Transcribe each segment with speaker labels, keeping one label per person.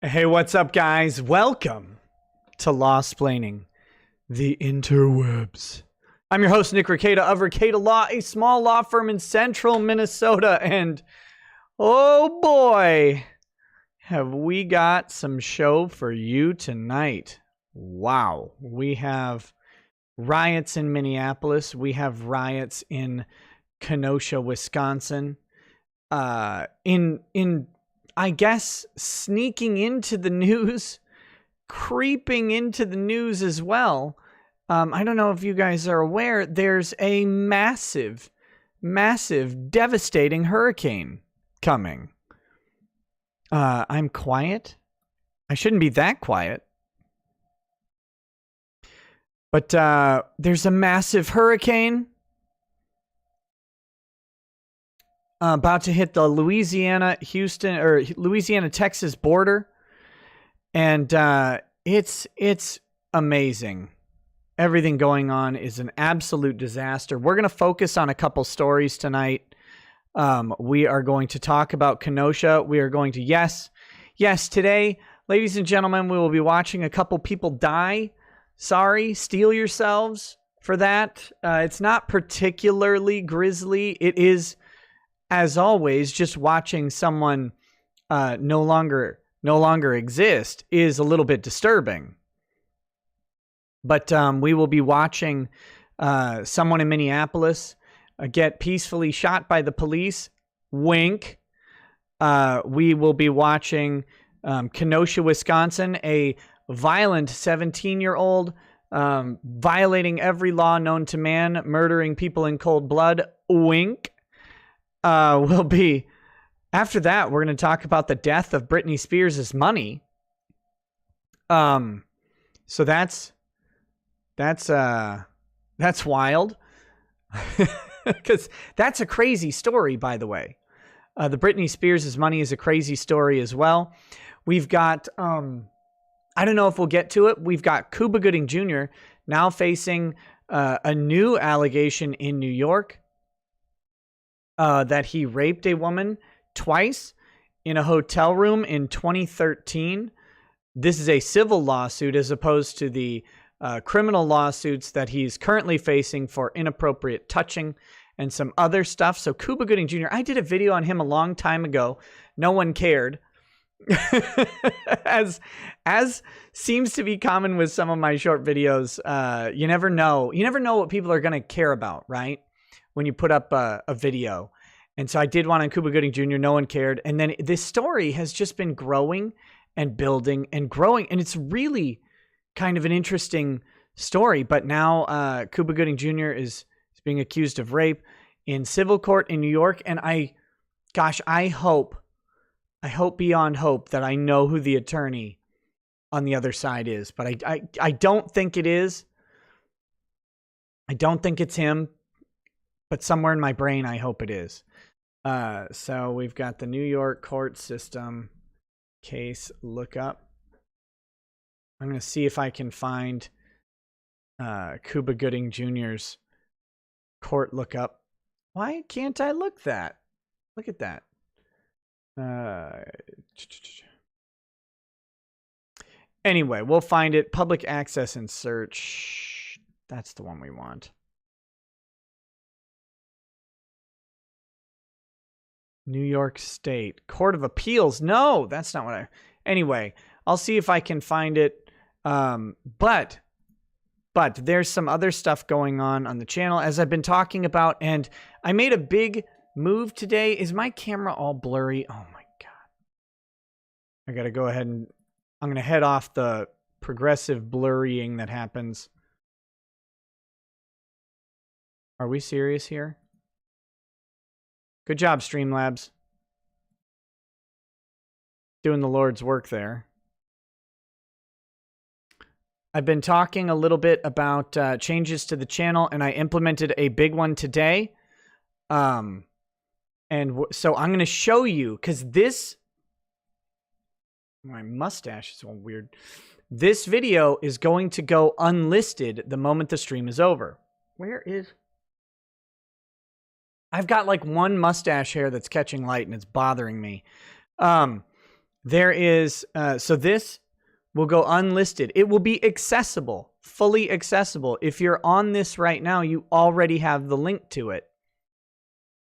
Speaker 1: Hey, what's up, guys? Welcome to Lawsplaining the Interwebs. I'm your host, Nick Rekieta of Rekieta Law, a small law firm in central Minnesota. And oh boy, have we got some show for you tonight. Wow. We have riots in Minneapolis. We have riots in Kenosha, Wisconsin. I guess sneaking into the news, creeping into the news as well. I don't know if you guys are aware, there's a massive, devastating hurricane coming. I'm quiet. I shouldn't be that quiet. But there's a massive hurricane about to hit the Louisiana-Texas border. And it's amazing. Everything going on is an absolute disaster. We're going to focus on a couple stories tonight. We are going to talk about Kenosha. We are going to, yes, today, ladies and gentlemen, we will be watching a couple people die. Sorry, steel yourselves for that. It's not particularly grisly. It is, as always, just watching someone no longer exist is a little bit disturbing. But we will be watching someone in Minneapolis get peacefully shot by the police. Wink. We will be watching Kenosha, Wisconsin, a violent 17-year-old violating every law known to man, murdering people in cold blood. Wink. Will be after that. We're going to talk about the death of Brittany Spears' money. So that's wild. Because that's a crazy story, by the way. The Brittany Spears' money is a crazy story as well. We've got I don't know if we'll get to it. We've got Cuba Gooding Jr. now facing a new allegation in New York. That he raped a woman twice in a hotel room in 2013. This is a civil lawsuit as opposed to the criminal lawsuits that he's currently facing for inappropriate touching and some other stuff. So Cuba Gooding Jr., I did a video on him a long time ago. No one cared. As seems to be common with some of my short videos, you never know. You never know what people are going to care about, right? When you put up a video. And so I did one on Cuba Gooding Jr. No one cared. And then this story has just been growing and building and growing. And it's really kind of an interesting story. But now Cuba Gooding Jr. is being accused of rape in civil court in New York. And I hope beyond hope that I know who the attorney on the other side is. But I don't think it is. I don't think it's him. But somewhere in my brain, I hope it is. So we've got the New York court system case lookup. I'm going to see if I can find Cuba Gooding Jr.'s court lookup. Why can't I look that? Look at that. Anyway, we'll find it. Public access and search. That's the one we want. New York State Court of Appeals. No, that's not what I... Anyway, I'll see if I can find it. But there's some other stuff going on the channel, as I've been talking about, and I made a big move today. Is my camera all blurry? Oh my God. I got to go ahead and... I'm going to head off the progressive blurrying that happens. Are we serious here? Good job, Streamlabs. Doing the Lord's work there. I've been talking a little bit about changes to the channel, and I implemented a big one today. So I'm going to show you, because this... My mustache is all weird. This video is going to go unlisted the moment the stream is over. Where is... I've got like one mustache hair that's catching light and it's bothering me. there is, so this will go unlisted. It will be accessible, fully accessible. If you're on this right now, you already have the link to it.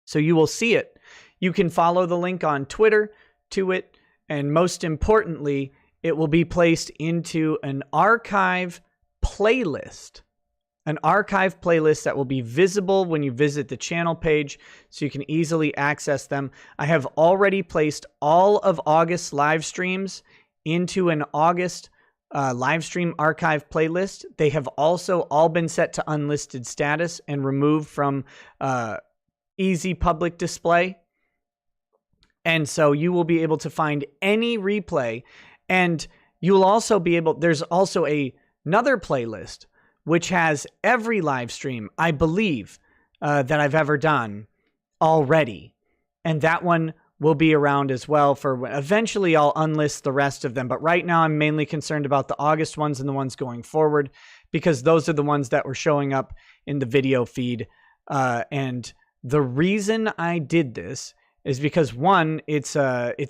Speaker 1: So you will see it. You can follow the link on Twitter to it. And most importantly, it will be placed into an archive playlist. An archive playlist that will be visible when you visit the channel page, so you can easily access them. I have already placed all of August's live streams into an August live stream archive playlist. They have also all been set to unlisted status and removed from easy public display. And so you will be able to find any replay, and you will also be able, there's also another playlist which has every live stream, I believe, that I've ever done already. And that one will be around as well for eventually I'll unlist the rest of them. But right now I'm mainly concerned about the August ones and the ones going forward, because those are the ones that were showing up in the video feed. And the reason I did this is because, one, it's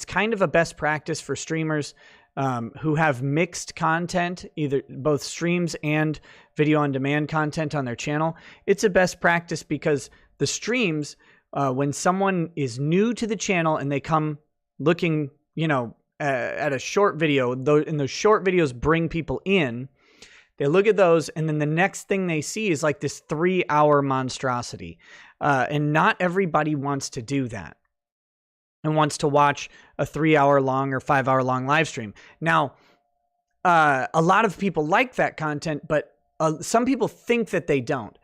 Speaker 1: kind of a best practice for streamers who have mixed content, either both streams and video on demand content on their channel. It's a best practice because the streams, when someone is new to the channel and they come looking, at a short video, and those short videos bring people in, they look at those, and then the next thing they see is like this 3-hour monstrosity. And not everybody wants to do that and wants to watch a 3-hour long or 5-hour long live stream. Now, a lot of people like that content, but some people think that they don't.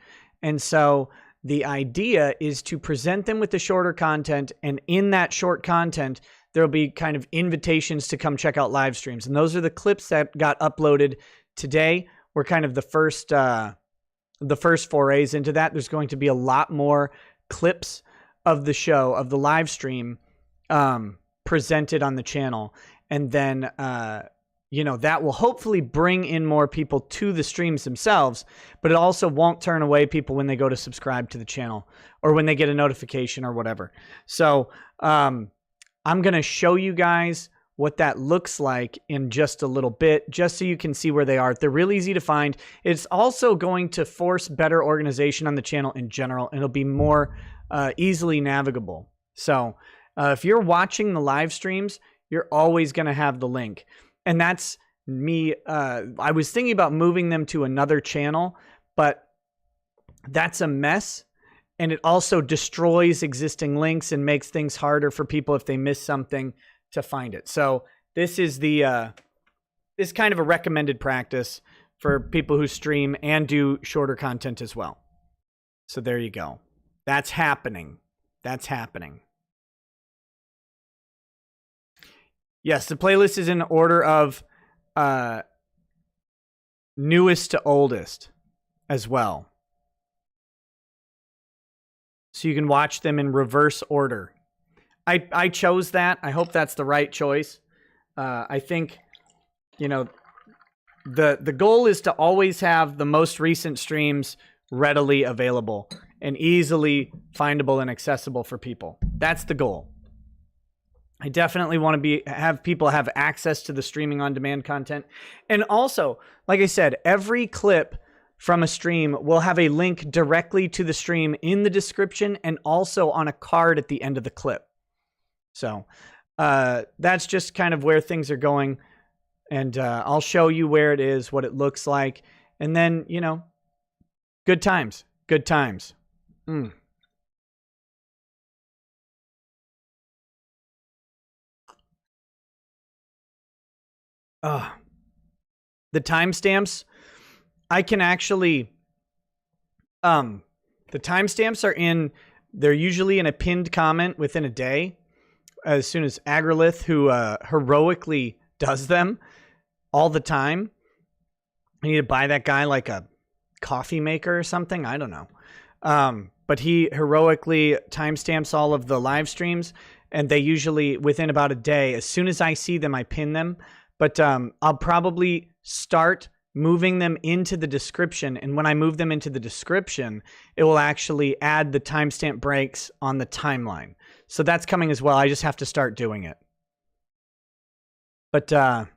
Speaker 1: And so the idea is to present them with the shorter content, and in that short content, there'll be kind of invitations to come check out live streams. And those are the clips that got uploaded today. Were kind of the first forays into that. There's going to be a lot more clips of the show, of the live stream, presented on the channel. And then, that will hopefully bring in more people to the streams themselves, but it also won't turn away people when they go to subscribe to the channel or when they get a notification or whatever. So, I'm going to show you guys what that looks like in just a little bit, just so you can see where they are. They're really easy to find. It's also going to force better organization on the channel in general, and it'll be more easily navigable. So if you're watching the live streams, you're always going to have the link. And that's me. I was thinking about moving them to another channel, but that's a mess. And it also destroys existing links and makes things harder for people if they miss something to find it. So this is this kind of a recommended practice for people who stream and do shorter content as well. So there you go. That's happening. That's happening. Yes, the playlist is in order of newest to oldest as well. So you can watch them in reverse order. I chose that. I hope that's the right choice. I think, the goal is to always have the most recent streams readily available and easily findable and accessible for people. That's the goal. I definitely want to have people have access to the streaming on demand content. And also, like I said, every clip from a stream will have a link directly to the stream in the description and also on a card at the end of the clip. So that's just kind of where things are going. And I'll show you where it is, what it looks like. And then, good times. Good times. The timestamps, I can actually, the timestamps they're usually in a pinned comment within a day. As soon as Agrilith, who heroically does them all the time. I need to buy that guy like a coffee maker or something. I don't know. But he heroically timestamps all of the live streams, and they usually, within about a day, as soon as I see them, I pin them. But I'll probably start moving them into the description. And when I move them into the description, it will actually add the timestamp breaks on the timeline. So that's coming as well. I just have to start doing it. But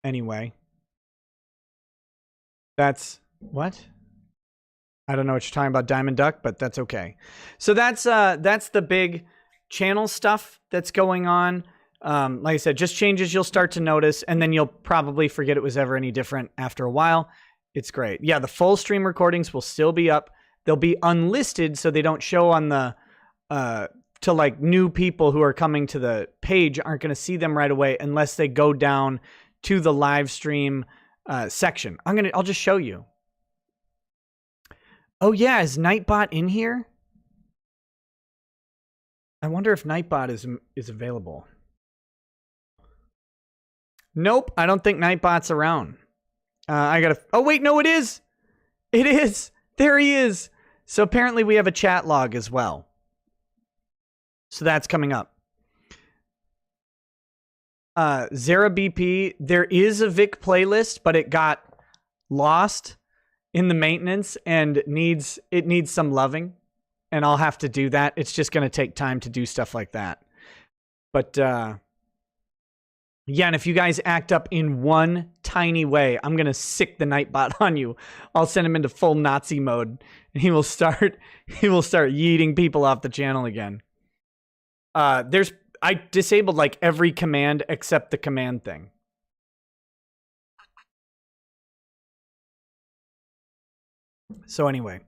Speaker 1: anyway, that's what? I don't know what you're talking about, Diamond Duck, but that's okay. So that's the big channel stuff that's going on. Like I said, just changes you'll start to notice, and then you'll probably forget it was ever any different after a while. It's great. Yeah, the full stream recordings will still be up. They'll be unlisted, so they don't show on the to like new people who are coming to the page aren't going to see them right away unless they go down to the live stream section. I'll just show you. Oh yeah, is Nightbot in here? I wonder if Nightbot is available. Nope, I don't think Nightbot's around. Oh wait, no, it is. It is. There he is. So apparently we have a chat log as well. So that's coming up. Zara BP, there is a Vic playlist, but it got lost in the maintenance and it needs some loving, and I'll have to do that. It's just going to take time to do stuff like that. But yeah, and if you guys act up in one tiny way, I'm going to sick the Nightbot on you. I'll send him into full Nazi mode, and he will start yeeting people off the channel again. I disabled like every command except the command thing. So anyway,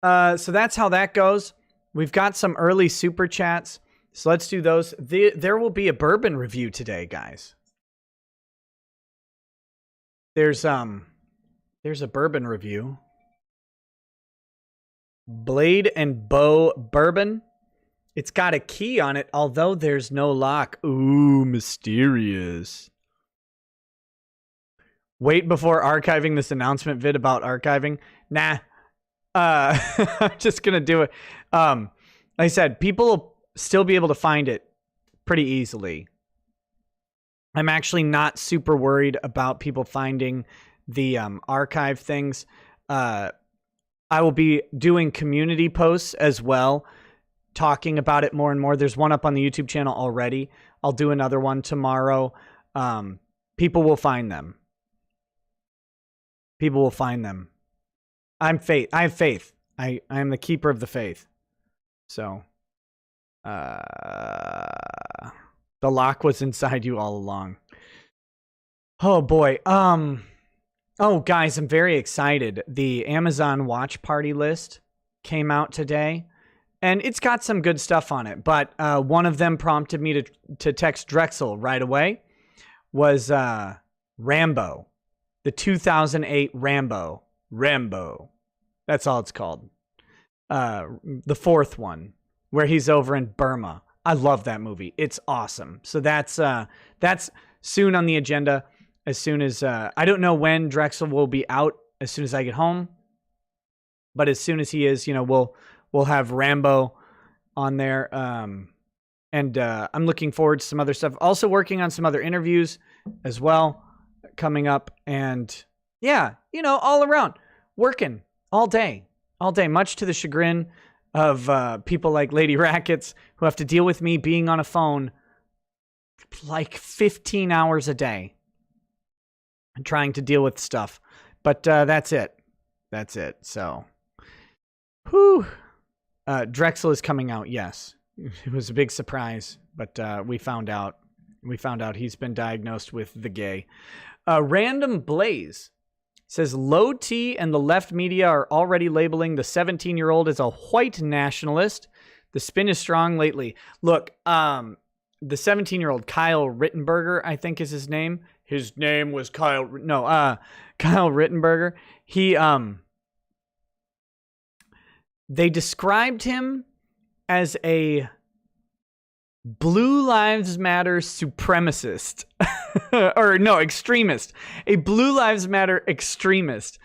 Speaker 1: so that's how that goes. We've got some early super chats. So let's do those. There will be a bourbon review today, guys. There's a bourbon review. Blade and Bow Bourbon. It's got a key on it, although there's no lock. Ooh, mysterious. Wait before archiving this announcement vid about archiving. Nah. I'm just gonna do it. Like I said, people will still be able to find it pretty easily. I'm actually not super worried about people finding the archive things. I will be doing community posts as well, talking about it more and more. There's one up on the YouTube channel already. I'll do another one tomorrow. People will find them. People will find them. I have faith. I am the keeper of the faith. So, the lock was inside you all along. Oh boy. Oh guys, I'm very excited. The Amazon Watch Party list came out today, and it's got some good stuff on it. But one of them prompted me to text Drexel right away. Was Rambo, the 2008 Rambo. That's all it's called. The fourth one, where he's over in Burma. I love that movie. It's awesome. So that's soon on the agenda. As soon as I don't know when Drexel will be out. As soon as I get home, but as soon as he is, we'll have Rambo on there. And I'm looking forward to some other stuff. Also working on some other interviews as well coming up. And yeah, all around working all day, much to the chagrin of people like Lady Rackets who have to deal with me being on a phone like 15 hours a day and trying to deal with stuff. But that's it. So, whew. Drexel is coming out. Yes. It was a big surprise, but we found out he's been diagnosed with the gay. Random Blaze says Low T and the left media are already labeling the 17-year-old as a white nationalist. The spin is strong lately. Look, the 17-year-old Kyle Rittenberger, I think is his name. His name was Kyle Rittenberger. They described him as a Blue Lives Matter supremacist. Or no, extremist. A Blue Lives Matter extremist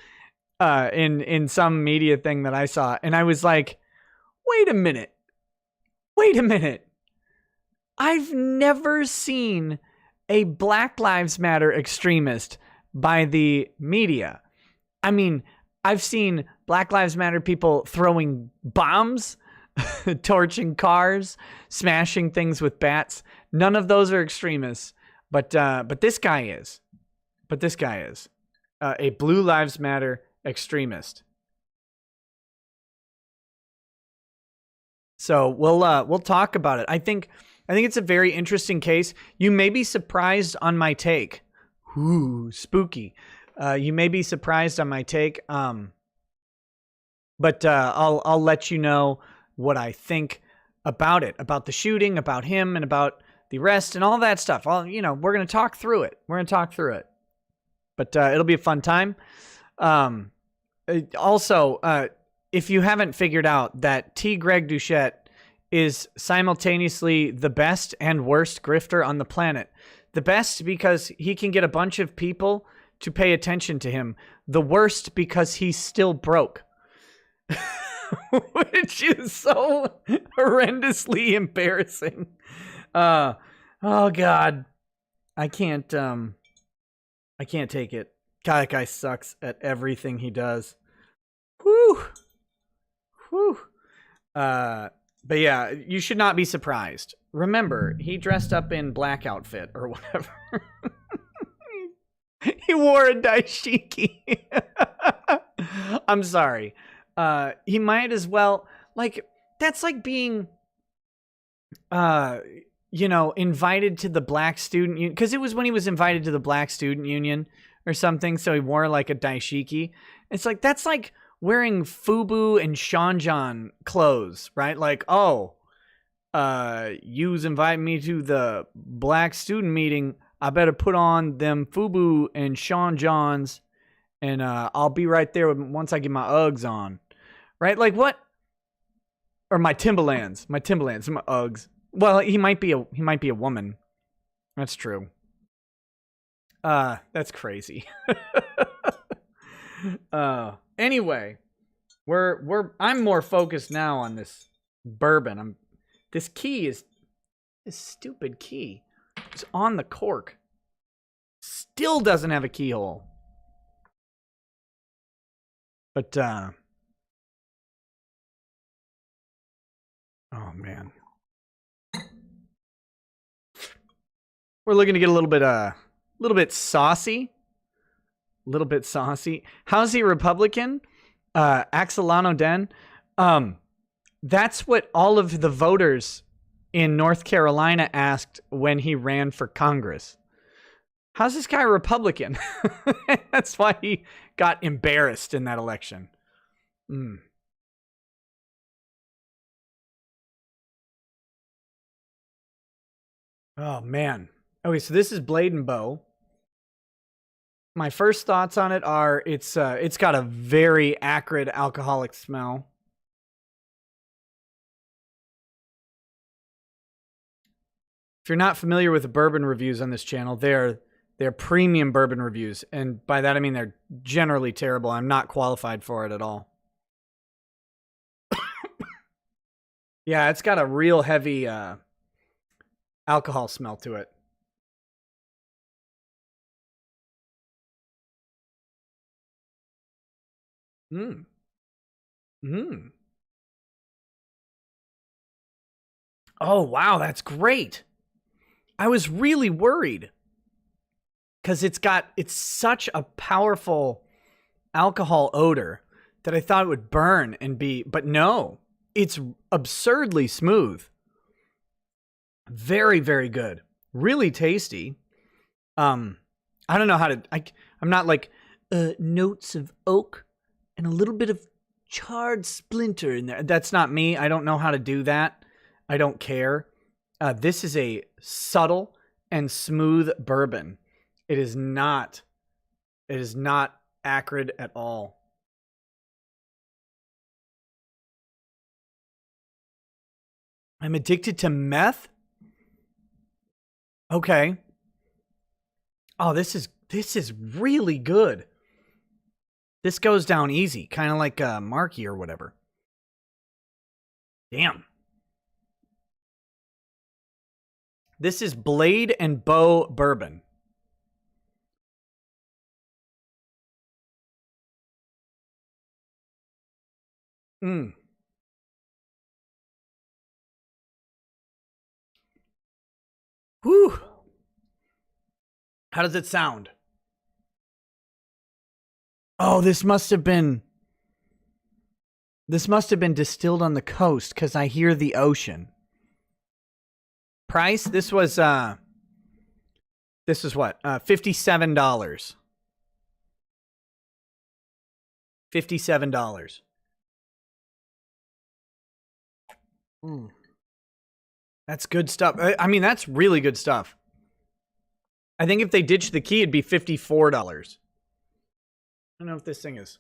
Speaker 1: in some media thing that I saw. And I was like, wait a minute. I've never seen a Black Lives Matter extremist by the media. I mean, I've seen Black Lives Matter people throwing bombs, torching cars, smashing things with bats. None of those are extremists, but this guy is. But this guy is a Blue Lives Matter extremist. So we'll talk about it. I think it's a very interesting case. You may be surprised on my take. Ooh, spooky. You may be surprised on my take. But I'll let you know what I think about it, about the shooting, about him, and about the arrest and all that stuff. We're gonna talk through it. But it'll be a fun time. Also, if you haven't figured out that T. Greg Duchette is simultaneously the best and worst grifter on the planet. The best because he can get a bunch of people to pay attention to him. The worst because he's still broke. Which is so horrendously embarrassing. Oh God. I can't take it. God, that guy sucks at everything he does. Whew. But yeah, you should not be surprised. Remember, he dressed up in black outfit or whatever. He wore a dashiki. I'm sorry. He might as well, that's like being, invited to the Black Student Union. Because it was when he was invited to the Black Student Union or something, so he wore like a dashiki. It's like, that's like wearing FUBU and Seanjan clothes, right? Like, you's inviting me to the Black Student meeting. I better put on them FUBU and Seanjans, and I'll be right there once I get my Uggs on. Right? Like what? Or my Timberlands. My Uggs. Well, he might be a woman. That's true. That's crazy. Anyway, I'm more focused now on this bourbon. This stupid key. It's on the cork. Still doesn't have a keyhole. But oh man. We're looking to get a little bit saucy. How's he Republican? Axelano Den. That's what all of the voters in North Carolina asked when he ran for Congress. How's this guy Republican? That's why he got embarrassed in that election. Oh, man. Okay, so this is Blade and Bow. My first thoughts on it are it's got a very acrid alcoholic smell. If you're not familiar with the bourbon reviews on this channel, they're premium bourbon reviews, and by that I mean they're generally terrible. I'm not qualified for it at all. Yeah, it's got a real heavy alcohol smell to it. Oh, wow, that's great. I was really worried because it's such a powerful alcohol odor that I thought it would burn but no, it's absurdly smooth. Very, very good. Really tasty. I don't know how to, I'm not like notes of oak and a little bit of charred splinter in there. That's not me. I don't know how to do that. I don't care. This is a subtle and smooth bourbon. It is not acrid at all. I'm addicted to meth? Okay. Oh, this is really good. This goes down easy, kind of like Marky or whatever. Damn. This is Blade and Bow bourbon. Whew. How does it sound? Oh, this must have been distilled on the coast because I hear the ocean. Price? This was what? $57. $57. That's good stuff. I mean, that's really good stuff. I think if they ditched the key, it'd be $54. I don't know if this thing is.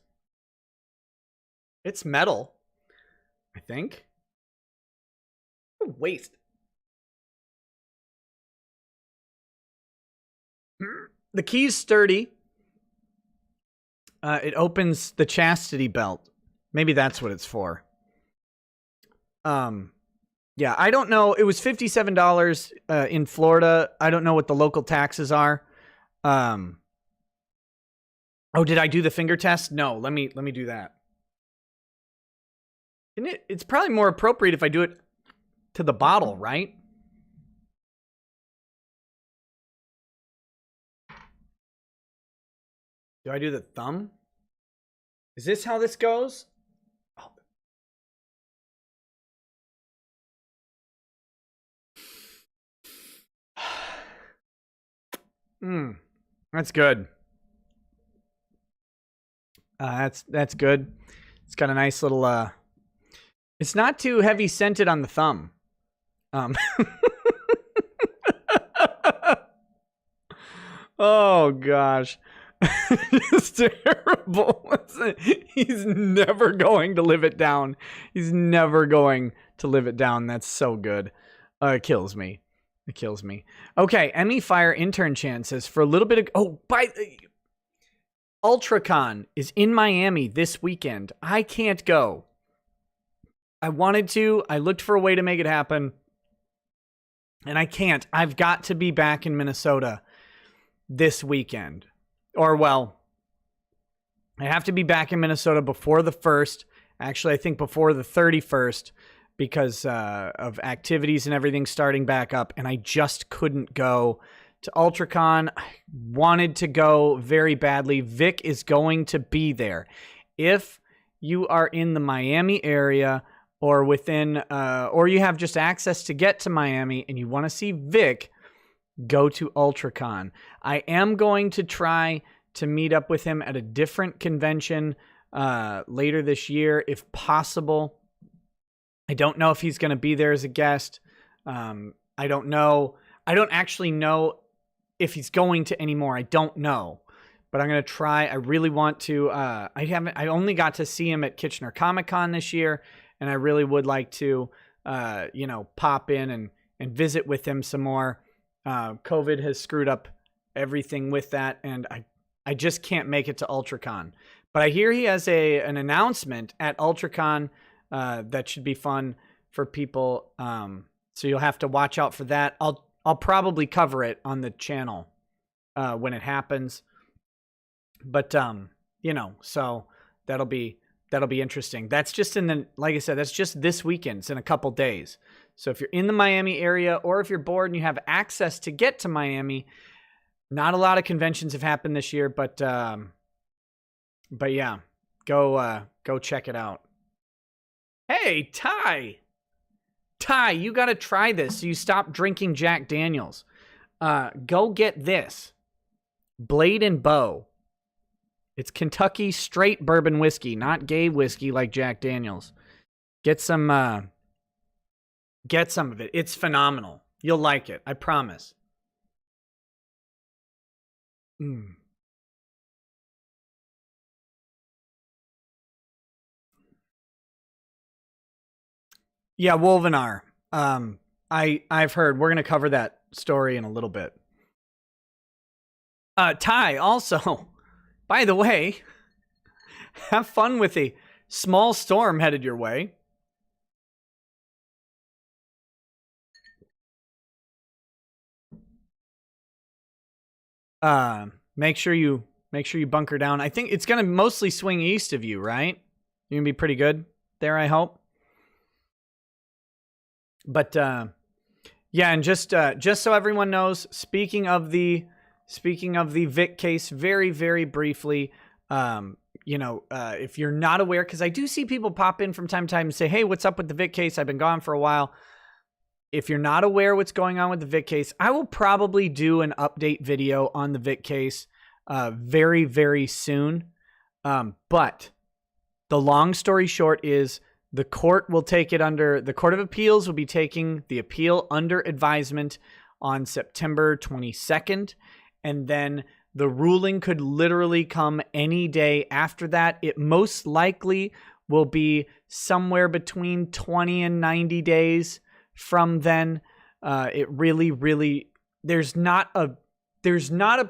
Speaker 1: It's metal, I think. Waste. The key's sturdy. It opens the chastity belt. Maybe that's what it's for. Yeah, I don't know. It was $57 in Florida. I don't know what the local taxes are. Oh, did I do the finger test? No, let me do that. It's probably more appropriate if I do it to the bottle, right? Do I do the thumb? Is this how this goes? That's good. That's good. It's got a nice little it's not too heavy scented on the thumb. Oh gosh. It's terrible. He's never going to live it down. He's never going to live it down. That's so good. It kills me. It kills me. Okay, Emmy Fire intern Chan says for a little bit of UltraCon is in Miami this weekend. I can't go. I wanted to. I looked for a way to make it happen. And I can't. I've got to be back in Minnesota this weekend. Or, well, I have to be back in Minnesota before the 1st. Actually, I think before the 31st because of activities and everything starting back up. And I just couldn't go to UltraCon. I wanted to go very badly. Vic is going to be there. If you are in the Miami area or within, or you have just access to get to Miami and you want to see Vic, go to UltraCon. I am going to try to meet up with him at a different convention later this year, if possible. I don't know if he's going to be there as a guest. I don't know. I don't actually know if he's going to anymore. I don't know, but I'm going to try. I really want to. I only got to see him at Kitchener Comic-Con this year, and I really would like to, pop in and visit with him some more. COVID has screwed up everything with that, and I just can't make it to UltraCon. But I hear he has an announcement at UltraCon that should be fun for people. So you'll have to watch out for that. I'll probably cover it on the channel when it happens. But so that'll be interesting. That's just like I said, that's just this weekend. It's in a couple days. So if you're in the Miami area or if you're bored and you have access to get to Miami, not a lot of conventions have happened this year, but yeah, go check it out. Hey, Ty, you got to try this so you stop drinking Jack Daniels. Go get this. Blade and Bow. It's Kentucky straight bourbon whiskey, not gay whiskey like Jack Daniels. Get some of it. It's phenomenal. You'll like it. I promise. Yeah, Wolvenar. I've heard. We're going to cover that story in a little bit. Ty, also, by the way, have fun with a small storm headed your way. Make sure you bunker down. I think it's going to mostly swing east of you, right? You're going to be pretty good there, I hope. But Yeah, and just so everyone knows, speaking of the Vic case, very, very briefly, if you're not aware, because I do see people pop in from time to time and say, hey, what's up with the Vic case? I've been gone for a while. If you're not aware what's going on with the Vic case, I will probably do an update video on the Vic case very, very soon. But the long story short is the Court of Appeals will be taking the appeal under advisement on September 22nd. And then the ruling could literally come any day after that. It most likely will be somewhere between 20 and 90 days from then. It really, really, there's not a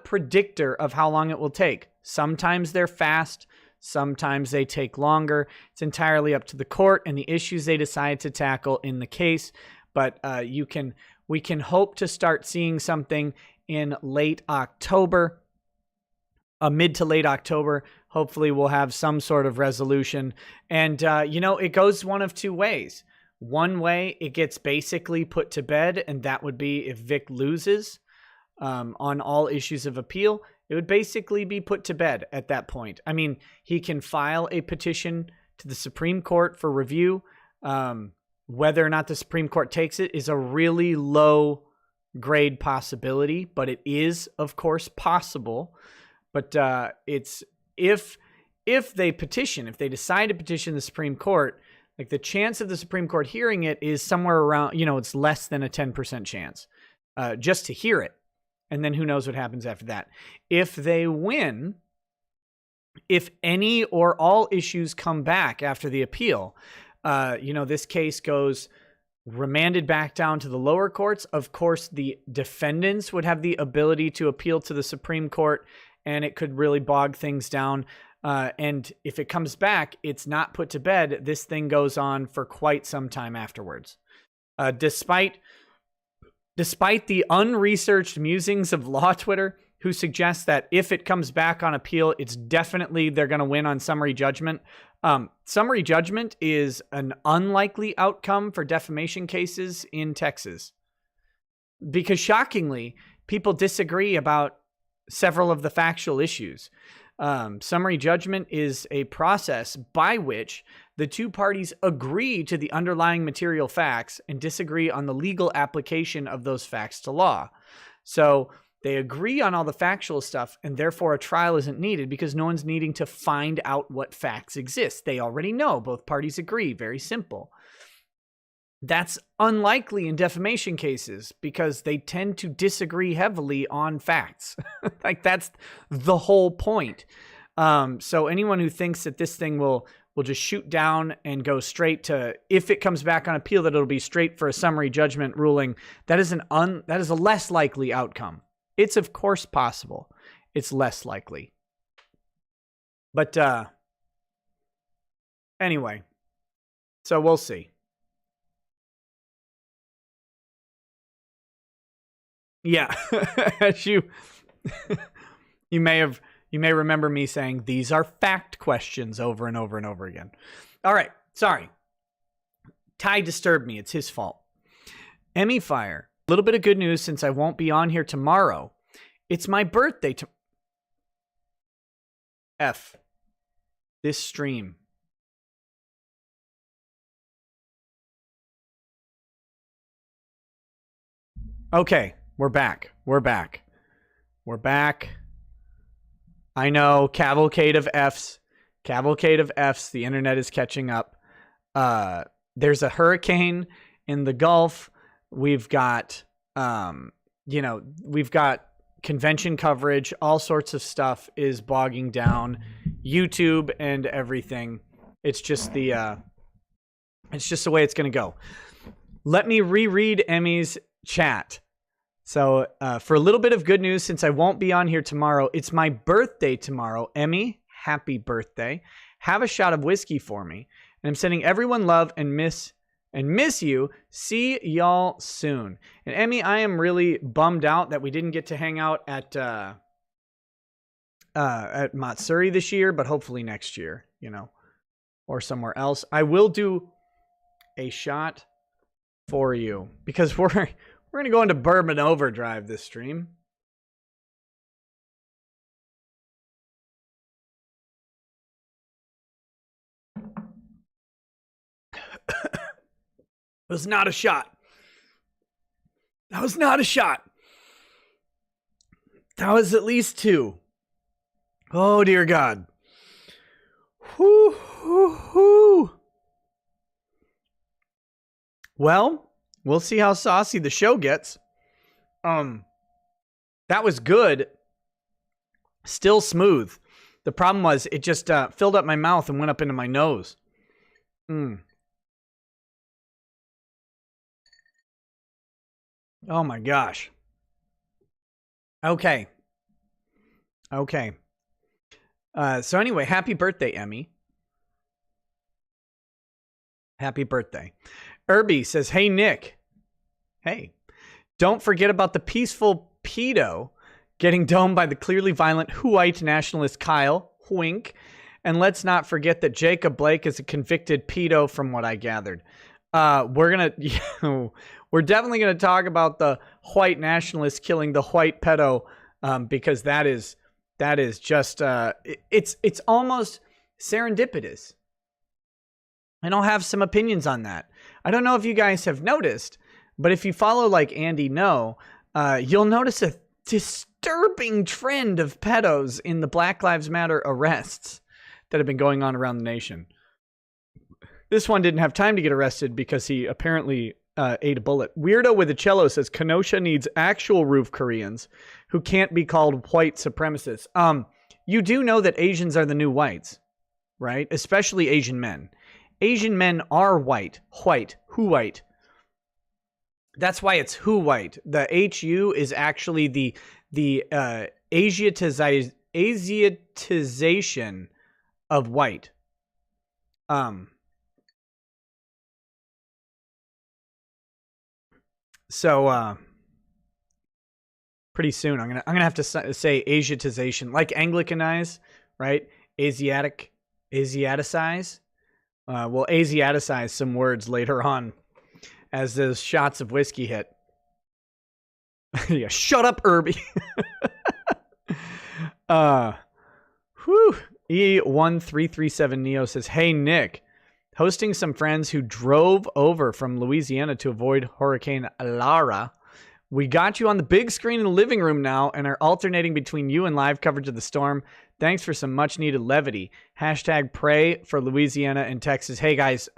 Speaker 1: predictor of how long it will take. Sometimes they're fast. Sometimes they take longer. It's entirely up to the court and the issues they decide to tackle in the case. But we can hope to start seeing something in late October, mid to late October. Hopefully we'll have some sort of resolution. And, it goes one of two ways. One way, it gets basically put to bed, and that would be if Vic loses on all issues of appeal. It would basically be put to bed at that point. I mean, he can file a petition to the Supreme Court for review. Whether or not the Supreme Court takes it is a really low grade possibility, but it is, of course, possible. But it's if they decide to petition the Supreme Court, like the chance of the Supreme Court hearing it is somewhere around, it's less than a 10% chance just to hear it. And then who knows what happens after that. If they win, if any or all issues come back after the appeal, this case goes remanded back down to the lower courts. Of course, the defendants would have the ability to appeal to the Supreme Court, and it could really bog things down. And if it comes back, it's not put to bed. This thing goes on for quite some time afterwards. Despite the unresearched musings of law Twitter, who suggests that if it comes back on appeal, it's definitely they're going to win on summary judgment. Summary judgment is an unlikely outcome for defamation cases in Texas. Because shockingly, people disagree about several of the factual issues. Summary judgment is a process by which the two parties agree to the underlying material facts and disagree on the legal application of those facts to law. So they agree on all the factual stuff, and therefore a trial isn't needed because no one's needing to find out what facts exist. They already know. Both parties agree. Very simple. That's unlikely in defamation cases because they tend to disagree heavily on facts. Like that's the whole point. So anyone who thinks that this thing will just shoot down and go straight to, if it comes back on appeal, that it'll be straight for a summary judgment ruling, that is a less likely outcome. It's of course possible. It's less likely. But anyway, so we'll see. Yeah, as you may remember me saying these are fact questions over and over and over again. All right, sorry. Ty disturbed me. It's his fault. Emmy Fire. A little bit of good news since I won't be on here tomorrow. It's my birthday. This stream. Okay. We're back. I know. Cavalcade of Fs. The internet is catching up. There's a hurricane in the Gulf. We've got, we've got convention coverage. All sorts of stuff is bogging down YouTube and everything. It's just the way it's going to go. Let me reread Emmy's chat. So for a little bit of good news, since I won't be on here tomorrow, it's my birthday tomorrow. Emmy, happy birthday. Have a shot of whiskey for me. And I'm sending everyone love and miss you. See y'all soon. And Emmy, I am really bummed out that we didn't get to hang out at Matsuri this year, but hopefully next year, or somewhere else. I will do a shot for you because we're We're going to go into Bourbon Overdrive this stream. It was not a shot. That was not a shot. That was at least 2. Oh, dear God. Whoo, whoo, whoo. Well, we'll see how saucy the show gets. That was good. Still smooth. The problem was it just filled up my mouth and went up into my nose. Oh my gosh. Okay. So anyway, happy birthday, Emmy. Happy birthday. Irby says, hey, Nick. Hey. Don't forget about the peaceful pedo getting domed by the clearly violent white nationalist Kyle. Wink. And let's not forget that Jacob Blake is a convicted pedo from what I gathered. We're definitely going to talk about the white nationalist killing the white pedo because that is just it's almost serendipitous. And I'll have some opinions on that. I don't know if you guys have noticed, but if you follow like Andy No, you'll notice a disturbing trend of pedos in the Black Lives Matter arrests that have been going on around the nation. This one didn't have time to get arrested because he apparently ate a bullet. Weirdo with a cello says Kenosha needs actual roof Koreans who can't be called white supremacists. You do know that Asians are the new whites, right? Especially Asian men. Asian men are white. Who white? That's why it's who white. The HU is actually the Asiatization of white. So pretty soon I'm gonna have to say Asiatization, like Anglicanize, right? Asiaticize. We'll Asiaticize some words later on as those shots of whiskey hit. Yeah, shut up, Irby. E1337 Neo says, hey, Nick, hosting some friends who drove over from Louisiana to avoid Hurricane Lara. We got you on the big screen in the living room now and are alternating between you and live coverage of the storm. Thanks for some much needed levity. Hashtag pray for Louisiana and Texas. Hey guys,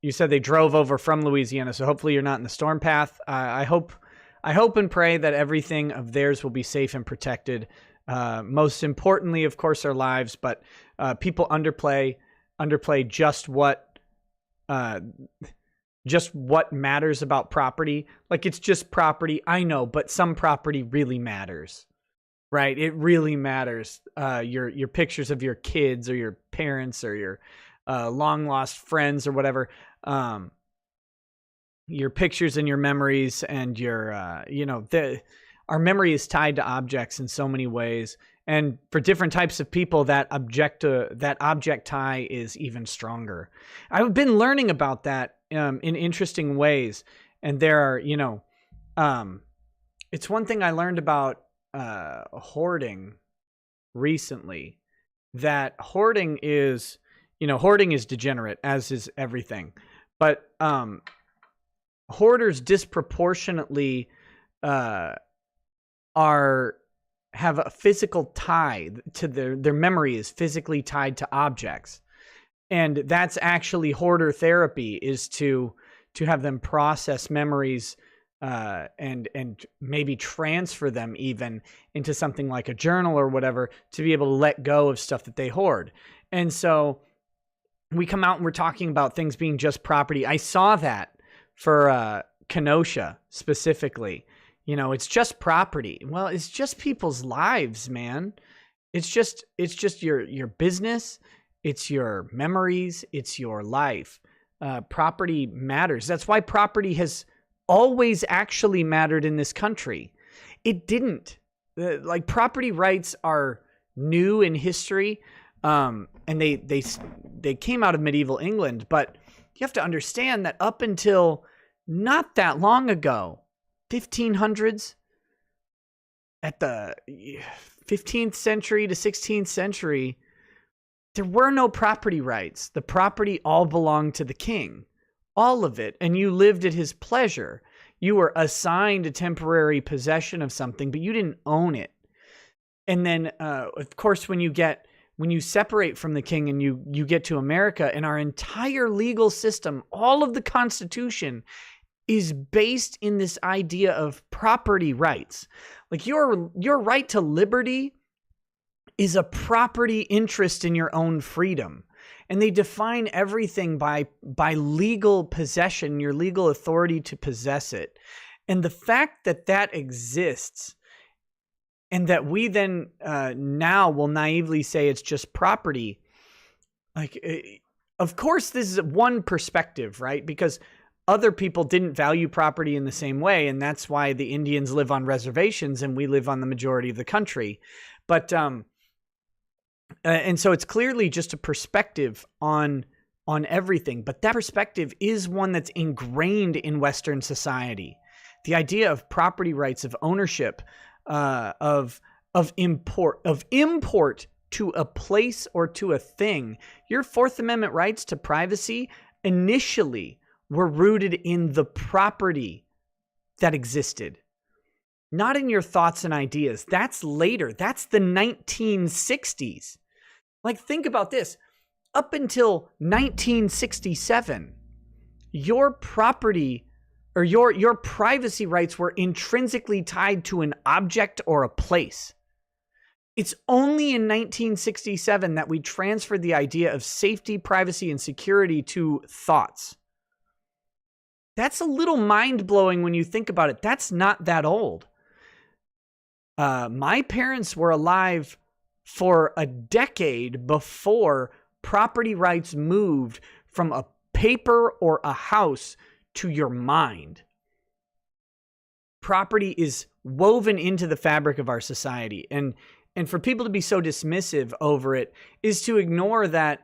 Speaker 1: you said they drove over from Louisiana, so hopefully you're not in the storm path. I hope and pray that everything of theirs will be safe and protected. Most importantly, of course, our lives, but people underplay just what matters about property. Like, it's just property. I know, but some property really matters, right? It really matters. Your pictures of your kids or your parents or your long lost friends or whatever. Your pictures and your memories and your, our memory is tied to objects in so many ways. And for different types of people, that object tie is even stronger. I've been learning about that in interesting ways. And there are, it's one thing I learned about hoarding recently, that hoarding is degenerate, as is everything. But hoarders disproportionately have a physical tie to their memory is physically tied to objects. And that's actually hoarder therapy, is to have them process memories and maybe transfer them even into something like a journal or whatever, to be able to let go of stuff that they hoard. And so we come out and we're talking about things being just property. I saw that for Kenosha specifically. It's just property. Well, it's just people's lives, man. It's just your business. It's your memories. It's your life. Property matters. That's why property has always actually mattered in this country. It didn't. Property rights are new in history, and they came out of medieval England. But you have to understand that up until not that long ago, 1500s, at the 15th century to 16th century, there were no property rights. The property all belonged to the king, all of it, and you lived at his pleasure. You were assigned a temporary possession of something, but you didn't own it. And then, of course, when you separate from the king and you get to America, and our entire legal system, all of the Constitution is based in this idea of property rights. Like your right to liberty is a property interest in your own freedom. And they define everything by legal possession, your legal authority to possess it. And the fact that that exists, and that we then now will naively say it's just property. Like, of course, this is one perspective, right? Because other people didn't value property in the same way. And that's why the Indians live on reservations and we live on the majority of the country. But, and so it's clearly just a perspective on everything. But that perspective is one that's ingrained in Western society. The idea of property rights, of ownership, of import to a place or to a thing. Your Fourth Amendment rights to privacy initially were rooted in the property that existed, not in your thoughts and ideas. That's later. That's the 1960s. Like, think about this. Up until 1967, your property or your privacy rights were intrinsically tied to an object or a place. It's only in 1967 that we transferred the idea of safety, privacy, and security to thoughts. That's a little mind-blowing when you think about it. That's not that old. My parents were alive for a decade before property rights moved from a paper or a house to your mind. Property is woven into the fabric of our society. And for people to be so dismissive over it is to ignore that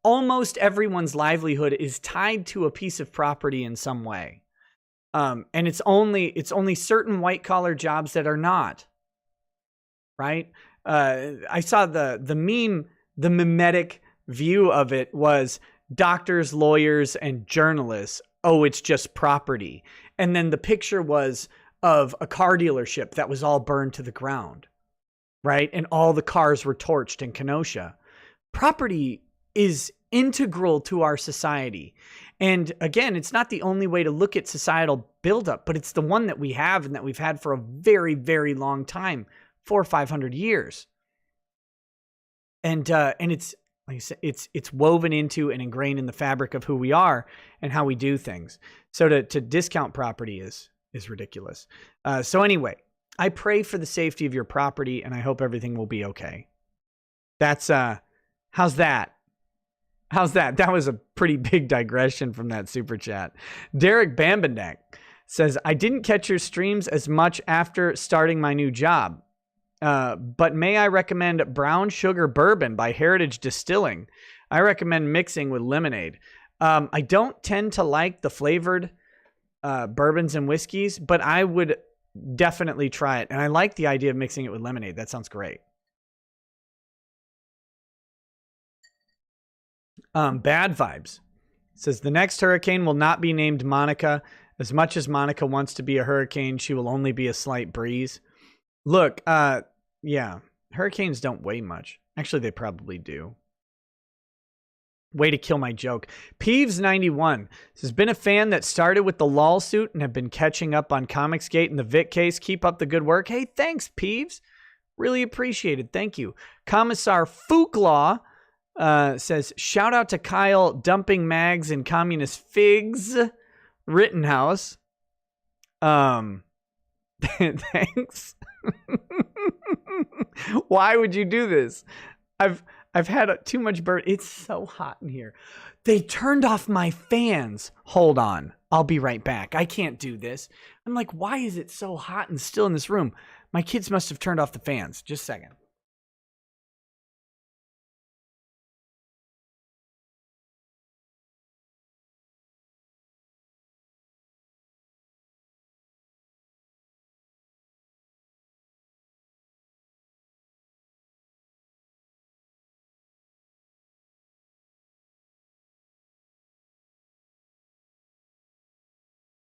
Speaker 1: almost everyone's livelihood is tied to a piece of property in some way. And it's only certain white collar jobs that are not, right? I saw the mimetic view of it was doctors, lawyers, and journalists. Oh, it's just property. And then the picture was of a car dealership that was all burned to the ground, right? And all the cars were torched in Kenosha. Property is integral to our society. And again, it's not the only way to look at societal buildup, but it's the one that we have and that we've had for a very, very long time, 400 or 500 years. And it's, like I said, it's woven into and ingrained in the fabric of who we are and how we do things. So to discount property is ridiculous. So anyway, I pray for the safety of your property, and I hope everything will be okay. That's how's that? How's that? That was a pretty big digression from that super chat. Derek Bambendak says, I didn't catch your streams as much after starting my new job. But may I recommend Brown Sugar Bourbon by Heritage Distilling? I recommend mixing with lemonade. I don't tend to like the flavored bourbons and whiskeys, but I would definitely try it. And I like the idea of mixing it with lemonade. That sounds great. Bad Vibes says, the next hurricane will not be named Monica. As much as Monica wants to be a hurricane, she will only be a slight breeze. Look, yeah, hurricanes don't weigh much. Actually, they probably do. Way to kill my joke. Peeves91 says, been a fan that started with the lawsuit and have been catching up on Comicsgate and the Vic case. Keep up the good work. Hey, thanks, Peeves. Really appreciated. Thank you. Commissar Fooklaw says, shout out to Kyle dumping mags in communist figs. Rittenhouse. Thanks. Why would you do this? I've had too much bird. It's so hot in here. They turned off my fans. Hold on. I'll be right back. I can't do this. I'm like, why is it so hot and still in this room? My kids must have turned off the fans. Just a second.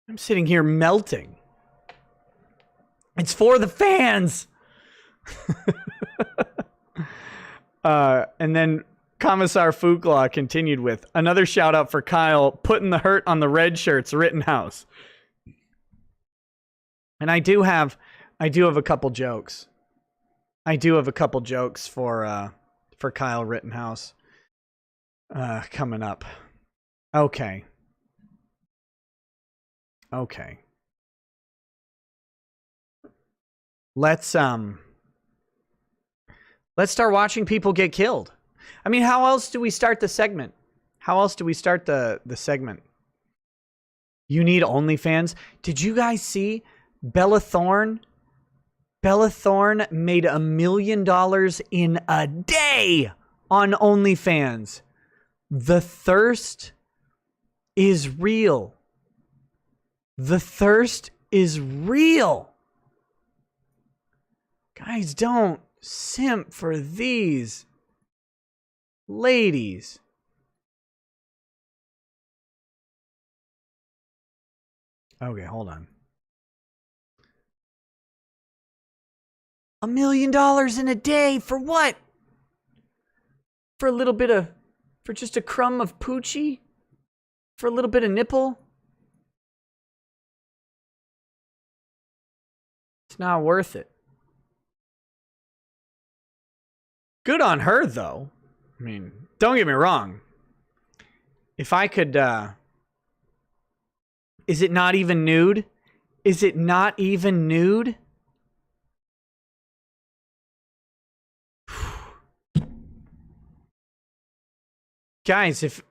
Speaker 1: I'm sitting here melting. It's for the fans. And then Commissar Fuqua continued with another shout out for Kyle putting the hurt on the red shirts Rittenhouse. And I do have a couple jokes. I do have a couple jokes for Kyle Rittenhouse coming up. Okay. Let's start watching people get killed. I mean, how else do we start the segment? The segment? You need OnlyFans. Did you guys see Bella Thorne? Bella Thorne made $1 million in a day on OnlyFans. The thirst is real. The thirst is real. Guys, don't simp for these ladies. Okay, hold on. $1 million in a day for what? For a little bit of, for just a crumb of poochie? For a little bit of nipple? It's not worth it. Good on her, though. I mean, don't get me wrong. If I could, is it not even nude? Is it not even nude? Guys, if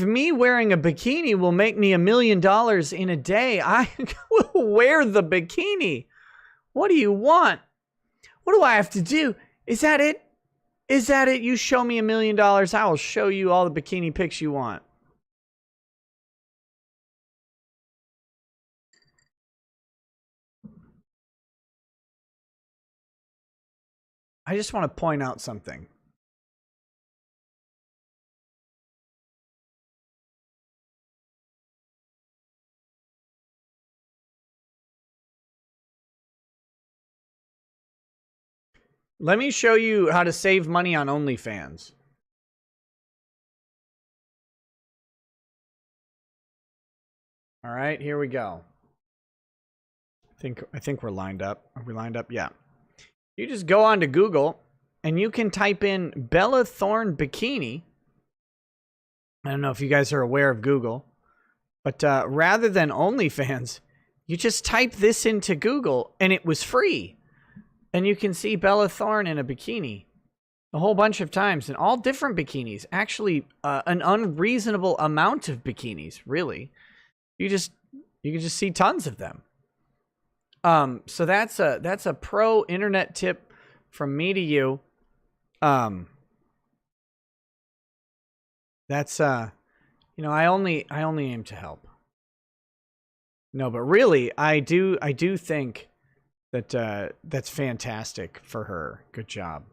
Speaker 1: me wearing a bikini will make me $1 million in a day, I will wear the bikini. What do you want? What do I have to do? Is that it? Is that it? You show me $1 million, I will show you all the bikini pics you want. I just want to point out something. Let me show you how to save money on OnlyFans. All right, here we go. I think we're lined up. Are we lined up? Yeah. You just go onto Google and you can type in Bella Thorne bikini. I don't know if you guys are aware of Google, but rather than OnlyFans, you just type this into Google and it was free. And you can see Bella Thorne in a bikini a whole bunch of times, in all different bikinis. Actually, an unreasonable amount of bikinis, really. You can just see tons of them. So that's a pro internet tip from me to you. That's you know, I only aim to help. No, but really, I do think that that's fantastic for her. Good job.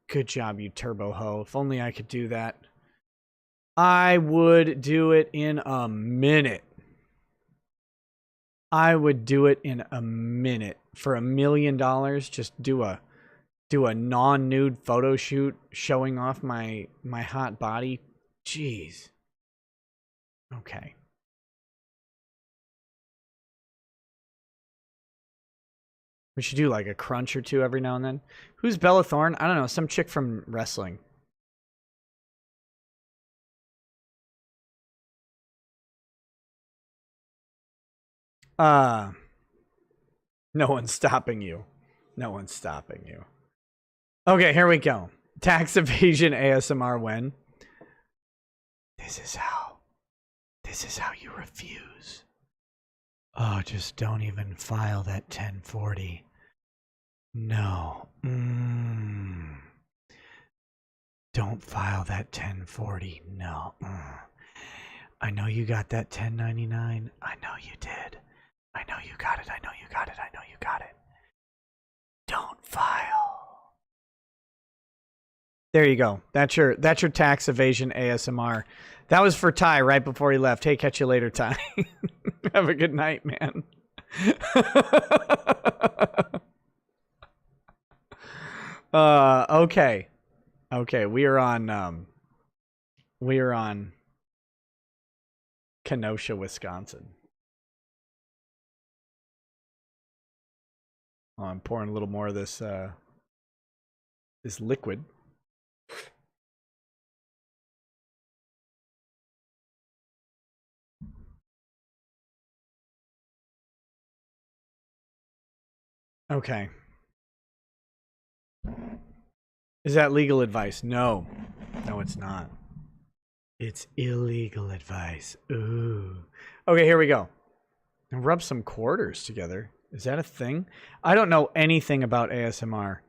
Speaker 1: Good job, you turbo hoe. If only I could do that. I would do it in a minute. I would do it in a minute. For $1 million, just do a non-nude photo shoot showing off my hot body. Jeez. Okay. We should do like a crunch or two every now and then. Who's Bella Thorne? I don't know. Some chick from wrestling. No one's stopping you. No one's stopping you. Okay, here we go. Tax evasion ASMR when? This is how you refuse. Oh, just don't even file that 1040. No. Don't file that 1040. No. I know you got that 1099. I know you did. I know you got it. I know you got it. I know you got it. Don't file. There you go. That's your tax evasion ASMR. That was for Ty right before he left. Hey, catch you later, Ty. Have a good night, man. Okay. Okay, we are on Kenosha, Wisconsin. Oh, I'm pouring a little more of this this liquid. Okay. Is that legal advice? No. No, it's not. It's illegal advice. Ooh. Okay, here we go. And rub some quarters together. Is that a thing? I don't know anything about ASMR.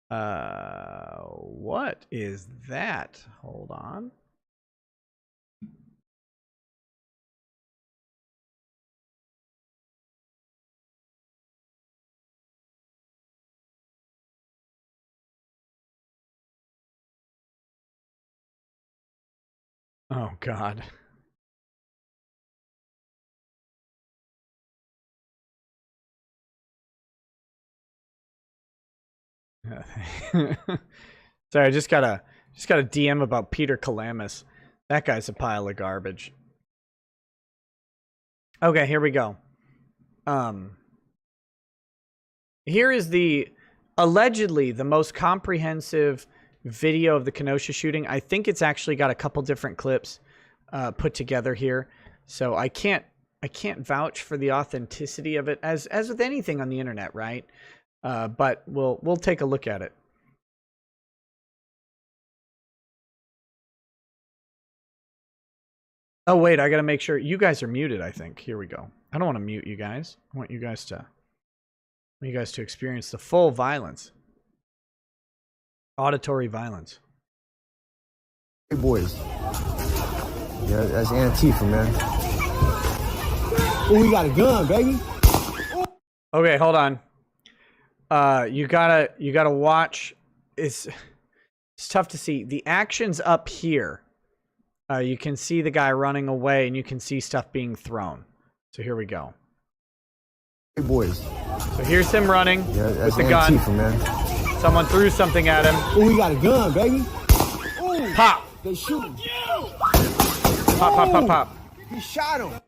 Speaker 1: What is that? Hold on. Oh, God. Sorry, I just got a DM about Peter Calamus. That guy's a pile of garbage. Okay, here we go. Here is the allegedly the most comprehensive video of the Kenosha shooting. I think it's actually got a couple different clips put together here, so I can't vouch for the authenticity of it, as with anything on the internet, right? But we'll take a look at it. Oh wait, I gotta make sure you guys are muted. I think here we go. I don't want to mute you guys. I want you guys to experience the full violence, auditory violence.
Speaker 2: Hey boys, yeah, that's Antifa, man. Oh, we got a gun, baby.
Speaker 1: Okay, hold on. You gotta watch. It's tough to see. The action's up here. You can see the guy running away, and you can see stuff being thrown. So here we go.
Speaker 2: Hey boys.
Speaker 1: So here's him running with the gun.
Speaker 2: Antifa, man.
Speaker 1: Someone threw something at him.
Speaker 2: Oh, we got a gun, baby. Ooh,
Speaker 1: pop.
Speaker 2: They shooting.
Speaker 1: Pop, pop, pop, pop.
Speaker 2: He shot him.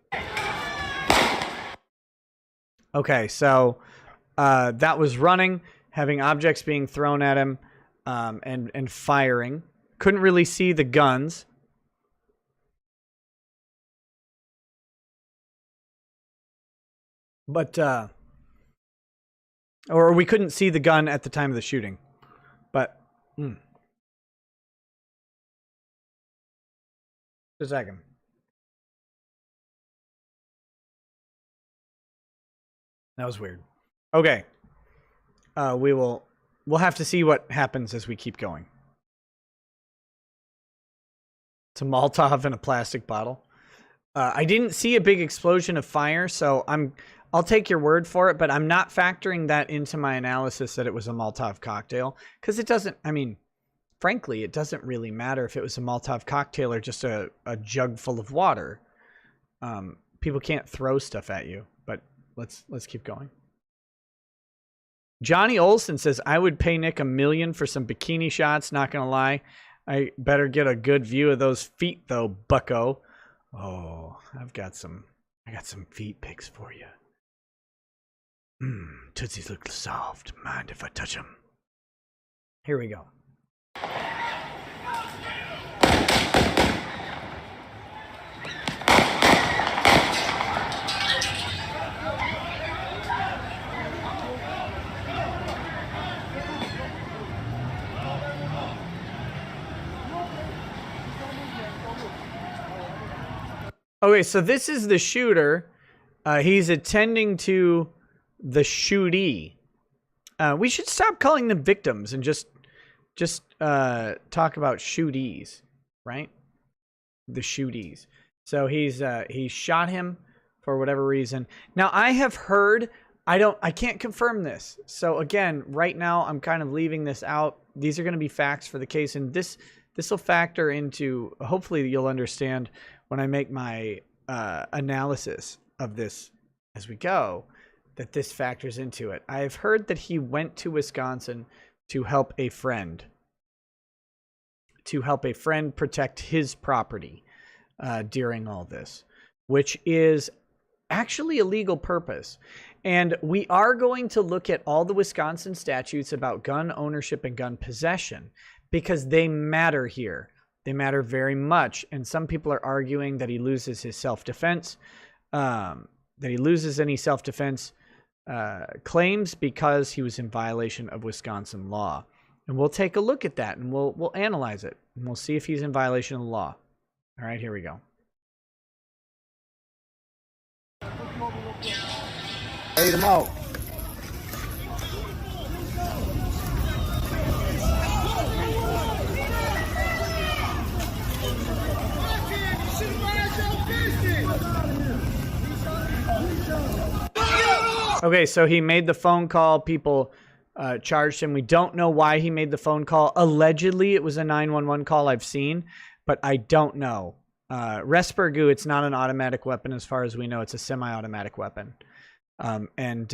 Speaker 1: Okay, so that was running, having objects being thrown at him, and firing. Couldn't really see the guns. But, or we couldn't see the gun at the time of the shooting. But, just a second. That was weird. Okay. We'll have to see what happens as we keep going. It's a Molotov in a plastic bottle. I didn't see a big explosion of fire, so I'll take your word for it, but I'm not factoring that into my analysis that it was a Molotov cocktail, because it doesn't, I mean, frankly, it doesn't really matter if it was a Molotov cocktail or just a jug full of water. People can't throw stuff at you, but let's keep going. Johnny Olson says, I would pay Nick $1 million for some bikini shots, not gonna lie. I better get a good view of those feet though, bucko. Oh, I got some feet pics for you. Tootsies look soft. Mind if I touch them? Here we go. Okay, so this is the shooter. He's attending to the shootee. We should stop calling them victims and just talk about shootees, right? The shootees. So he shot him for whatever reason. Now I have heard, I can't confirm this. So again, right now I'm kind of leaving this out these are going to be facts for the case, and this will factor into, hopefully you'll understand when I make my analysis of this as we go, that this factors into it. I've heard that he went to Wisconsin to help a friend protect his property during all this, which is actually a legal purpose. And we are going to look at all the Wisconsin statutes about gun ownership and gun possession because they matter here. They matter very much. And some people are arguing that he loses his self-defense, that he loses any self-defense claims because he was in violation of Wisconsin law. And we'll take a look at that and we'll analyze it and we'll see if he's in violation of the law. All right, here we go.
Speaker 2: Ate him out.
Speaker 1: Okay, so he made the phone call. People charged him. We don't know why he made the phone call. Allegedly, it was a 911 call I've seen, but I don't know. Respergoo, it's not an automatic weapon as far as we know. It's a semi-automatic weapon. And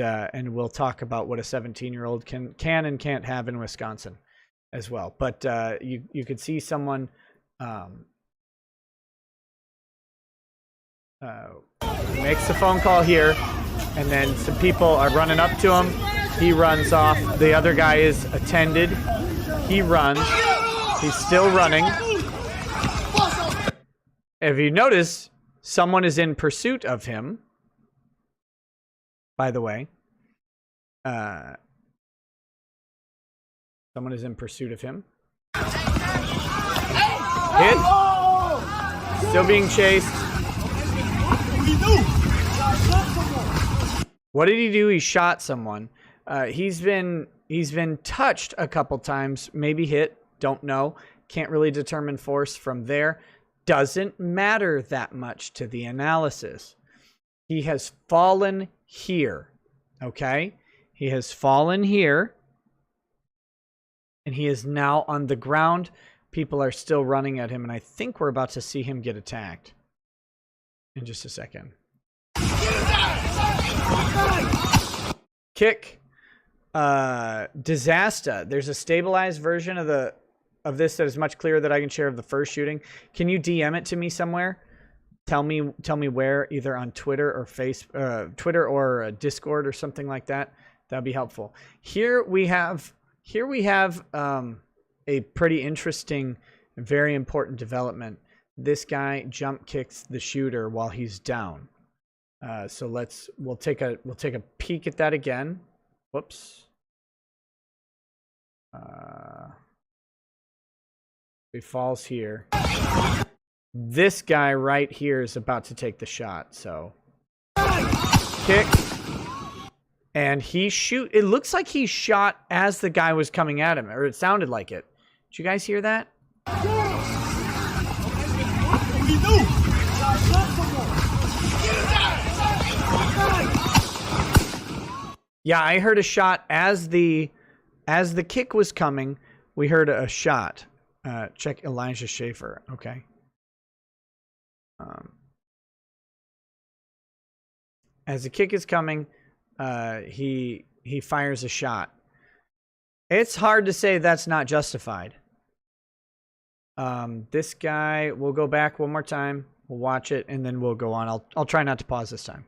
Speaker 1: we'll talk about what a 17-year-old can and can't have in Wisconsin as well. But you could see someone makes the phone call here, and then some people are running up to him. He runs off. The other guy is attended. He runs. He's still running. If you notice, someone is in pursuit of him. By the way, someone is in pursuit of him. Hit. Still being chased. What did he do? He shot someone. He's been touched a couple times, maybe hit. Don't know. Can't really determine force from there. Doesn't matter that much to the analysis. He has fallen here, okay? He has fallen here, and he is now on the ground. People are still running at him, and I think we're about to see him get attacked in just a second. Kick. Disaster. There's a stabilized version of this that is much clearer that I can share of the first shooting. Can you DM it to me somewhere? Tell me where, either on Twitter or Twitter or Discord or something like that. That'd be helpful. Here we have a pretty interesting, very important development. This guy jump kicks the shooter while he's down. So we'll take a peek at that again. Whoops. He falls here. This guy right here is about to take the shot, so kick, and it looks like he shot as the guy was coming at him, or it sounded like it. Did you guys hear that? Yeah, I heard a shot as the kick was coming. We heard a shot. Check Elijah Schaefer. Okay. As the kick is coming, he fires a shot. It's hard to say that's not justified. This guy, we'll go back one more time. We'll watch it and then we'll go on. I'll try not to pause this time.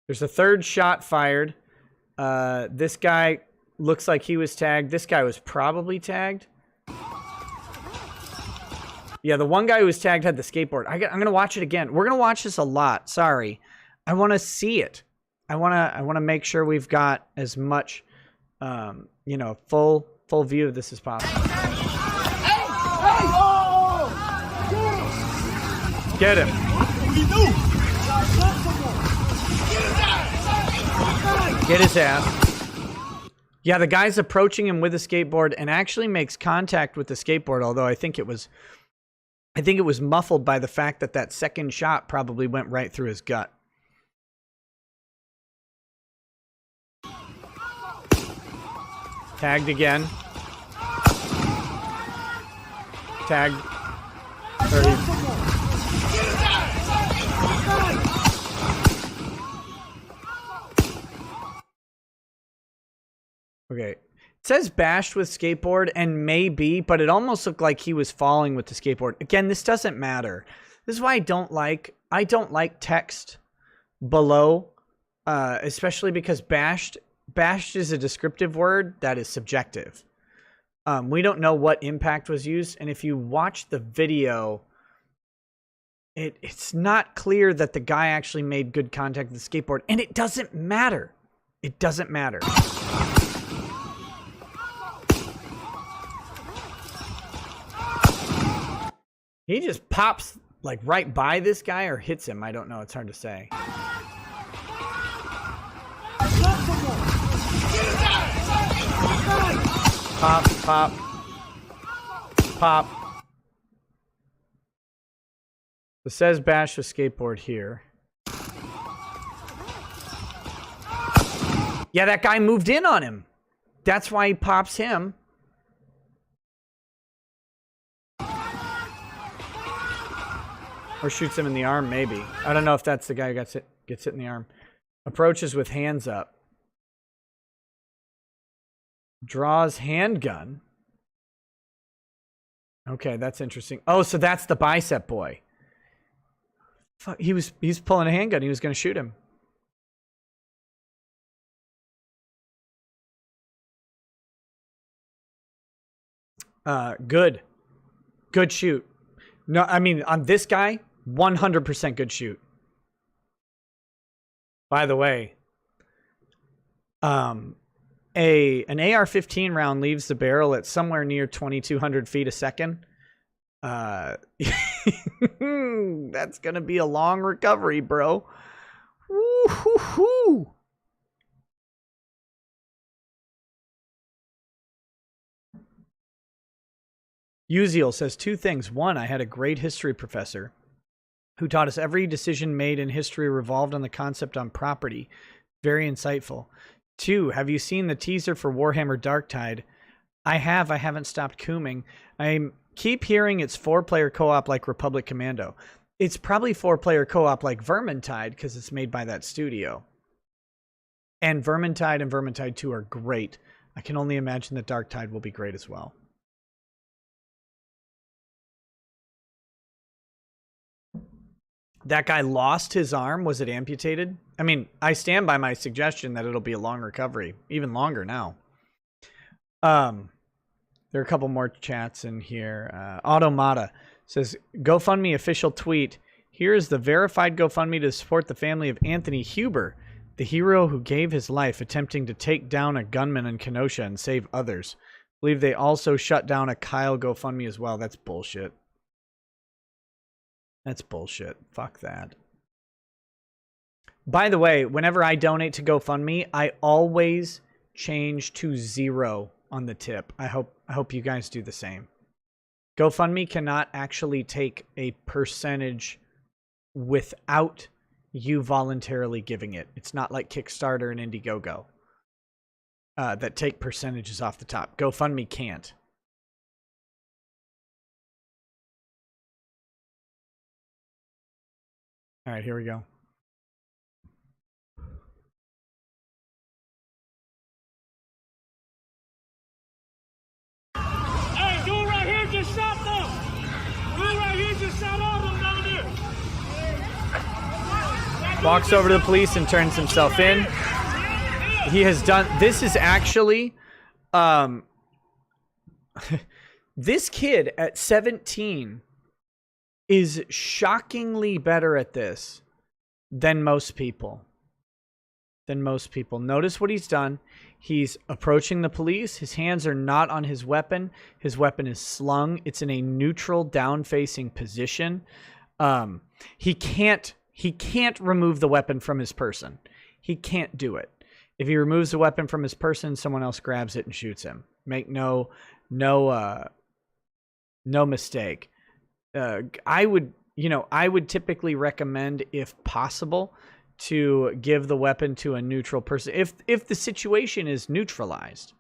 Speaker 1: There's a third shot fired. This guy looks like he was tagged. This guy was probably tagged. Yeah, the one guy who was tagged had the skateboard. I'm going to watch it again. We're going to watch this a lot. Sorry. I want to see it. I want to make sure we've got as much, full view of this as possible. Get him. Get his ass. Yeah, the guy's approaching him with a skateboard and actually makes contact with the skateboard, although I think it was I think it was muffled by the fact that that second shot probably went right through his gut. Tagged again. Tagged. Okay. It says bashed with skateboard, and maybe, but it almost looked like he was falling with the skateboard. Again, this doesn't matter. This is why I don't like text below, especially because bashed is a descriptive word that is subjective. We don't know what impact was used, and if you watch the video, it's not clear that the guy actually made good contact with the skateboard, and it doesn't matter. It doesn't matter. He just pops like right by this guy or hits him. I don't know. It's hard to say. Pop, pop, pop. It says bash with skateboard here. Yeah, that guy moved in on him. That's why he pops him. Or shoots him in the arm, maybe. I don't know if that's the guy who gets hit in the arm. Approaches with hands up. Draws handgun. Okay, that's interesting. Oh, so that's the bicep boy. Fuck, he's pulling a handgun. He was going to shoot him. Good. Good shoot. No, I mean, on this guy, 100% good shoot. By the way, an AR-15 round leaves the barrel at somewhere near 2,200 feet a second. That's going to be a long recovery, bro. Woo-hoo-hoo. Uziel says two things. One, I had a great history professor who taught us every decision made in history revolved on the concept on property. Very insightful. Two, have you seen the teaser for Warhammer Darktide? I have. I haven't stopped cooming. I keep hearing it's 4-player co-op like Republic Commando. It's probably 4-player co-op like Vermintide because it's made by that studio. And Vermintide and Vermintide 2 are great. I can only imagine that Darktide will be great as well. That guy lost his arm. Was it amputated? I mean, I stand by my suggestion that it'll be a long recovery. Even longer now. There are a couple more chats in here. Automata says, GoFundMe official tweet. Here is the verified GoFundMe to support the family of Anthony Huber, the hero who gave his life attempting to take down a gunman in Kenosha and save others. I believe they also shut down a Kyle GoFundMe as well. That's bullshit. That's bullshit. Fuck that. By the way, whenever I donate to GoFundMe, I always change to 0 on the tip. I hope you guys do the same. GoFundMe cannot actually take a percentage without you voluntarily giving it. It's not like Kickstarter and Indiegogo that take percentages off the top. GoFundMe can't. All right, here we go.
Speaker 3: Hey, dude right here just shot them. Dude right here just shot all them down there.
Speaker 1: Walks over to the police and turns himself in. He has done... This is actually... this kid at 17... is shockingly better at this than most people. Notice what he's done. He's approaching the police. His hands are not on his weapon. His weapon is slung. It's in a neutral down-facing position. He can't remove the weapon from his person. He can't do it. If he removes the weapon from his person, someone else grabs it and shoots him. Make no mistake. I would typically recommend, if possible, to give the weapon to a neutral person. If the situation is neutralized,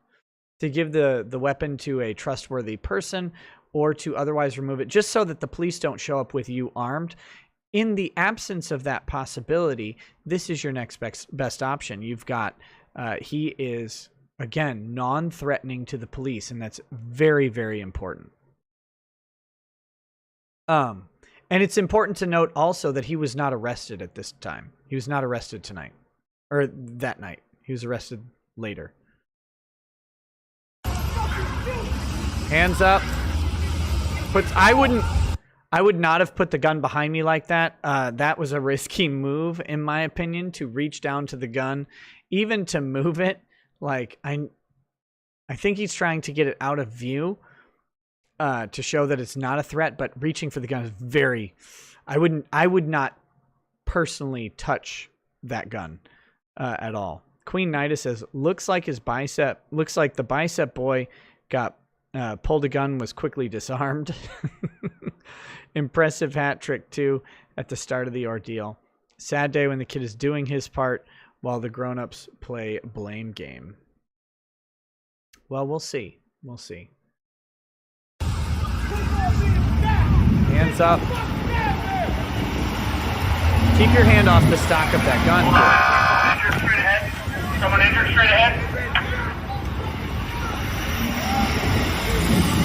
Speaker 1: to give the weapon to a trustworthy person, or to otherwise remove it, just so that the police don't show up with you armed. In the absence of that possibility, this is your next best option. You've got, he is, again, non-threatening to the police, and that's very, very important. And it's important to note also that he was not arrested at this time. He was not arrested tonight, or that night. He was arrested later. Hands up. I would not have put the gun behind me like that. That was a risky move, in my opinion, to reach down to the gun, even to move it. Like, I think he's trying to get it out of view, to show that it's not a threat. But reaching for the gun is very. I would not personally touch that gun at all. Queen Nida says, looks like the bicep boy got pulled a gun, was quickly disarmed. Impressive hat trick too at the start of the ordeal. Sad day when the kid is doing his part while the grown-ups play blame game. Well, we'll see. We'll see. Hands up. Keep your hand off the stock of that gun.
Speaker 3: Injured straight ahead. Someone injured straight ahead.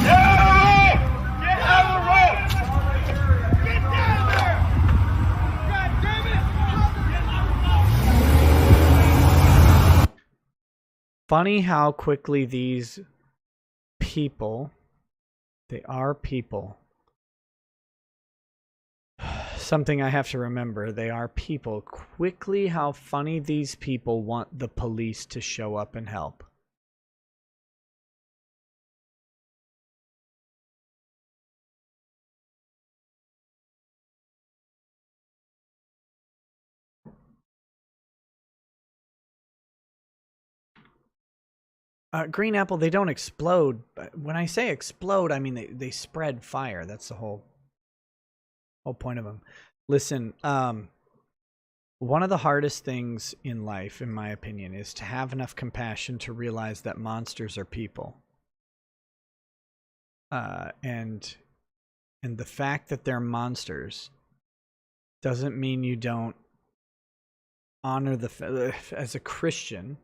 Speaker 3: No! Get out of the road! Get down there! God damn it!
Speaker 1: Funny how quickly these people, they are people. Something I have to remember, they are people. Quickly how funny these people want the police to show up and help. Green apple, they don't explode. But when I say explode, I mean they spread fire. That's the whole point of them. Listen, one of the hardest things in life, in my opinion, is to have enough compassion to realize that monsters are people. And the fact that they're monsters doesn't mean you don't honor as a Christian.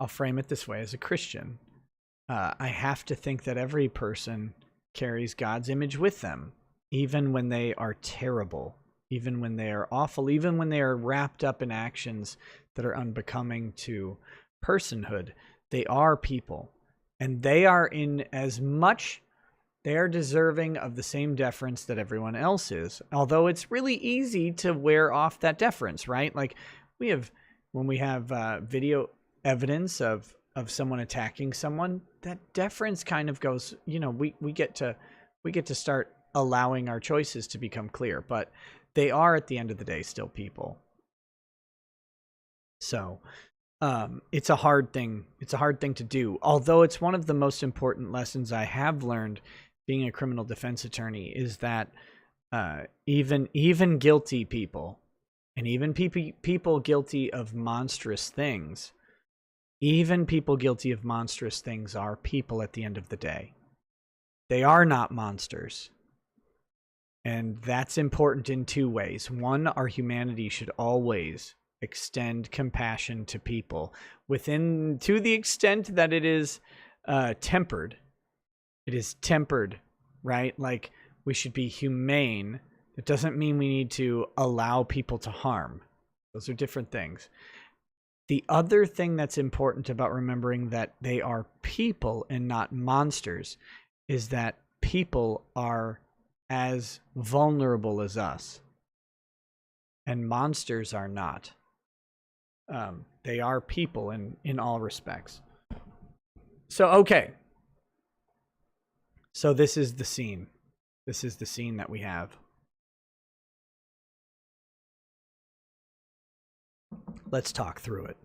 Speaker 1: I'll frame it this way. As a Christian, I have to think that every person carries God's image with them, even when they are terrible, even when they are awful, even when they are wrapped up in actions that are unbecoming to personhood. They are people, and they are they are deserving of the same deference that everyone else is. Although it's really easy to wear off that deference, right? Like when we have video evidence of someone attacking someone, that deference kind of goes, we get to start allowing our choices to become clear, but they are at the end of the day still people. So it's a hard thing. It's a hard thing to do. Although it's one of the most important lessons I have learned being a criminal defense attorney is that even guilty people, and even people guilty of monstrous things, even people guilty of monstrous things are people at the end of the day. They are not monsters. And that's important in two ways. One, our humanity should always extend compassion to people to the extent that it is tempered. It is tempered, right? Like, we should be humane. It doesn't mean we need to allow people to harm. Those are different things. The other thing that's important about remembering that they are people and not monsters is that people are as vulnerable as us, and monsters are not. They are people in all respects. So, okay. So this is the scene. This is the scene that we have. Let's talk through it.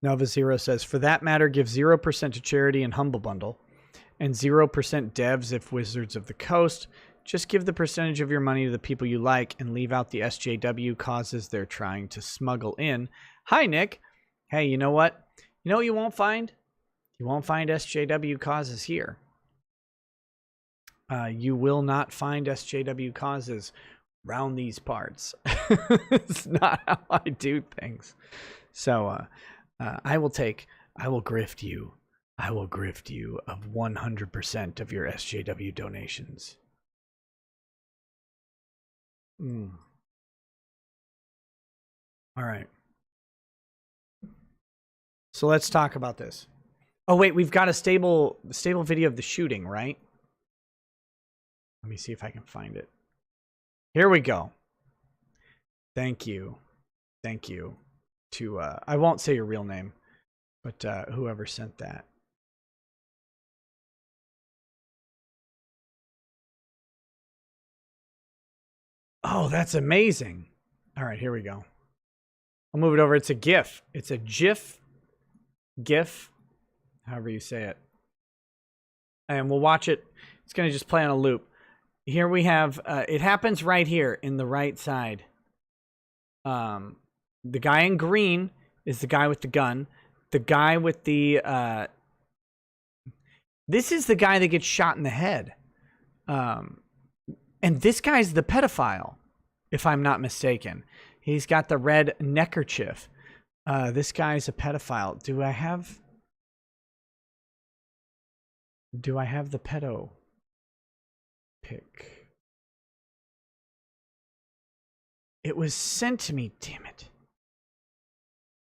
Speaker 1: Nova Zero says, for that matter, give 0% to charity and Humble Bundle. and 0% devs if Wizards of the Coast. Just give the percentage of your money to the people you like and leave out the SJW causes they're trying to smuggle in. Hi, Nick. Hey, you know what? You know what you won't find? You won't find SJW causes here. You will not find SJW causes around these parts. It's not how I do things. So I will grift you. I will grift you of 100% of your SJW donations. All right. So let's talk about this. Oh wait, we've got a stable video of the shooting, right? Let me see if I can find it. Here we go. Thank you. Thank you to I won't say your real name, but whoever sent that. Oh, that's amazing. All right, here we go. I'll move it over. It's a GIF. It's a GIF, however you say it. And we'll watch it. It's going to just play on a loop. Here we have, it happens right here in the right side. The guy in green is the guy with the gun. The guy with the, this is the guy that gets shot in the head. And this guy's the pedophile, if I'm not mistaken. He's got the red neckerchief. This guy's a pedophile. Do I have the pedo pic? It was sent to me, damn it.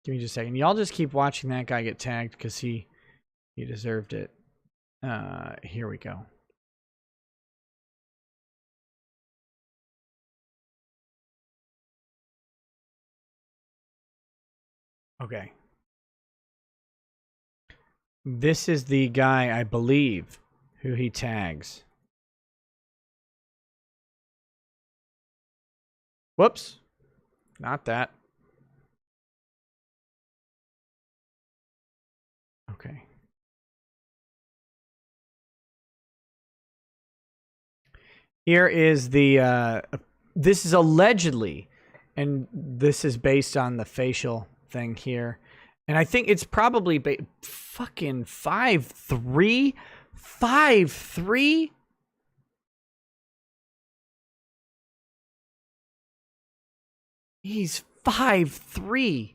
Speaker 1: Give me just a second. Y'all just keep watching that guy get tagged because he deserved it. Here we go. Okay. This is the guy, I believe, who he tags. Whoops. Not that. Okay. Here is the, this is allegedly, and this is based on the facial thing here. And I think it's probably fucking 5'3", 5'3". He's 5'3".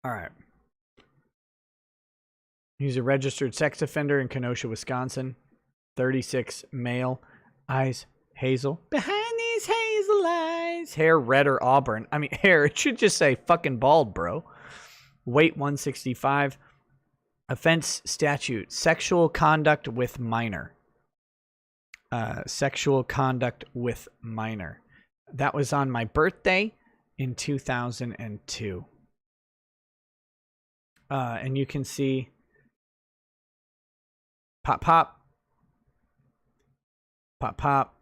Speaker 1: All right. He's a registered sex offender in Kenosha, Wisconsin. 36, male, eyes hazel. Behind these hazel eyes. Hair red or auburn. I mean, hair, it should just say fucking bald, bro. Weight 165. Offense statute, sexual conduct with minor. Sexual conduct with minor. That was on my birthday in 2002. And you can see pop, pop, pop, pop.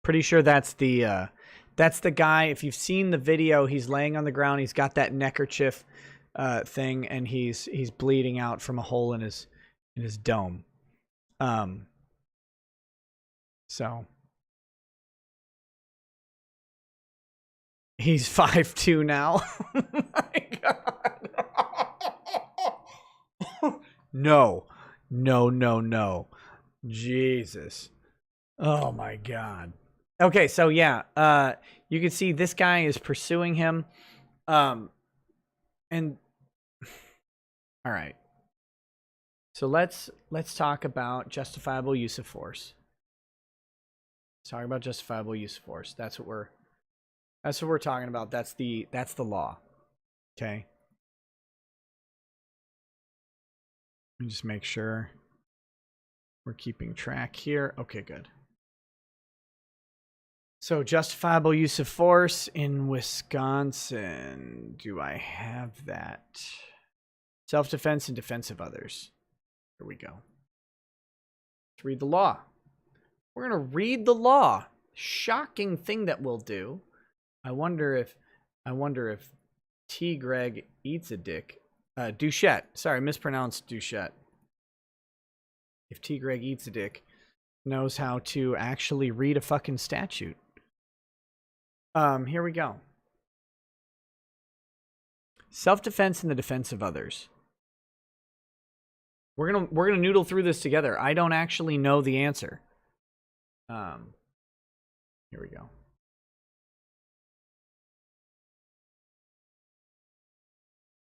Speaker 1: Pretty sure that's the guy. If you've seen the video, he's laying on the ground. He's got that neckerchief thing, and he's bleeding out from a hole in his dome. So he's 5'2" now. Oh my God. No. Jesus. Oh my God. Okay, so yeah, you can see this guy is pursuing him. And all right. So let's talk about justifiable use of force. Let's talk about justifiable use of force. That's what we're talking about. That's the law. Okay. Let me just make sure we're keeping track here. Okay, good. So justifiable use of force in Wisconsin. Do I have that? Self-defense and defense of others. Here we go. Let's read the law. We're going to read the law. Shocking thing that we'll do. I wonder if T. Greg eats a dick. Duchette. Sorry, mispronounced Duchette. If T. Greg eats a dick, knows how to actually read a fucking statute. Here we go. Self-defense and the defense of others. We're gonna noodle through this together. I don't actually know the answer. Here we go.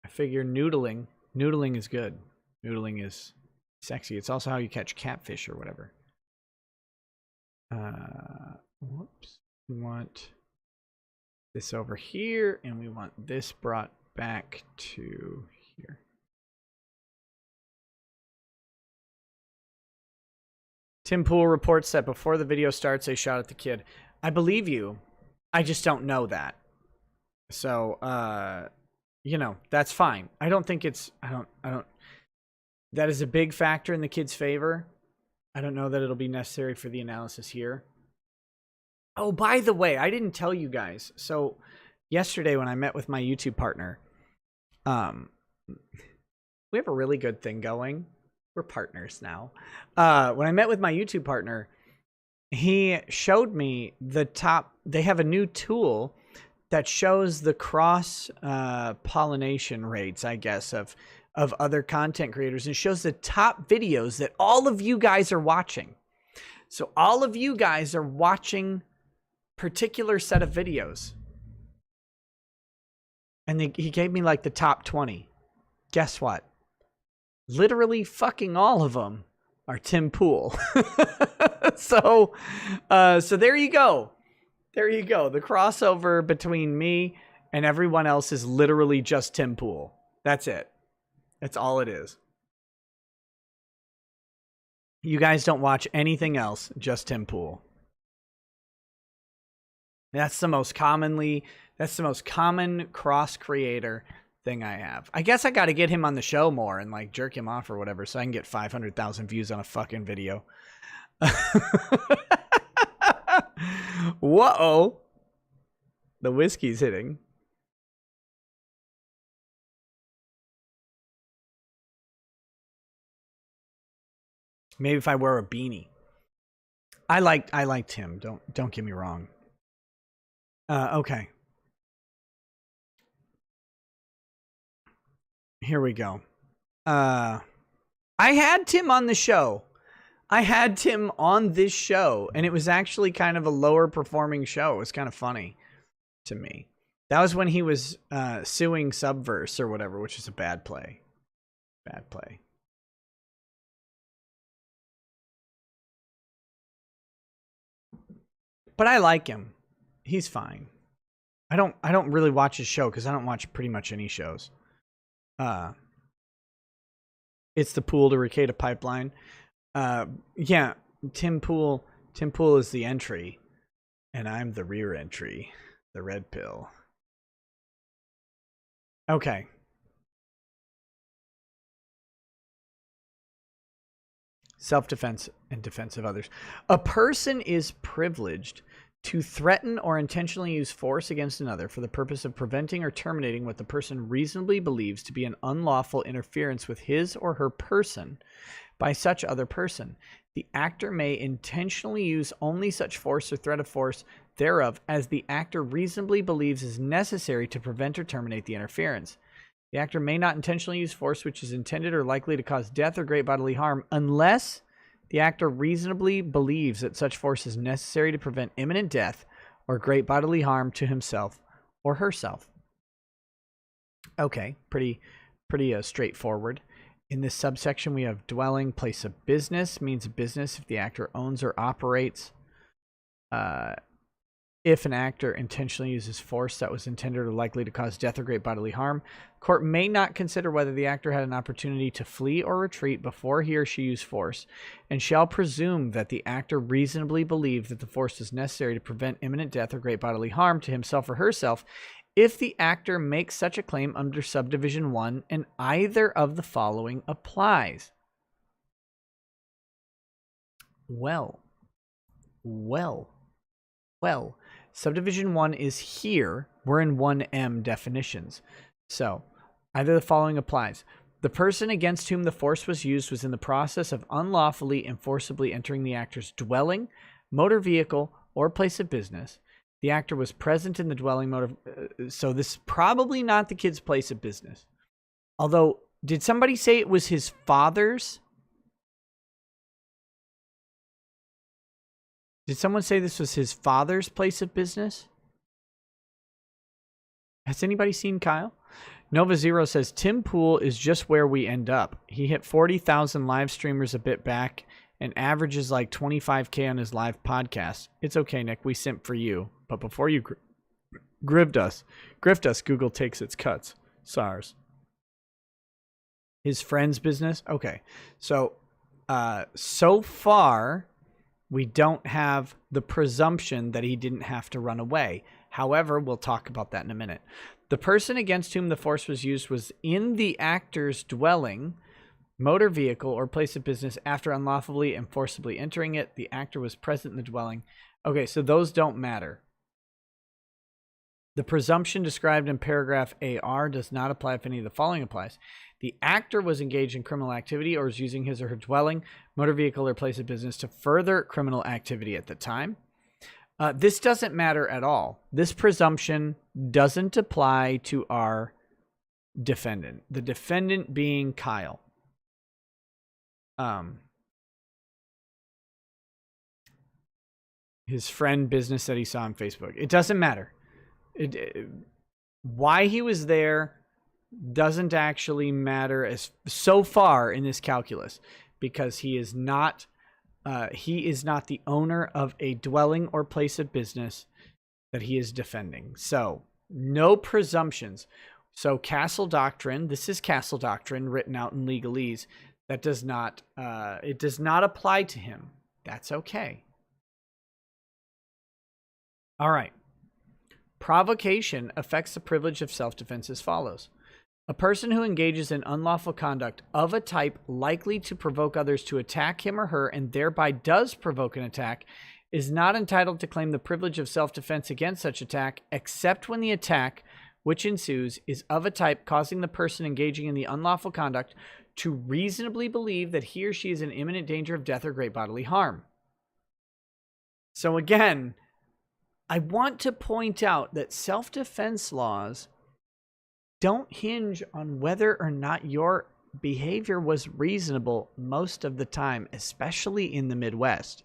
Speaker 1: I figure noodling is good. Noodling is sexy. It's also how you catch catfish or whatever. Whoops. We want this over here, and we want this brought back to here. Tim Pool reports that before the video starts, they shot at the kid. I believe you. I just don't know that. So, you know, that's fine. I don't think it's, I don't, that is a big factor in the kid's favor. I don't know that it'll be necessary for the analysis here. Oh, by the way, I didn't tell you guys. So yesterday when I met with my YouTube partner, we have a really good thing going. We're partners now. When I met with my YouTube partner, he showed me the top. They have a new tool that shows the cross pollination rates, I guess, of other content creators, and shows the top videos that all of you guys are watching. So all of you guys are watching particular set of videos. And he gave me like the top 20. Guess what? Literally fucking all of them are Tim Pool. So there you go. There you go. The crossover between me and everyone else is literally just Tim Pool. That's it. That's all it is. You guys don't watch anything else, just Tim Pool. That's the most common cross creator thing I have. I guess I got to get him on the show more and like jerk him off or whatever so I can get 500,000 views on a fucking video. Whoa. The whiskey's hitting. Maybe if I wear a beanie. I liked him. Don't get me wrong. Okay. Here we go. I had Tim on the show. I had Tim on this show, and it was actually kind of a lower performing show. It was kind of funny to me. That was when he was suing Subverse or whatever, which is a bad play. Bad play. But I like him. He's fine. I don't really watch his show because I don't watch pretty much any shows. It's the Pool to Rekieta pipeline. Yeah, Tim Pool is the entry, and I'm the rear entry, the red pill. Okay. Self-defense and defense of others. A person is privileged to threaten or intentionally use force against another for the purpose of preventing or terminating what the person reasonably believes to be an unlawful interference with his or her person by such other person. The actor may intentionally use only such force or threat of force thereof as the actor reasonably believes is necessary to prevent or terminate the interference. The actor may not intentionally use force which is intended or likely to cause death or great bodily harm unless the actor reasonably believes that such force is necessary to prevent imminent death or great bodily harm to himself or herself. Okay, pretty straightforward. In this subsection, we have dwelling, place of business, means of business if the actor owns or operates. If an actor intentionally uses force that was intended or likely to cause death or great bodily harm, court may not consider whether the actor had an opportunity to flee or retreat before he or she used force, and shall presume that the actor reasonably believed that the force was necessary to prevent imminent death or great bodily harm to himself or herself if the actor makes such a claim under subdivision 1 and either of the following applies. Well. Subdivision 1 is here. We're in 1M definitions. So, either the following applies. The person against whom the force was used was in the process of unlawfully and forcibly entering the actor's dwelling, motor vehicle, or place of business. The actor was present in the dwelling motor. So this is probably not the kid's place of business. Although, did somebody say it was his father's? Did someone say this was his father's place of business? Has anybody seen Kyle? Nova Zero says, Tim Pool is just where we end up. He hit 40,000 live streamers a bit back and averages like 25K on his live podcast. It's okay, Nick. We simp for you. But before you grift us, Google takes its cuts. SARS. His friend's business? Okay. So, so far, we don't have the presumption that he didn't have to run away. However, we'll talk about that in a minute. The person against whom the force was used was in the actor's dwelling, motor vehicle, or place of business after unlawfully and forcibly entering it. The actor was present in the dwelling. Okay, so those don't matter. The presumption described in paragraph AR does not apply if any of the following applies. The actor was engaged in criminal activity or was using his or her dwelling, motor vehicle, or place of business to further criminal activity at the time. This doesn't matter at all. This presumption doesn't apply to our defendant. The defendant being Kyle. His friend business that he saw on Facebook. It doesn't matter. Why he was there doesn't actually matter as so far in this calculus, because he is not the owner of a dwelling or place of business that he is defending. So no presumptions. So Castle Doctrine, this is Castle Doctrine written out in legalese. That does not, it does not apply to him. That's okay. All right. Provocation affects the privilege of self-defense as follows. A person who engages in unlawful conduct of a type likely to provoke others to attack him or her and thereby does provoke an attack is not entitled to claim the privilege of self-defense against such attack except when the attack which ensues is of a type causing the person engaging in the unlawful conduct to reasonably believe that he or she is in imminent danger of death or great bodily harm. So again, I want to point out that self-defense laws don't hinge on whether or not your behavior was reasonable most of the time, especially in the Midwest.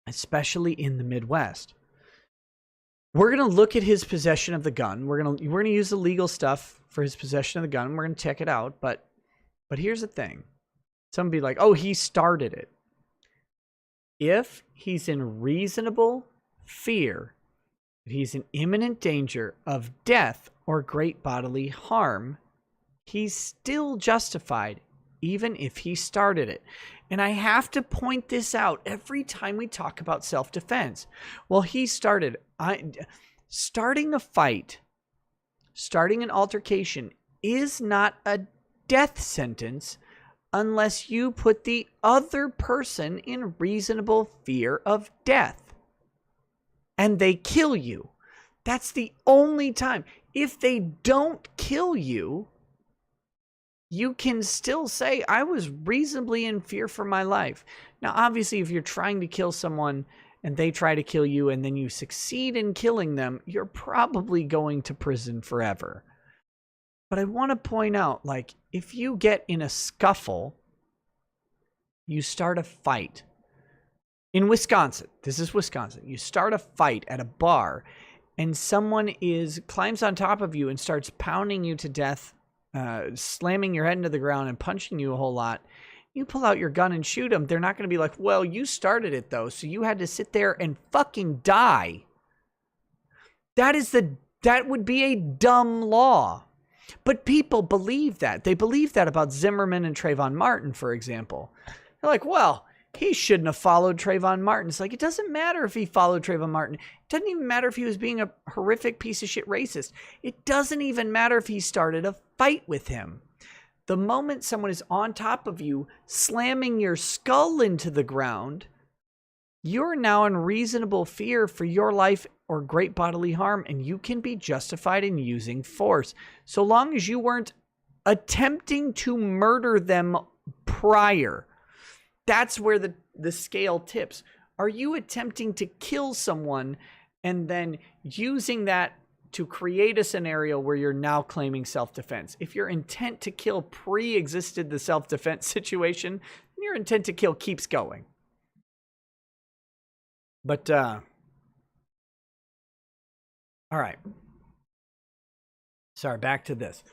Speaker 1: Especially in the Midwest. We're going to look at his possession of the gun. We're going to use the legal stuff for his possession of the gun. We're going to check it out, but here's the thing. Some be like, "Oh, he started it." If he's in reasonable fear, he's in imminent danger of death or great bodily harm, he's still justified, even if he started it. And I have to point this out every time we talk about self-defense. Well, he started. Starting a fight, starting an altercation is not a death sentence unless you put the other person in reasonable fear of death and they kill you. That's the only time. If they don't kill you, you can still say, I was reasonably in fear for my life. Now, obviously, if you're trying to kill someone and they try to kill you and then you succeed in killing them, you're probably going to prison forever. But I want to point out, like, if you get in a scuffle, you start a fight. In Wisconsin, this is Wisconsin, you start a fight at a bar and someone climbs on top of you and starts pounding you to death, slamming your head into the ground and punching you a whole lot. You pull out your gun and shoot them. They're not going to be like, well, you started it though, so you had to sit there and fucking die. That would be a dumb law. But people believe that. They believe that about Zimmerman and Trayvon Martin, for example. They're like, well, he shouldn't have followed Trayvon Martin. It's like, it doesn't matter if he followed Trayvon Martin. It doesn't even matter if he was being a horrific piece of shit racist. It doesn't even matter if he started a fight with him. The moment someone is on top of you, slamming your skull into the ground, you're now in reasonable fear for your life or great bodily harm, and you can be justified in using force, so long as you weren't attempting to murder them prior. That's where the scale tips. Are you attempting to kill someone and then using that to create a scenario where you're now claiming self-defense? If your intent to kill pre-existed the self-defense situation, then your intent to kill keeps going. But, all right. Sorry, back to this.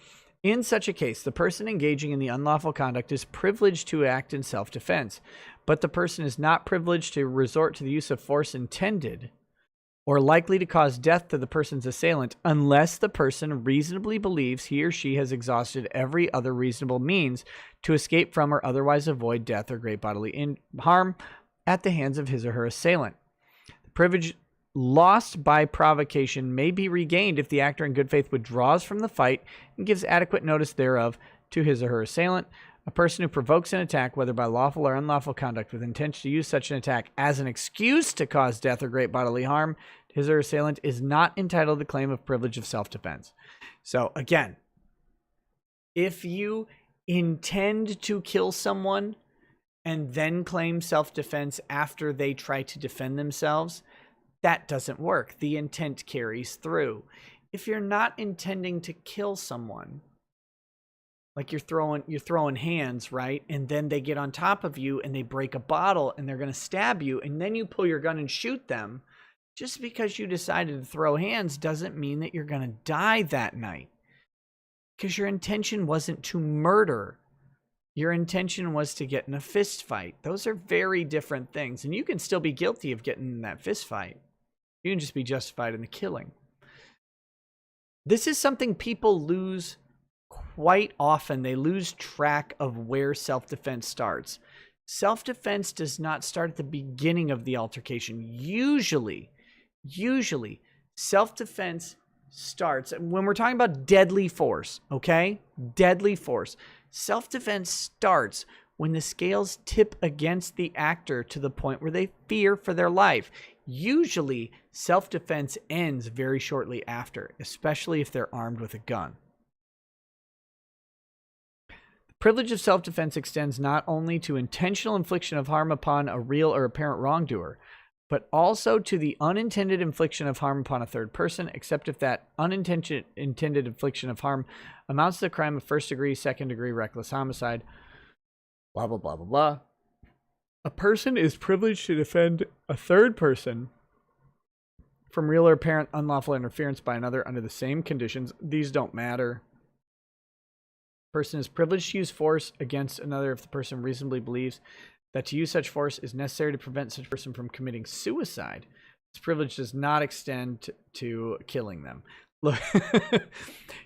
Speaker 1: In such a case, the person engaging in the unlawful conduct is privileged to act in self-defense, but the person is not privileged to resort to the use of force intended or likely to cause death to the person's assailant unless the person reasonably believes he or she has exhausted every other reasonable means to escape from or otherwise avoid death or great bodily harm at the hands of his or her assailant. The privilege lost by provocation may be regained if the actor in good faith withdraws from the fight and gives adequate notice thereof to his or her assailant. A person who provokes an attack, whether by lawful or unlawful conduct, with intent to use such an attack as an excuse to cause death or great bodily harm to his or her assailant, is not entitled to the claim of privilege of self-defense. So again, if you intend to kill someone and then claim self-defense after they try to defend themselves, that doesn't work. The intent carries through. If you're not intending to kill someone, like you're throwing hands, right? And then they get on top of you and they break a bottle and they're going to stab you, and then you pull your gun and shoot them. Just because you decided to throw hands doesn't mean that you're going to die that night, because your intention wasn't to murder. Your intention was to get in a fist fight. Those are very different things, and you can still be guilty of getting in that fist fight. You can just be justified in the killing. This is something people lose quite often. They lose track of where self-defense starts. Self-defense does not start at the beginning of the altercation. Usually self-defense starts when we're talking about deadly force, okay? Deadly force. Self-defense starts when the scales tip against the actor to the point where they fear for their life. Usually, self-defense ends very shortly after, especially if they're armed with a gun. The privilege of self-defense extends not only to intentional infliction of harm upon a real or apparent wrongdoer, but also to the unintended infliction of harm upon a third person, except if that intended infliction of harm amounts to the crime of first degree, second degree, reckless homicide, blah, blah, blah, blah, blah. A person is privileged to defend a third person from real or apparent unlawful interference by another under the same conditions. These don't matter. A person is privileged to use force against another if the person reasonably believes that to use such force is necessary to prevent such person from committing suicide. This privilege does not extend to killing them. Look,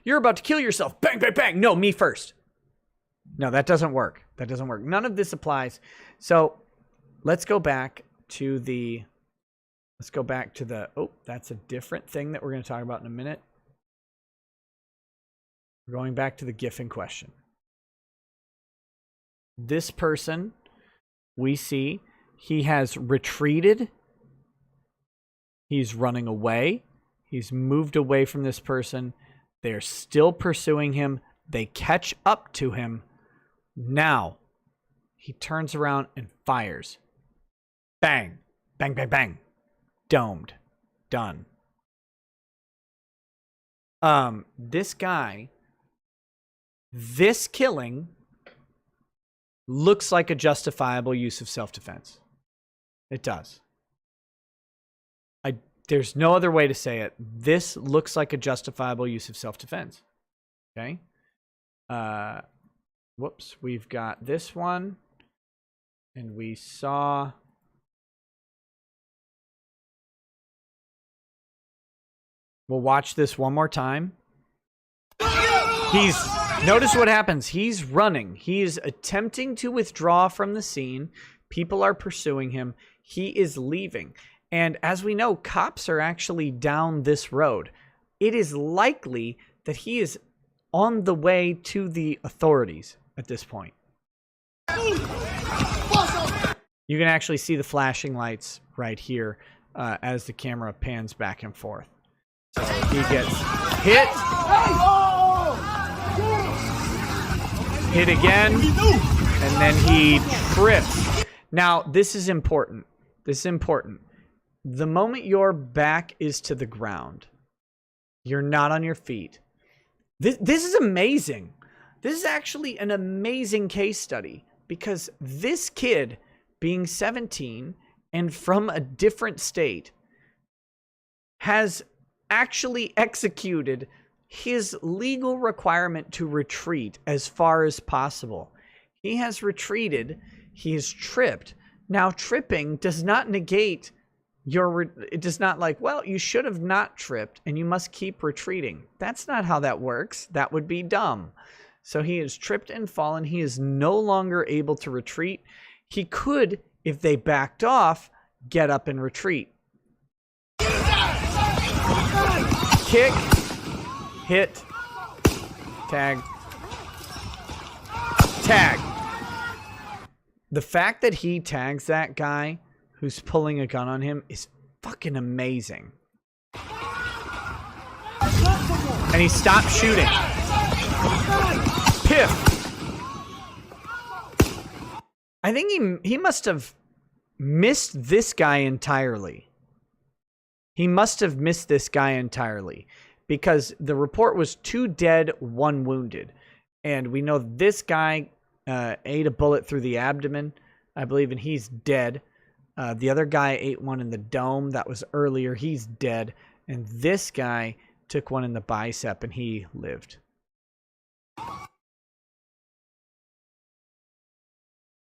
Speaker 1: you're about to kill yourself. Bang, bang, bang. No, me first. No, that doesn't work. That doesn't work. None of this applies. So let's go back to the, oh, that's a different thing that we're going to talk about in a minute. We're going back to the GIF in question. This person, we see, he has retreated. He's running away. He's moved away from this person. They're still pursuing him. They catch up to him. Now, he turns around and fires. Bang. Bang, bang, bang. Domed. Done. This guy, this killing looks like a justifiable use of self-defense. It does. There's no other way to say it. This looks like a justifiable use of self-defense. Okay? Whoops. We've got this one. And we saw... We'll watch this one more time. Notice what happens. He's running. He is attempting to withdraw from the scene. People are pursuing him. He is leaving. And as we know, cops are actually down this road. It is likely that he is on the way to the authorities at this point. You can actually see the flashing lights right here. as the camera pans back and forth. So he gets hit. Hit again. And then he trips. Now, this is important. This is important. The moment your back is to the ground, you're not on your feet. This is amazing. This is actually an amazing case study because this kid, being 17 and from a different state, has actually executed his legal requirement to retreat as far as possible. He has retreated. He has tripped. Now, tripping does not negate it does not like, well, you should have not tripped and you must keep retreating. That's not how that works. That would be dumb. So he has tripped and fallen. He is no longer able to retreat. He could, if they backed off, get up and retreat. Kick, hit, tag, tag. The fact that he tags that guy who's pulling a gun on him is fucking amazing. And he stopped shooting. Piff. I think he must have missed this guy entirely. He must have missed this guy entirely because the report was 2 dead, 1 wounded. And we know this guy ate a bullet through the abdomen, I believe, and he's dead. The other guy ate one in the dome. That was earlier. He's dead. And this guy took one in the bicep and he lived.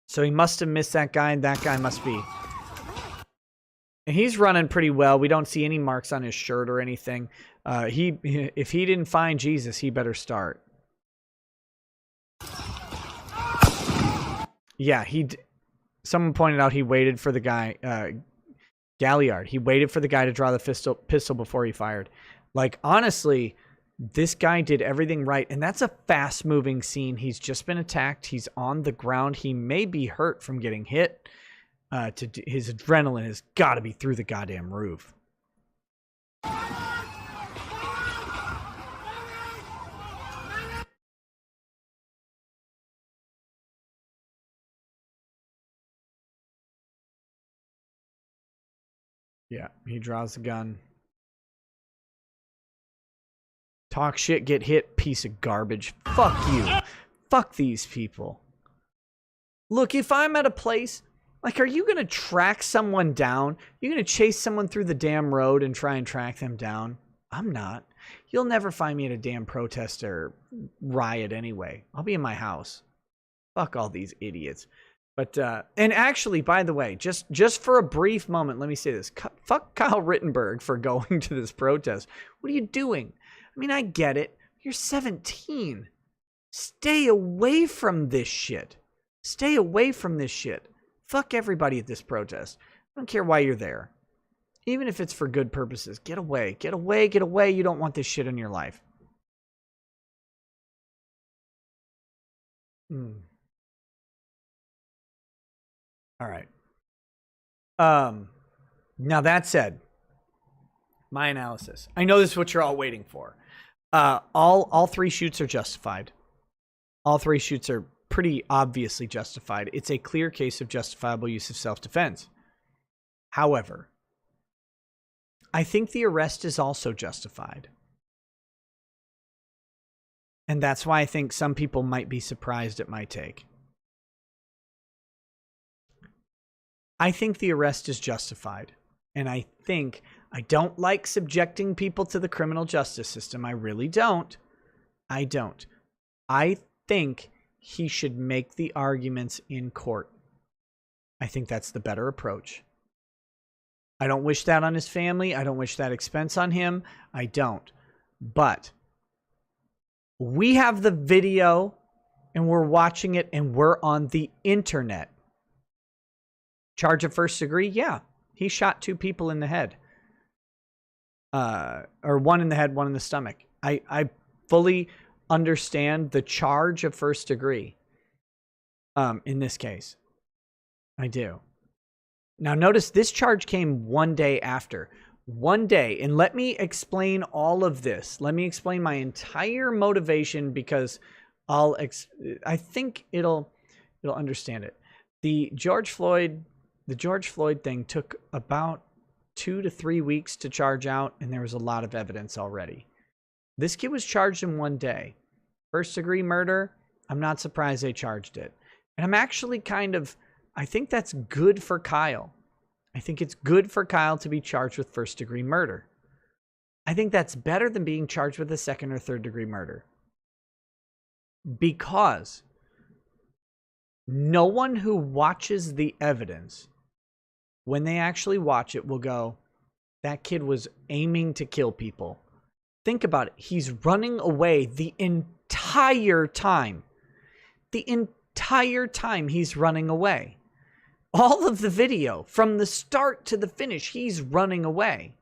Speaker 1: So he must have missed that guy, and that guy must be. And he's running pretty well. We don't see any marks on his shirt or anything. If he didn't find Jesus, he better start. Yeah, someone pointed out he waited for the guy, Galliard. He waited for the guy to draw the pistol before he fired. Like, honestly, this guy did everything right. And that's a fast-moving scene. He's just been attacked. He's on the ground. He may be hurt from getting hit. His adrenaline has got to be through the goddamn roof. Yeah, he draws the gun. Talk shit, get hit, piece of garbage. Fuck you. Fuck these people. Look, if I'm at a place, like, are you going to track someone down? You're going to chase someone through the damn road and try and track them down? I'm not. You'll never find me at a damn protest or riot anyway. I'll be in my house. Fuck all these idiots. But, and actually, by the way, just for a brief moment, let me say this. Fuck Kyle Rittenberg for going to this protest. What are you doing? I mean, I get it. You're 17. Stay away from this shit. Stay away from this shit. Fuck everybody at this protest. I don't care why you're there. Even if it's for good purposes. Get away. Get away. Get away. You don't want this shit in your life. All right. Now that said, my analysis. I know this is what you're all waiting for. All 3 shoots are justified. All 3 shoots are pretty obviously justified. It's a clear case of justifiable use of self-defense. However, I think the arrest is also justified. And that's why I think some people might be surprised at my take. I think the arrest is justified. And I don't like subjecting people to the criminal justice system. I really don't. I don't. I think he should make the arguments in court. I think that's the better approach. I don't wish that on his family. I don't wish that expense on him. I don't. But we have the video and we're watching it and we're on the internet. Charge of first degree? Yeah. He shot 2 people in the head. Or 1 in the head, 1 in the stomach. I fully understand the charge of first degree. In this case. I do. Now notice this charge came 1 day after. 1 day. And let me explain all of this. Let me explain my entire motivation, because I think it'll understand it. The George Floyd thing took about 2 to 3 weeks to charge out, and there was a lot of evidence already. This kid was charged in 1 day. First degree murder, I'm not surprised they charged it. And I'm actually I think that's good for Kyle. I think it's good for Kyle to be charged with first degree murder. I think that's better than being charged with a second or third degree murder. Because no one who watches the evidence, when they actually watch it, will go, that kid was aiming to kill people. Think about it. He's running away the entire time. The entire time he's running away. All of the video, from the start to the finish, he's running away.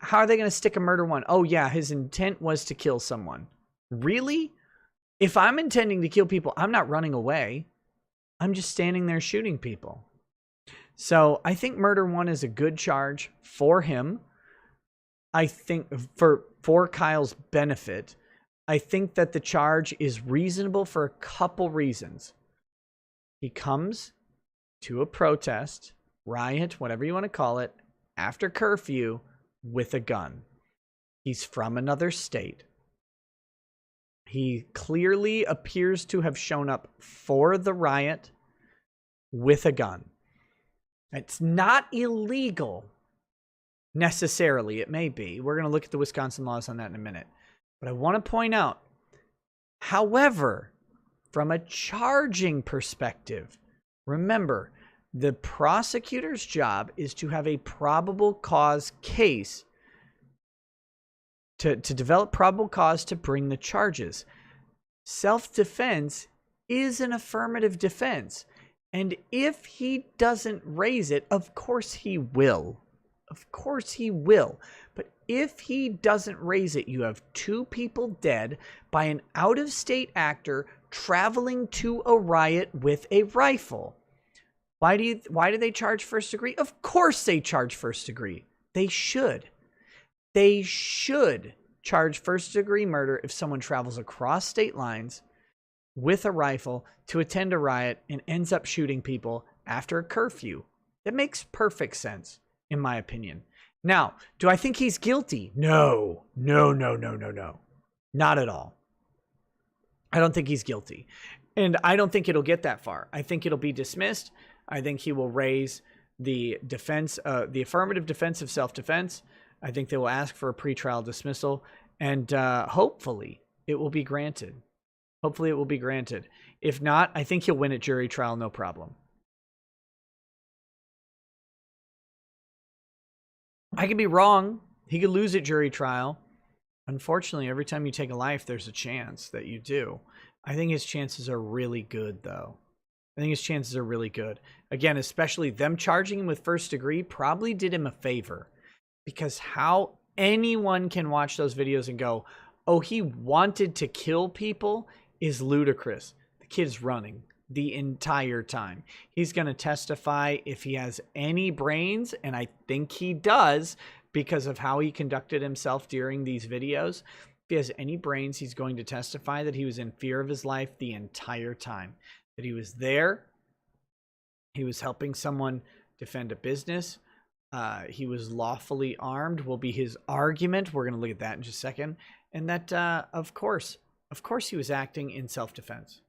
Speaker 1: How are they going to stick a murder one? Oh yeah, his intent was to kill someone. Really? If I'm intending to kill people, I'm not running away. I'm just standing there shooting people. So I think murder one is a good charge for him. I think for Kyle's benefit, I think that the charge is reasonable for a couple reasons. He comes to a protest, riot, whatever you want to call it, after curfew with a gun. He's from another state. He clearly appears to have shown up for the riot with a gun. It's not illegal necessarily. It may be. We're going to look at the Wisconsin laws on that in a minute. But I want to point out, however, from a charging perspective, remember, the prosecutor's job is to have a probable cause case, to develop probable cause to bring the charges. Self-defense is an affirmative defense. And if he doesn't raise it, of course he will. Of course he will. But if he doesn't raise it, you have 2 people dead by an out-of-state actor traveling to a riot with a rifle. Why do they charge first degree? Of course they charge first degree. They should. They should charge first degree murder if someone travels across state lines with a rifle to attend a riot and ends up shooting people after a curfew. That makes perfect sense, in my opinion. Now, do I think he's guilty? No. Not at all. I don't think he's guilty. And I don't think it'll get that far. I think it'll be dismissed. I think he will raise the defense, the affirmative defense of self-defense. I think they will ask for a pretrial dismissal, and hopefully it will be granted. Hopefully it will be granted. If not, I think he'll win at jury trial, no problem. I could be wrong. He could lose at jury trial. Unfortunately, every time you take a life, there's a chance that you do. I think his chances are really good, though. I think his chances are really good. Again, especially them charging him with first degree probably did him a favor. Because how anyone can watch those videos and go, oh, he wanted to kill people, is ludicrous. The kid's running the entire time. He's going to testify if he has any brains, and I think he does because of how he conducted himself during these videos. If he has any brains, he's going to testify that he was in fear of his life the entire time. That he was there. He was helping someone defend a business. He was lawfully armed, will be his argument. We're going to look at that in just a second. And that, of course he was acting in self-defense.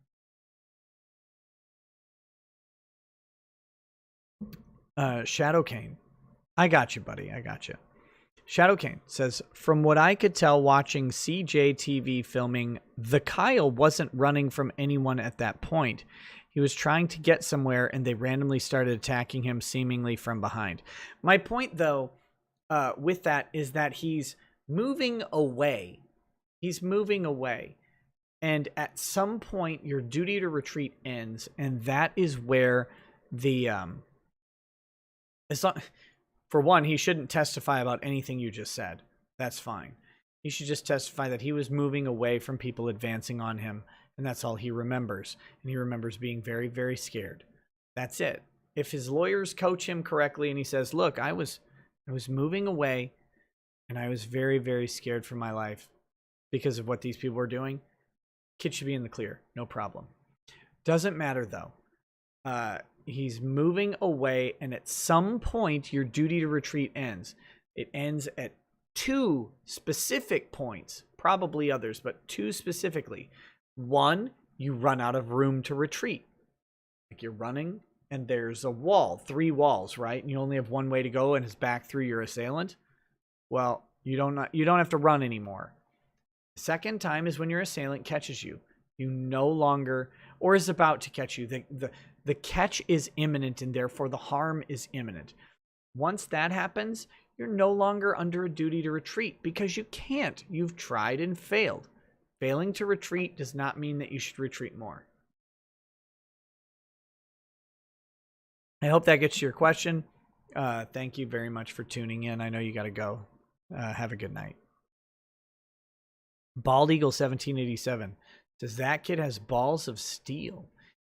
Speaker 1: Shadow Kane. I got you, buddy. I got you. Shadow Kane says, from what I could tell watching CJTV filming, the Kyle wasn't running from anyone at that point. He was trying to get somewhere and they randomly started attacking him seemingly from behind. My point, though, with that is that he's moving away. He's moving away. And at some point, your duty to retreat ends. And that is where the... it's not... For one, he shouldn't testify about anything you just said. That's fine. He should just testify that he was moving away from people advancing on him, and that's all he remembers. And he remembers being very, very scared. That's it. if his lawyers coach him correctly and he says, look, I was moving away and I was very, very scared for my life because of what these people were doing, kid should be in the clear. No problem. Doesn't matter though. He's moving away, and at some point your duty to retreat ends. It ends at 2 specific points, probably others, but 2 specifically. 1, you run out of room to retreat. Like you're running and there's a wall, 3 walls, right? And you only have one way to go, and it's back through your assailant. Well, you don't have to run anymore. The second time is when your assailant catches you. You no longer, or is about to catch you. The catch is imminent, and therefore the harm is imminent. Once that happens, you're no longer under a duty to retreat because you can't. You've tried and failed. Failing to retreat does not mean that you should retreat more. I hope that gets to your question. Thank you very much for tuning in. I know you got to go. Have a good night. Bald Eagle 1787 says that kid has balls of steel.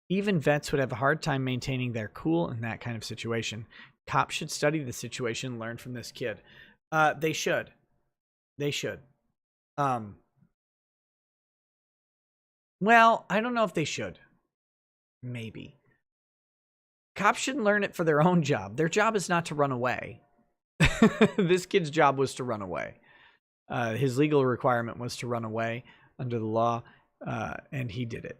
Speaker 1: Even vets would have a hard time maintaining their cool in that kind of situation. Cops should study the situation and learn from this kid. They should. They should. Well, I don't know if they should. Maybe. Cops shouldn't learn it for their own job. Their job is not to run away. This kid's job was to run away. His legal requirement was to run away under the law, and he did it.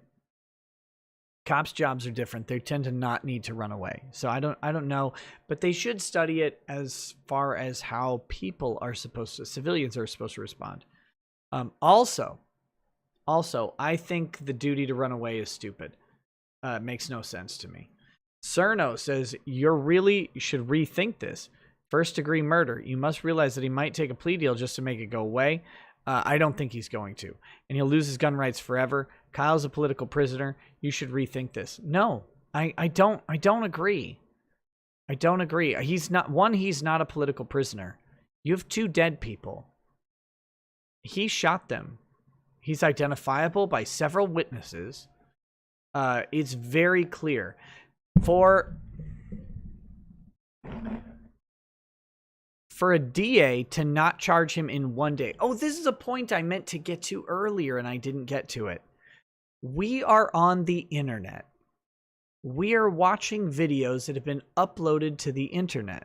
Speaker 1: Cops' jobs are different. They tend to not need to run away. So I don't know, but they should study it as far as how people are supposed to, civilians are supposed to respond. Also, I think the duty to run away is stupid. It makes no sense to me. Cerno says, you should rethink this. First-degree murder. You must realize that he might take a plea deal just to make it go away. I don't think he's going to. And he'll lose his gun rights forever. Kyle's a political prisoner. You should rethink this. No, I don't agree. I don't agree. He's not a political prisoner. You have 2 dead people. He shot them. He's identifiable by several witnesses. It's very clear. For a DA to not charge him in 1 day. Oh, this is a point I meant to get to earlier and I didn't get to it. We are on the internet. We are watching videos that have been uploaded to the internet.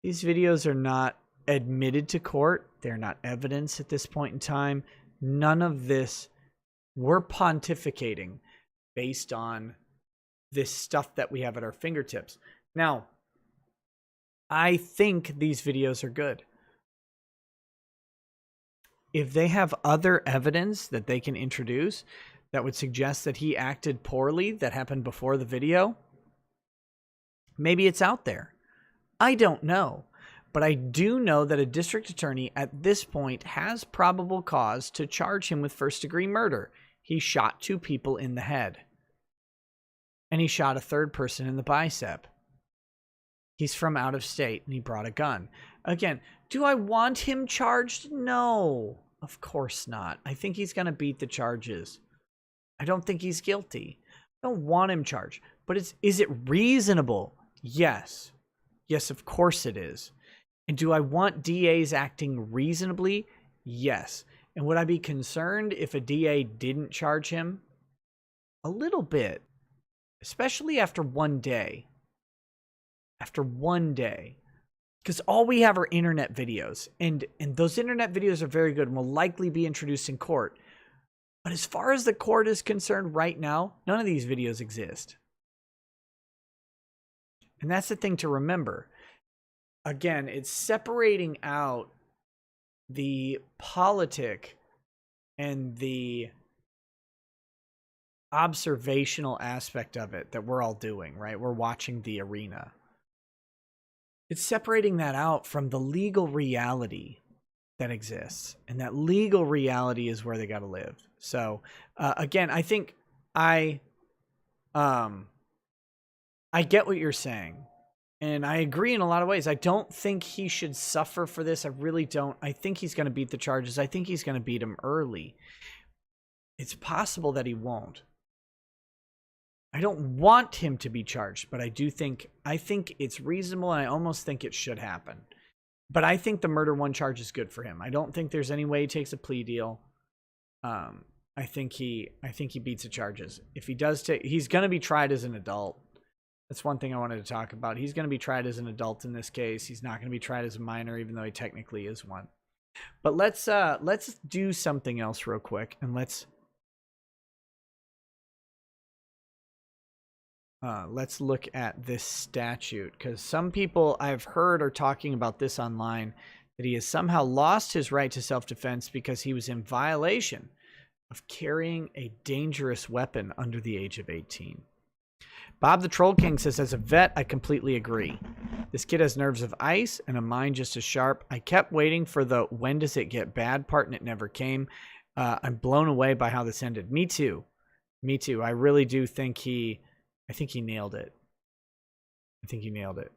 Speaker 1: These videos are not admitted to court. They're not evidence at this point in time. None of this. We're pontificating based on this stuff that we have at our fingertips. Now, I think these videos are good. If they have other evidence that they can introduce that would suggest that he acted poorly that happened before the video, maybe it's out there. I don't know. But I do know that a district attorney at this point has probable cause to charge him with first-degree murder. He shot 2 people in the head. And he shot a 3rd person in the bicep. He's from out of state and he brought a gun. Again, do I want him charged? No, of course not. I think he's going to beat the charges. I don't think he's guilty. I don't want him charged. But is it reasonable? Yes. Yes, of course it is. And do I want DAs acting reasonably? Yes. And would I be concerned if a DA didn't charge him? A little bit. Especially after 1 day. After 1 day. Because all we have are internet videos. And those internet videos are very good and will likely be introduced in court. But as far as the court is concerned right now, none of these videos exist. And that's the thing to remember. Again, it's separating out the politic and the observational aspect of it that we're all doing, right? We're watching the arena. It's separating that out from the legal reality that exists. And that legal reality is where they got to live. So, again, I think I get what you're saying. And I agree in a lot of ways. I don't think he should suffer for this. I really don't. I think he's going to beat the charges. I think he's going to beat him early. It's possible that he won't. I don't want him to be charged, but I think it's reasonable, and I almost think it should happen. But I think the murder one charge is good for him. I don't think there's any way he takes a plea deal. I think he beats the charges. If he does he's going to be tried as an adult. That's one thing I wanted to talk about. He's going to be tried as an adult in this case. He's not going to be tried as a minor, even though he technically is one. But let's do something else real quick, and let's look at this statute, because some people I've heard are talking about this online, that he has somehow lost his right to self-defense because he was in violation of carrying a dangerous weapon under the age of 18. Bob the Troll King says, as a vet, I completely agree. This kid has nerves of ice and a mind just as sharp. I kept waiting for the when does it get bad part, and it never came. I'm blown away by how this ended. Me too. Me too. I really do think I think he nailed it. I think he nailed it.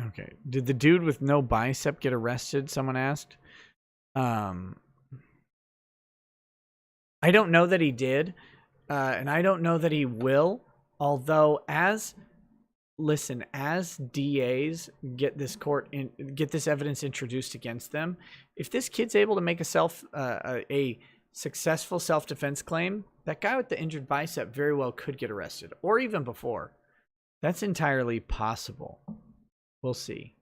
Speaker 1: Okay. Did the dude with no bicep get arrested? Someone asked. I don't know that he did. And I don't know that he will. Although as DAs get this evidence introduced against them, if this kid's able to make a successful self-defense claim, that guy with the injured bicep very well could get arrested, or even before. That's entirely possible. We'll see.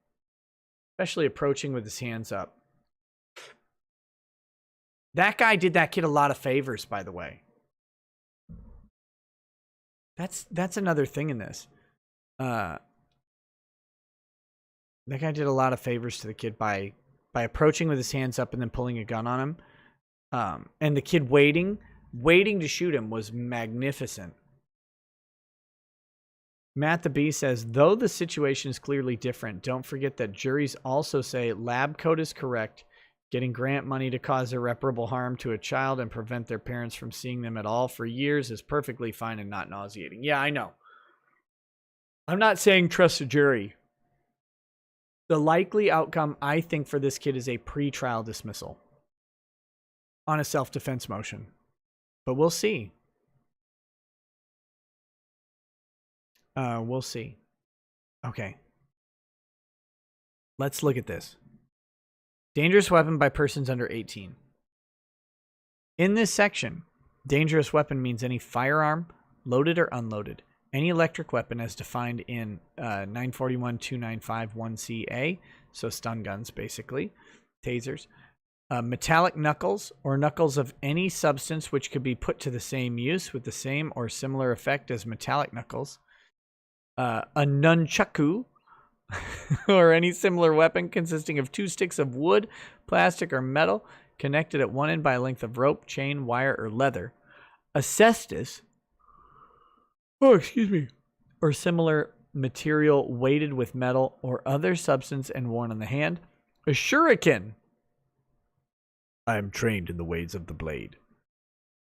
Speaker 1: Especially approaching with his hands up. That guy did that kid a lot of favors, by the way. That's another thing in this. That guy did a lot of favors to the kid by approaching with his hands up and then pulling a gun on him. And the kid waiting to shoot him was magnificent. Matt the Bee says, though the situation is clearly different, don't forget that juries also say lab coat is correct. Getting grant money to cause irreparable harm to a child and prevent their parents from seeing them at all for years is perfectly fine and not nauseating. Yeah, I know. I'm not saying trust a jury. The likely outcome, I think, for this kid is a pre-trial dismissal on a self-defense motion. But we'll see. We'll see. Okay. Let's look at this. Dangerous weapon by persons under 18. In this section, dangerous weapon means any firearm, loaded or unloaded, any electric weapon as defined in 941-295-1CA, so stun guns basically, tasers, metallic knuckles or knuckles of any substance which could be put to the same use with the same or similar effect as metallic knuckles, a nunchaku, or any similar weapon consisting of two sticks of wood, plastic, or metal connected at one end by a length of rope, chain, wire, or leather, a cestus, or similar material weighted with metal or other substance and worn on the hand, a shuriken. I am trained in the ways of the blade.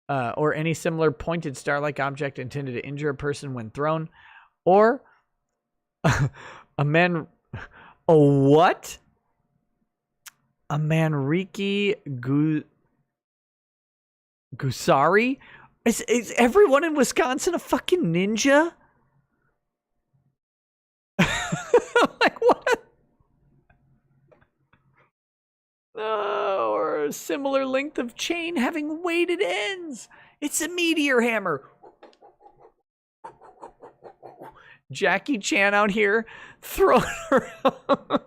Speaker 1: Or any similar pointed star-like object intended to injure a person when thrown, or a what? A Manriki Gusari? Is everyone in Wisconsin a fucking ninja? Like what? Or a similar length of chain having weighted ends. It's a meteor hammer. Jackie Chan out here throwing around.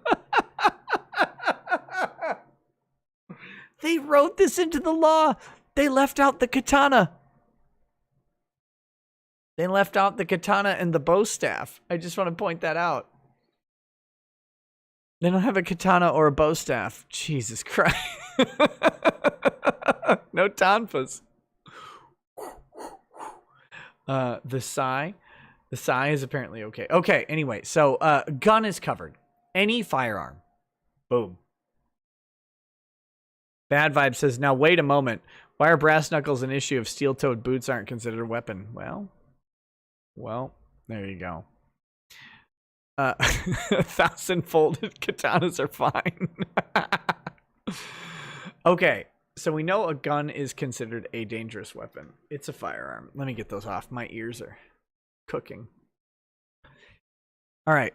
Speaker 1: They wrote this into the law. They left out the katana. They left out the katana and the bow staff. I just want to point that out. They don't have a katana or a bow staff. Jesus Christ. No tonfas. The sigh. The sigh is apparently okay. Okay, anyway, so gun is covered. Any firearm. Boom. Bad Vibe says, now wait a moment. Why are brass knuckles an issue if steel-toed boots aren't considered a weapon? Well, there you go. 1,000 folded katanas are fine. Okay, so we know a gun is considered a dangerous weapon. It's a firearm. Let me get those off. My ears are cooking. All right.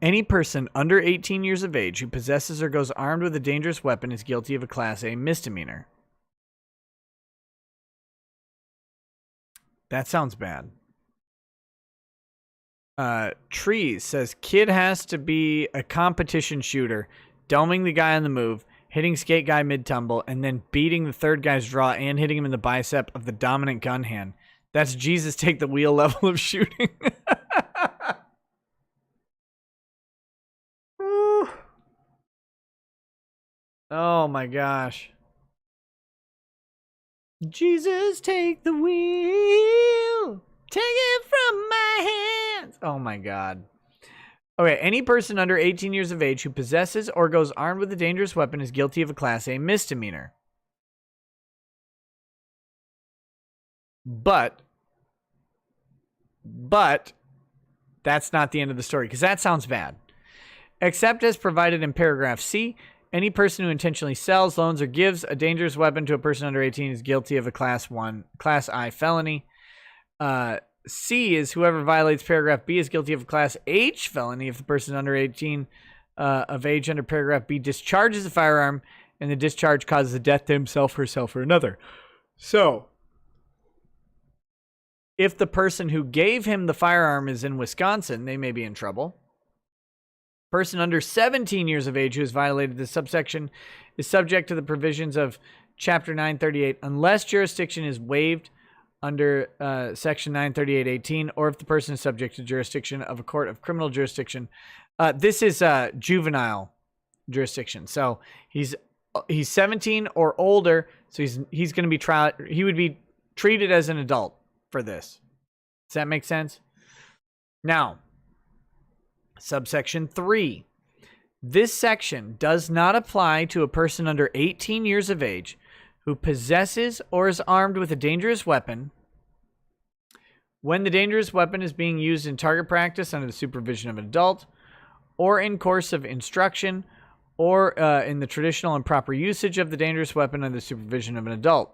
Speaker 1: Any person under 18 years of age who possesses or goes armed with a dangerous weapon is guilty of a Class A misdemeanor. That sounds bad. Trees says kid has to be a competition shooter, doming the guy on the move, hitting skate guy mid-tumble, and then beating the third guy's draw and hitting him in the bicep of the dominant gun hand. That's Jesus take the wheel level of shooting. Oh my gosh. Jesus take the wheel. Take it from my hands. Oh my God. Okay, any person under 18 years of age who possesses or goes armed with a dangerous weapon is guilty of a Class A misdemeanor. But that's not the end of the story, because that sounds bad. Except as provided in paragraph C, any person who intentionally sells, loans, or gives a dangerous weapon to a person under 18 is guilty of a Class I felony. C is whoever violates paragraph B is guilty of a Class H felony if the person under 18 of age under paragraph B discharges a firearm and the discharge causes a death to himself, herself, or another. So, if the person who gave him the firearm is in Wisconsin, they may be in trouble. Person under 17 years of age who has violated this subsection is subject to the provisions of Chapter 938 unless jurisdiction is waived under Section 938.18, or if the person is subject to jurisdiction of a court of criminal jurisdiction. This is juvenile jurisdiction. So he's 17 or older, so he's going to be he would be treated as an adult for this. Does that make sense? Now, subsection 3. This section does not apply to a person under 18 years of age who possesses or is armed with a dangerous weapon when the dangerous weapon is being used in target practice under the supervision of an adult, or in course of instruction, or in the traditional and proper usage of the dangerous weapon under the supervision of an adult.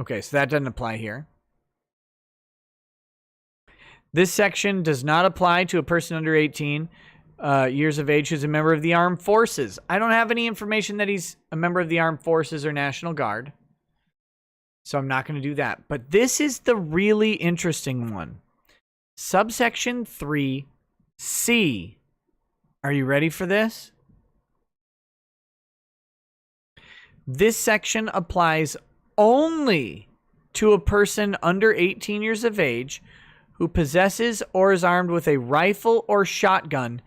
Speaker 1: Okay, so that doesn't apply here. This section does not apply to a person under 18 years of age who's a member of the armed forces. I don't have any information that he's a member of the armed forces or National Guard, so I'm not going to do that. But this is the really interesting one. Subsection 3C. Are you ready for this? This section applies only to a person under 18 years of age who possesses or is armed with a rifle or shotgun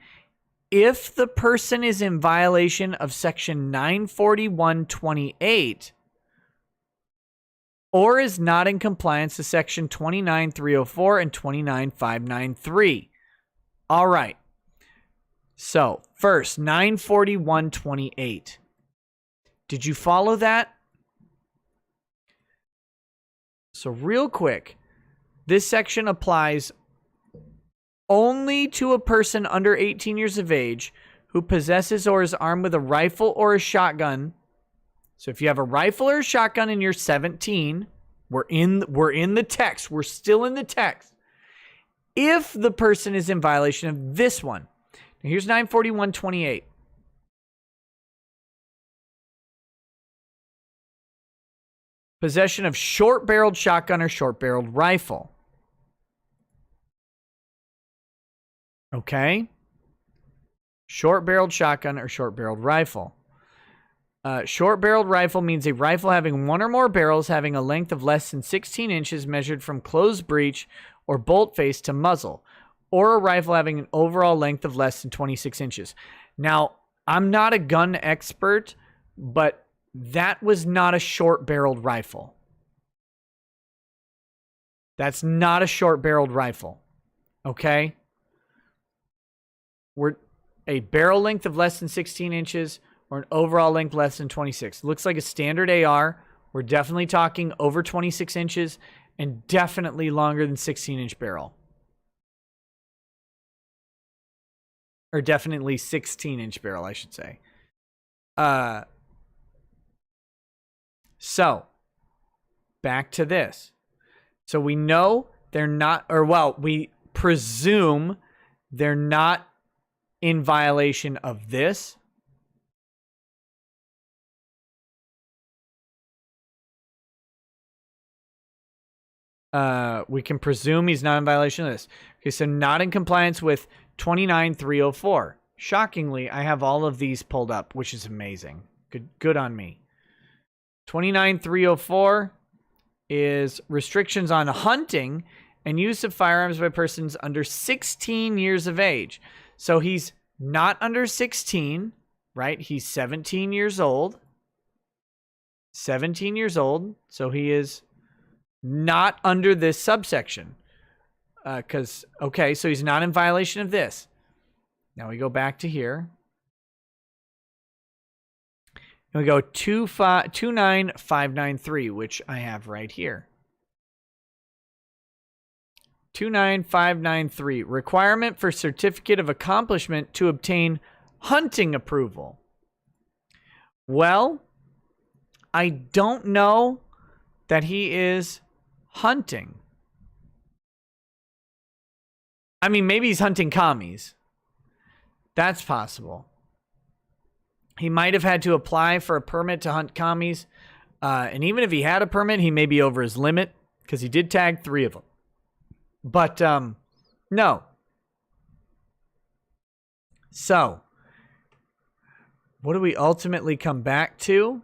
Speaker 1: if the person is in violation of Section 941.28 or is not in compliance with Section 29.304 and 29.593. All right. So, first, 941.28. Did you follow that? So, real quick, this section applies only to a person under 18 years of age who possesses or is armed with a rifle or a shotgun. So if you have a rifle or a shotgun and you're 17, we're in the text. We're still in the text. If the person is in violation of this one. Now here's 941.28. Possession of short-barreled shotgun or short-barreled rifle. Okay. Short-barreled shotgun or short-barreled rifle. Short-barreled rifle means a rifle having one or more barrels having a length of less than 16 inches measured from closed breech or bolt face to muzzle, or a rifle having an overall length of less than 26 inches. Now, I'm not a gun expert, but that was not a short-barreled rifle. That's not a short-barreled rifle. Okay? We're a barrel length of less than 16 inches or an overall length less than 26. Looks like a standard AR. We're definitely talking over 26 inches and definitely longer than 16-inch barrel. Or definitely 16-inch barrel, I should say. So, back to this. So we know they're not, or well, we presume they're not in violation of this. We can presume he's not in violation of this. Okay, so not in compliance with 29304. Shockingly, I have all of these pulled up, which is amazing. Good on me. 29304 is restrictions on hunting and use of firearms by persons under 16 years of age. So he's not under 16, right? He's 17 years old. 17 years old. So he is not under this subsection. Okay, so he's not in violation of this. Now we go back to here. And we go 29593, which I have right here. 29593, requirement for certificate of accomplishment to obtain hunting approval. Well, I don't know that he is hunting. I mean, maybe he's hunting commies. That's possible. He might have had to apply for a permit to hunt commies. And even if he had a permit, he may be over his limit because he did tag 3 of them. But no. So, what do we ultimately come back to?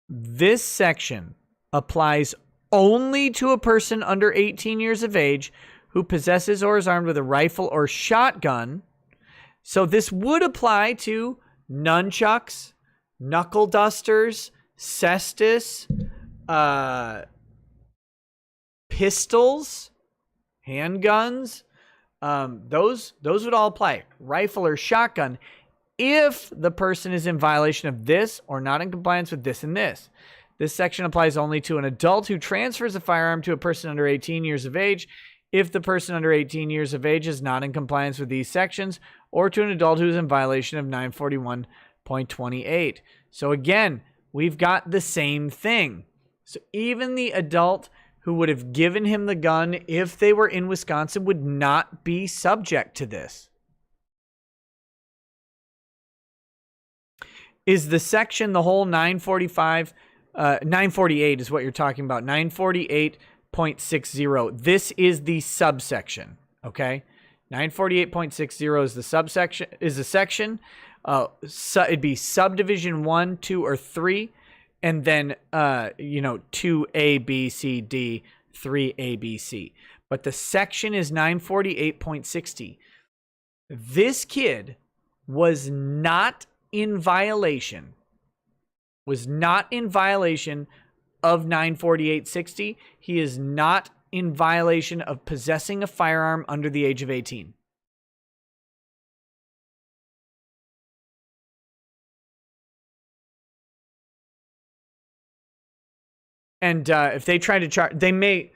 Speaker 1: This section applies only to a person under 18 years of age who possesses or is armed with a rifle or shotgun. So this would apply to nunchucks, knuckle dusters, cestus, pistols, handguns. Those would all apply. Rifle or shotgun if the person is in violation of this or not in compliance with this and this. This section applies only to an adult who transfers a firearm to a person under 18 years of age if the person under 18 years of age is not in compliance with these sections, or to an adult who is in violation of 941.28. So again, we've got the same thing. So even the adult who would have given him the gun if they were in Wisconsin would not be subject to this. Is the section the whole 948 is what you're talking about. 948.60. This is the subsection. Okay. 948.60 is the subsection, is the section. It'd be subdivision 1, 2, or 3. And then, 2A, B, C, D, 3A, B, C. But the section is 948.60. This kid was not in violation. Was not in violation of 948.60. He is not in violation of possessing a firearm under the age of 18. And if they try to charge, they may,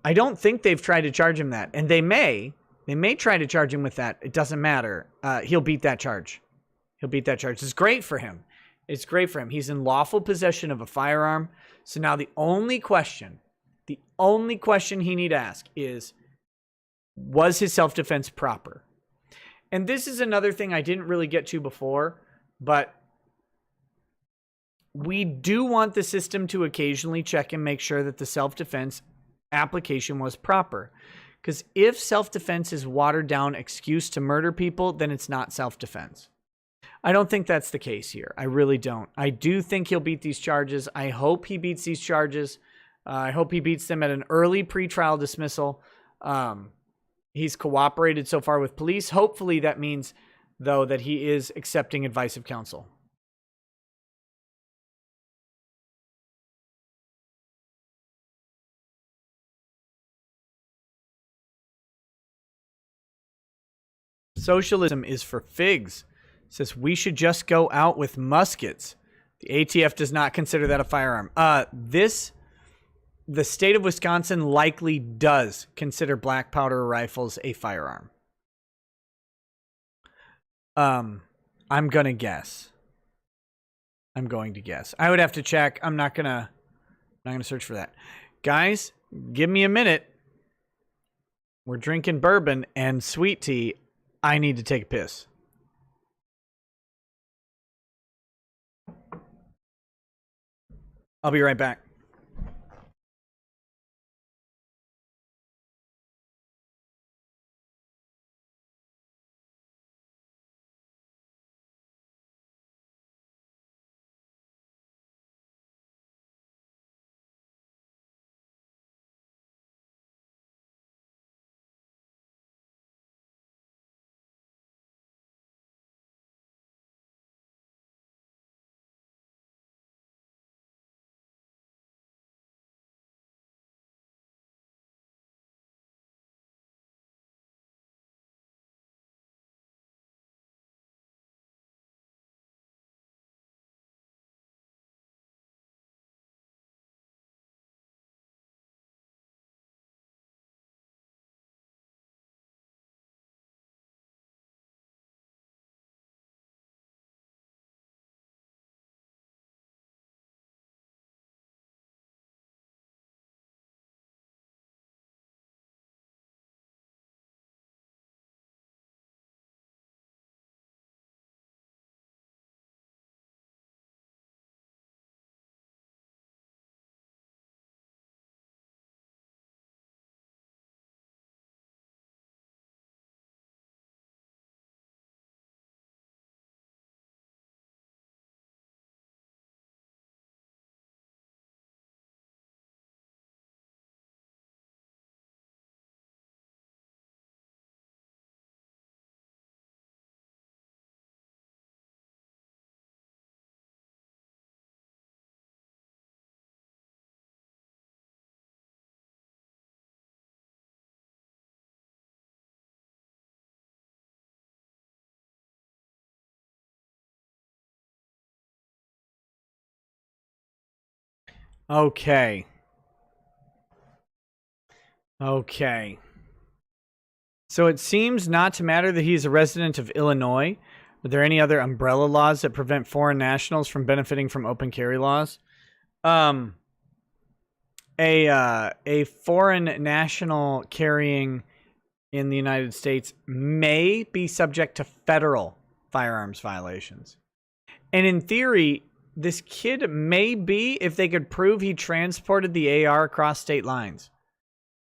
Speaker 1: I don't think they've tried to charge him that. And they may try to charge him with that. It doesn't matter. He'll beat that charge. He'll beat that charge. It's great for him. It's great for him. He's in lawful possession of a firearm. So now the only question he need to ask is, was his self-defense proper? And this is another thing I didn't really get to before, but we do want the system to occasionally check and make sure that the self-defense application was proper. Because if self-defense is watered down excuse to murder people, then it's not self-defense. I don't think that's the case here. I really don't. I do think he'll beat these charges. I hope he beats these charges. I hope he beats them at an early pretrial dismissal. He's cooperated so far with police. Hopefully that means, though, that he is accepting advice of counsel. Socialism is for figs. Says we should just go out with muskets. The ATF does not consider that a firearm. The state of Wisconsin likely does consider black powder rifles a firearm. I'm gonna guess. I'm going to guess. I would have to check. I'm not gonna search for that. Guys, give me a minute. We're drinking bourbon and sweet tea. I need to take a piss. I'll be right back. Okay. So it seems not to matter that he's a resident of Illinois. Are there any other umbrella laws that prevent foreign nationals from benefiting from open carry laws? A foreign national carrying in the United States may be subject to federal firearms violations. And in theory, this kid may be, if they could prove he transported the AR across state lines.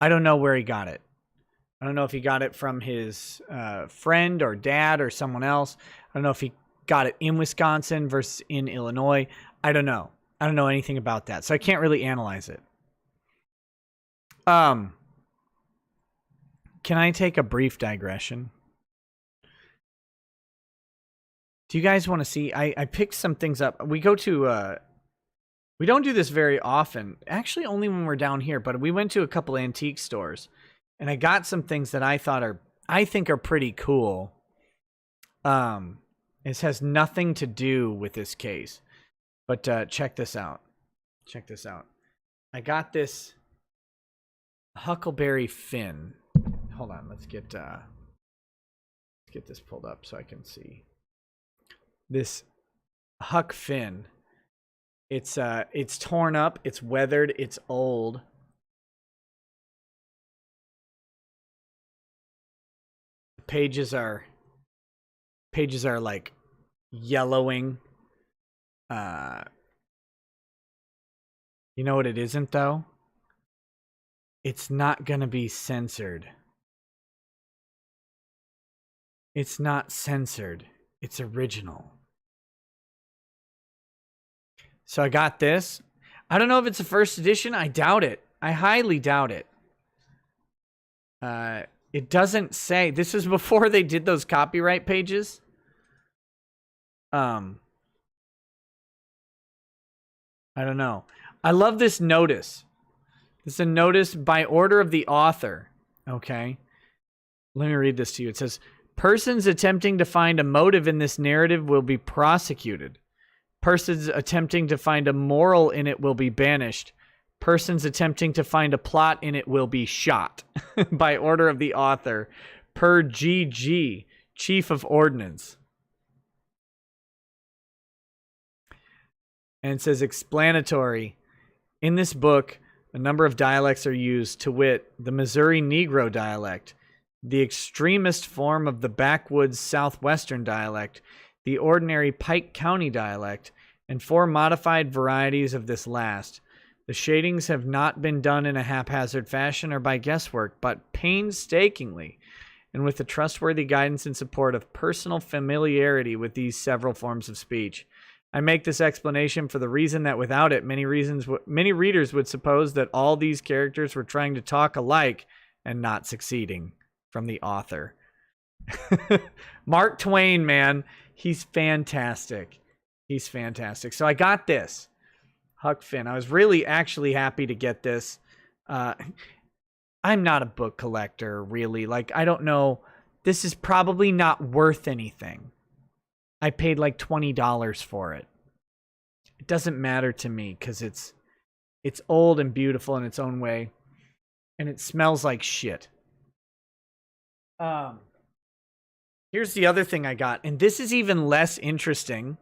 Speaker 1: I don't know where he got it. I don't know if he got it from his friend or dad or someone else. I don't know if he got it in Wisconsin versus in Illinois. I don't know. I don't know anything about that, so I can't really analyze it. Can I take a brief digression? Do you guys want to see? I picked some things up. We go to... we don't do this very often. Actually, only when we're down here. But we went to a couple antique stores. And I got some things that I think are pretty cool. This has nothing to do with this case. But check this out. Check this out. I got this Huckleberry Finn. Hold on, let's get this pulled up so I can see. This Huck Finn. It's torn up, it's weathered, it's old. Pages are like yellowing. You know what it isn't though? It's not gonna be censored. It's not censored. It's original. So I got this. I don't know if it's a first edition. I doubt it. I highly doubt it. It doesn't say. This is before they did those copyright pages. I don't know. I love this notice. This is a notice by order of the author. Okay. Let me read this to you. It says, persons attempting to find a motive in this narrative will be prosecuted. Persons attempting to find a moral in it will be banished. Persons attempting to find a plot in it will be shot. By order of the author, per GG, Chief of Ordnance. And it says explanatory. In this book, a number of dialects are used, to wit, the Missouri Negro dialect, the extremist form of the backwoods southwestern dialect, the ordinary Pike County dialect, and 4 modified varieties of this last. The shadings have not been done in a haphazard fashion or by guesswork, but painstakingly, and with the trustworthy guidance and support of personal familiarity with these several forms of speech. I make this explanation for the reason that without it, many readers would suppose that all these characters were trying to talk alike and not succeeding. From the author. Mark Twain, man. He's fantastic. He's fantastic. So I got this. Huck Finn. I was really actually happy to get this. I'm not a book collector, really. Like, I don't know. This is probably not worth anything. I paid like $20 for it. It doesn't matter to me because it's old and beautiful in its own way. And it smells like shit. Here's the other thing I got, and this is even less interesting.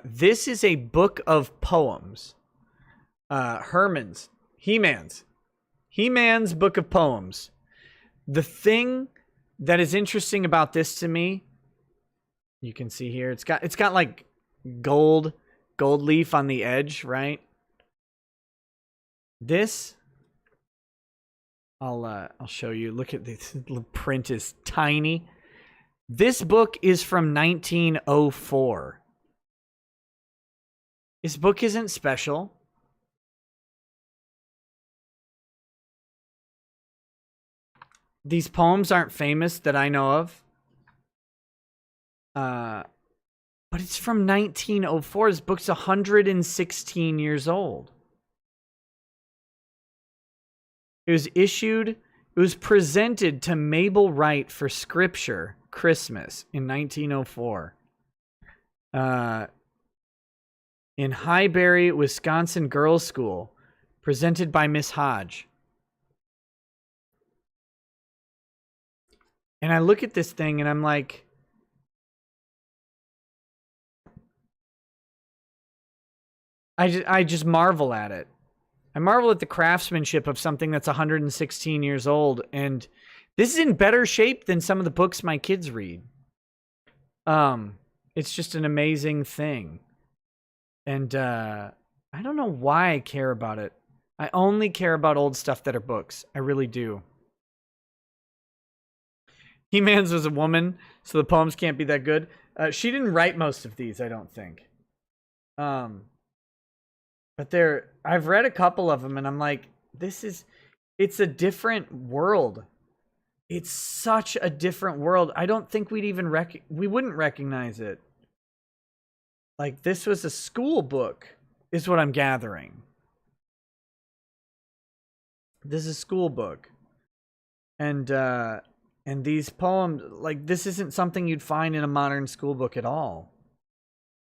Speaker 1: This is a book of poems. He-Man's book of poems. The thing that is interesting about this to me, you can see here, it's got like gold leaf on the edge, right? This, I'll show you. Look at this. The print is tiny. This book is from 1904. This book isn't special. These poems aren't famous that I know of. But it's from 1904. This book's 116 years old. It was presented to Mabel Wright for Scripture Christmas in 1904. In Highbury, Wisconsin Girls' School, presented by Miss Hodge. And I look at this thing and I'm like, I just marvel at it. I marvel at the craftsmanship of something that's 116 years old, and this is in better shape than some of the books my kids read. It's just an amazing thing. And I don't know why I care about it. I only care about old stuff that are books. I really do. He-Man's was a woman, so the poems can't be that good. She didn't write most of these, I don't think. But I've read a couple of them, and I'm like, it's a different world. It's such a different world. I don't think we wouldn't recognize it. Like, this was a school book, is what I'm gathering. This is a school book. And these poems, like, this isn't something you'd find in a modern school book at all.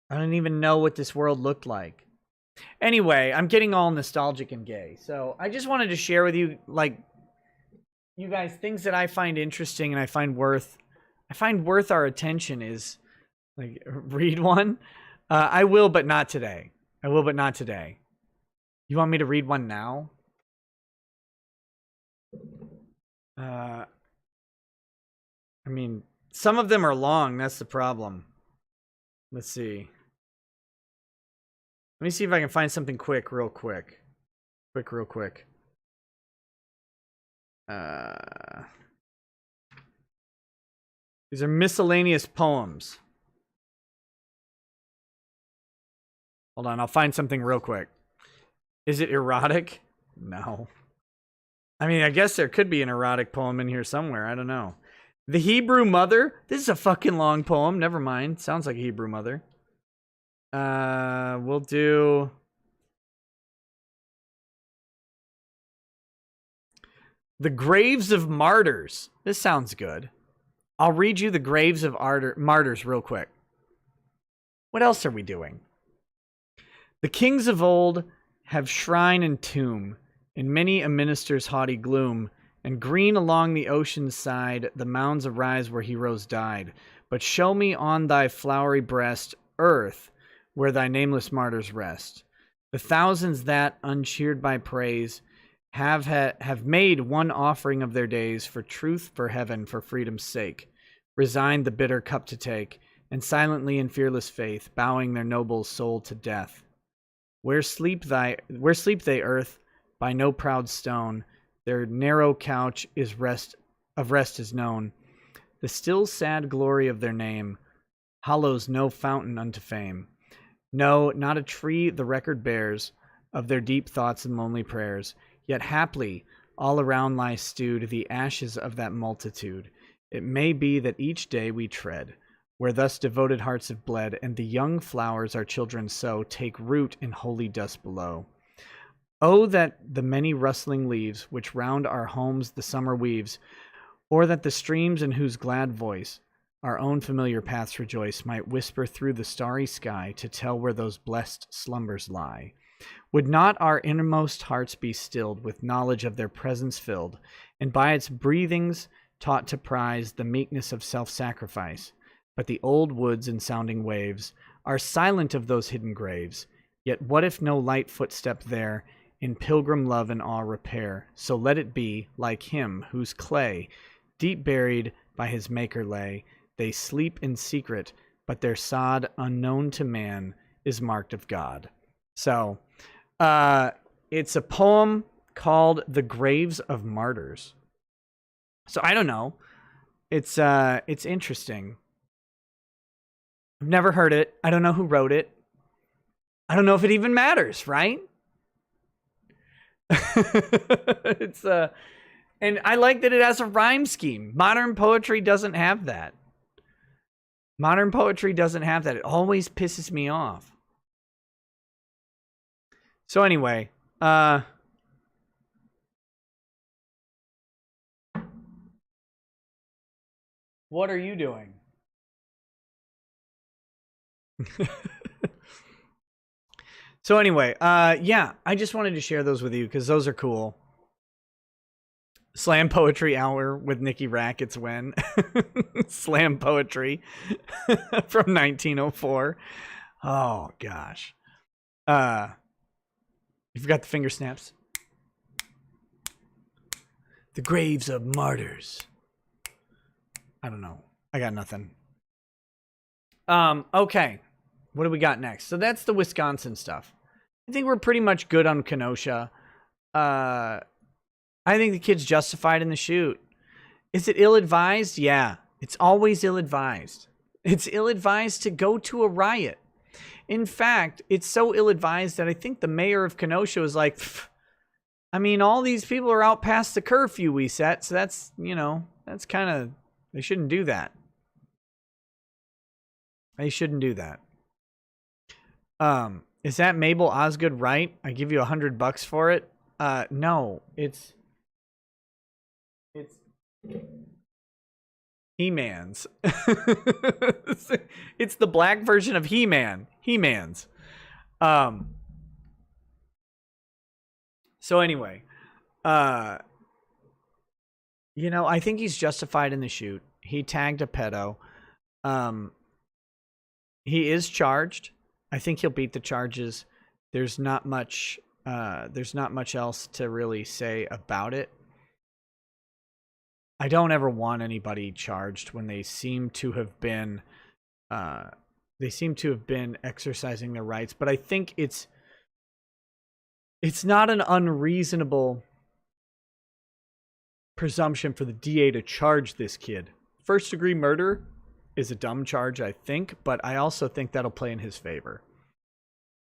Speaker 1: I don't even know what this world looked like. Anyway, I'm getting all nostalgic and gay. So I just wanted to share with you, like, you guys, things that I find interesting and I find worth our attention is, like, read one. I will, but not today. I will, but not today. You want me to read one now? I mean, some of them are long. That's the problem. Let's see. Let me see if I can find something real quick. These are miscellaneous poems. Hold on, I'll find something real quick. Is it erotic? No. I mean, I guess there could be an erotic poem in here somewhere. I don't know. The Hebrew Mother. This is a fucking long poem. Never mind. Sounds like a Hebrew Mother. We'll do... The Graves of Martyrs. This sounds good. I'll read you the Graves of Martyrs real quick. What else are we doing? The kings of old have shrine and tomb, in many a minister's haughty gloom, and green along the ocean's side the mounds arise where heroes died. But show me on thy flowery breast, earth, where thy nameless martyrs rest. The thousands that, uncheered by praise, have made one offering of their days for truth, for heaven, for freedom's sake, resigned the bitter cup to take, and silently in fearless faith, bowing their noble soul to death. Where sleep they, earth, by no proud stone, their narrow couch is rest is known. The still sad glory of their name hollows no fountain unto fame. No, not a tree the record bears of their deep thoughts and lonely prayers. Yet haply all around lie stewed the ashes of that multitude. It may be that each day we tread where thus devoted hearts have bled, and the young flowers our children sow take root in holy dust below. Oh, that the many rustling leaves which round our homes the summer weaves, or that the streams in whose glad voice our own familiar paths rejoice, might whisper through the starry sky to tell where those blessed slumbers lie. Would not our innermost hearts be stilled with knowledge of their presence filled, and by its breathings taught to prize the meekness of self-sacrifice? But the old woods and sounding waves are silent of those hidden graves. Yet what if no light footstep there in pilgrim love and awe repair? So let it be, like him whose clay, deep buried by his maker lay, they sleep in secret, but their sod, unknown to man, is marked of God. So, it's a poem called The Graves of Martyrs. So I don't know. It's interesting. I've never heard it. I don't know who wrote it. I don't know if it even matters, right? It's and I like that it has a rhyme scheme. Modern poetry doesn't have that. Modern poetry doesn't have that. It always pisses me off. So anyway, what are you doing? So anyway, yeah, I just wanted to share those with you because those are cool. Slam Poetry Hour with Nikki Rackett's when. Slam Poetry from 1904. Oh, gosh. You forgot the finger snaps. The Graves of Martyrs. I don't know. I got nothing. Okay. What do we got next? So that's the Wisconsin stuff. I think we're pretty much good on Kenosha. I think the kid's justified in the shoot. Is it ill-advised? Yeah. It's always ill-advised. It's ill-advised to go to a riot. In fact, it's so ill-advised that I think the mayor of Kenosha was like, I mean, all these people are out past the curfew we set, so that's, you know, that's kind of, they shouldn't do that. They shouldn't do that. Is that Mabel Osgood right? I give you $100 for it. No, it's He-Man's. It's the black version of He-Man. He-Man's. So anyway, you know, I think he's justified in the shoot. He tagged a pedo. He is charged. I think he'll beat the charges. There's not much else to really say about it. I don't ever want anybody charged when they seem to have been exercising their rights, but I think it's not an unreasonable presumption for the DA to charge this kid. First degree murder is a dumb charge, I think, but I also think that'll play in his favor.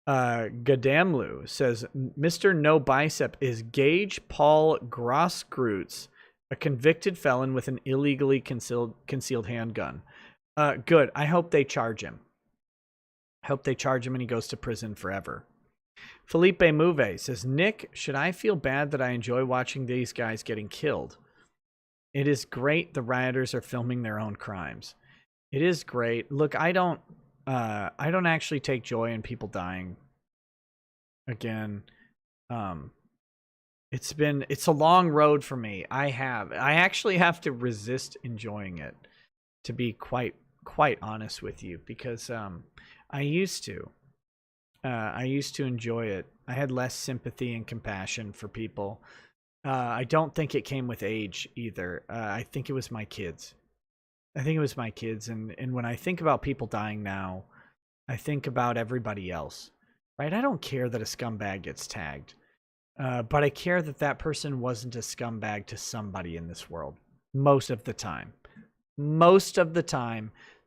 Speaker 1: Gadamlu says, Mr. No Bicep is Gage Paul Grossgrutz, a convicted felon with an illegally concealed handgun. Good. I hope they charge him. I hope they charge him and he goes to prison forever. Felipe Mouve says, Nick, should I feel bad that I enjoy watching these guys getting killed? It is great the rioters are filming their own crimes. It is great. Look, I don't actually take joy in people dying. Again, it's a long road for me. I actually have to resist enjoying it, to be quite honest with you, because I used to. I used to enjoy it. I had less sympathy and compassion for people. I don't think it came with age either. I think it was my kids. And when I think about people dying now, I think about everybody else, right? I don't care that a scumbag gets tagged, but I care that that person wasn't a scumbag to somebody in this world. Most of the time,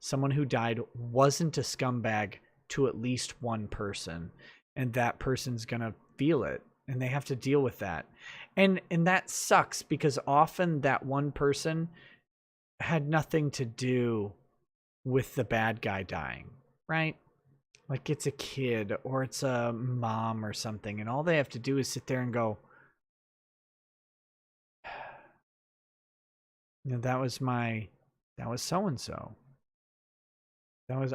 Speaker 1: someone who died wasn't a scumbag to at least one person, and that person's gonna feel it, and they have to deal with that. And that sucks, because often that one person had nothing to do with the bad guy dying, right? Like, it's a kid or it's a mom or something, and all they have to do is sit there and go, that was so-and-so.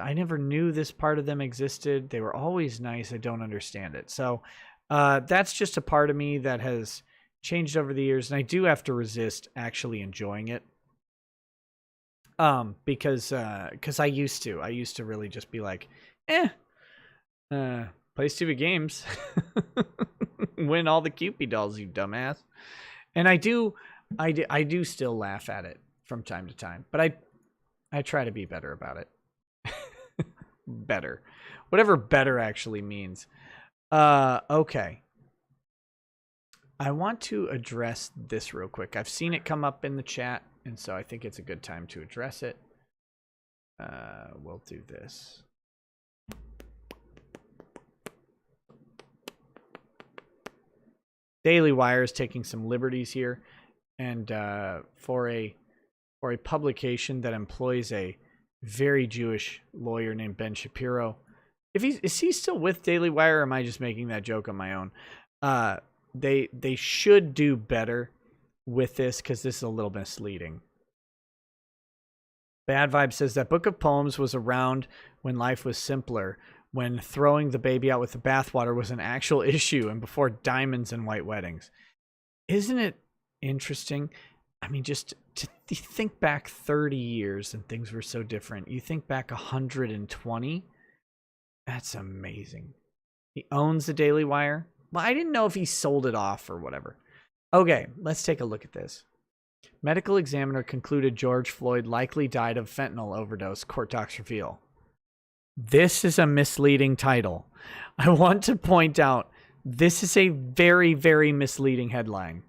Speaker 1: I never knew this part of them existed. They were always nice. I don't understand it. So that's just a part of me that has changed over the years, and I do have to resist actually enjoying it. Because I used to really just be like, play stupid games, win all the Cupid dolls, you dumbass. And I do still laugh at it from time to time, but I try to be better about it. Better, whatever better actually means. Okay. I want to address this real quick. I've seen it come up in the chat, and so I think it's a good time to address it. We'll do this. Daily Wire is taking some liberties here, and for a publication that employs a very Jewish lawyer named Ben Shapiro. Is he still with Daily Wire, or am I just making that joke on my own? They should do better with this, because this is a little misleading. Bad Vibe says that book of poems was around when life was simpler, when throwing the baby out with the bathwater was an actual issue, and before diamonds and white weddings. Isn't it interesting? I mean, just to think back 30 years and things were so different. You think back 120, that's amazing. He owns the Daily Wire. Well, I didn't know if he sold it off or whatever. Okay, let's take a look at this. Medical examiner concluded George Floyd likely died of fentanyl overdose, court docs reveal. This is a misleading title. I want to point out, this is a very, very misleading headline.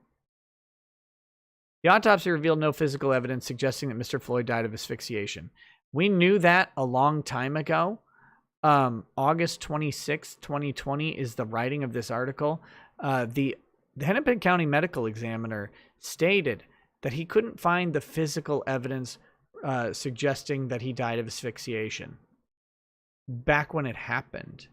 Speaker 1: The autopsy revealed no physical evidence suggesting that Mr. Floyd died of asphyxiation. We knew that a long time ago. August 26, 2020 is the writing of this article. The Hennepin County medical examiner stated that he couldn't find the physical evidence suggesting that he died of asphyxiation back when it happened.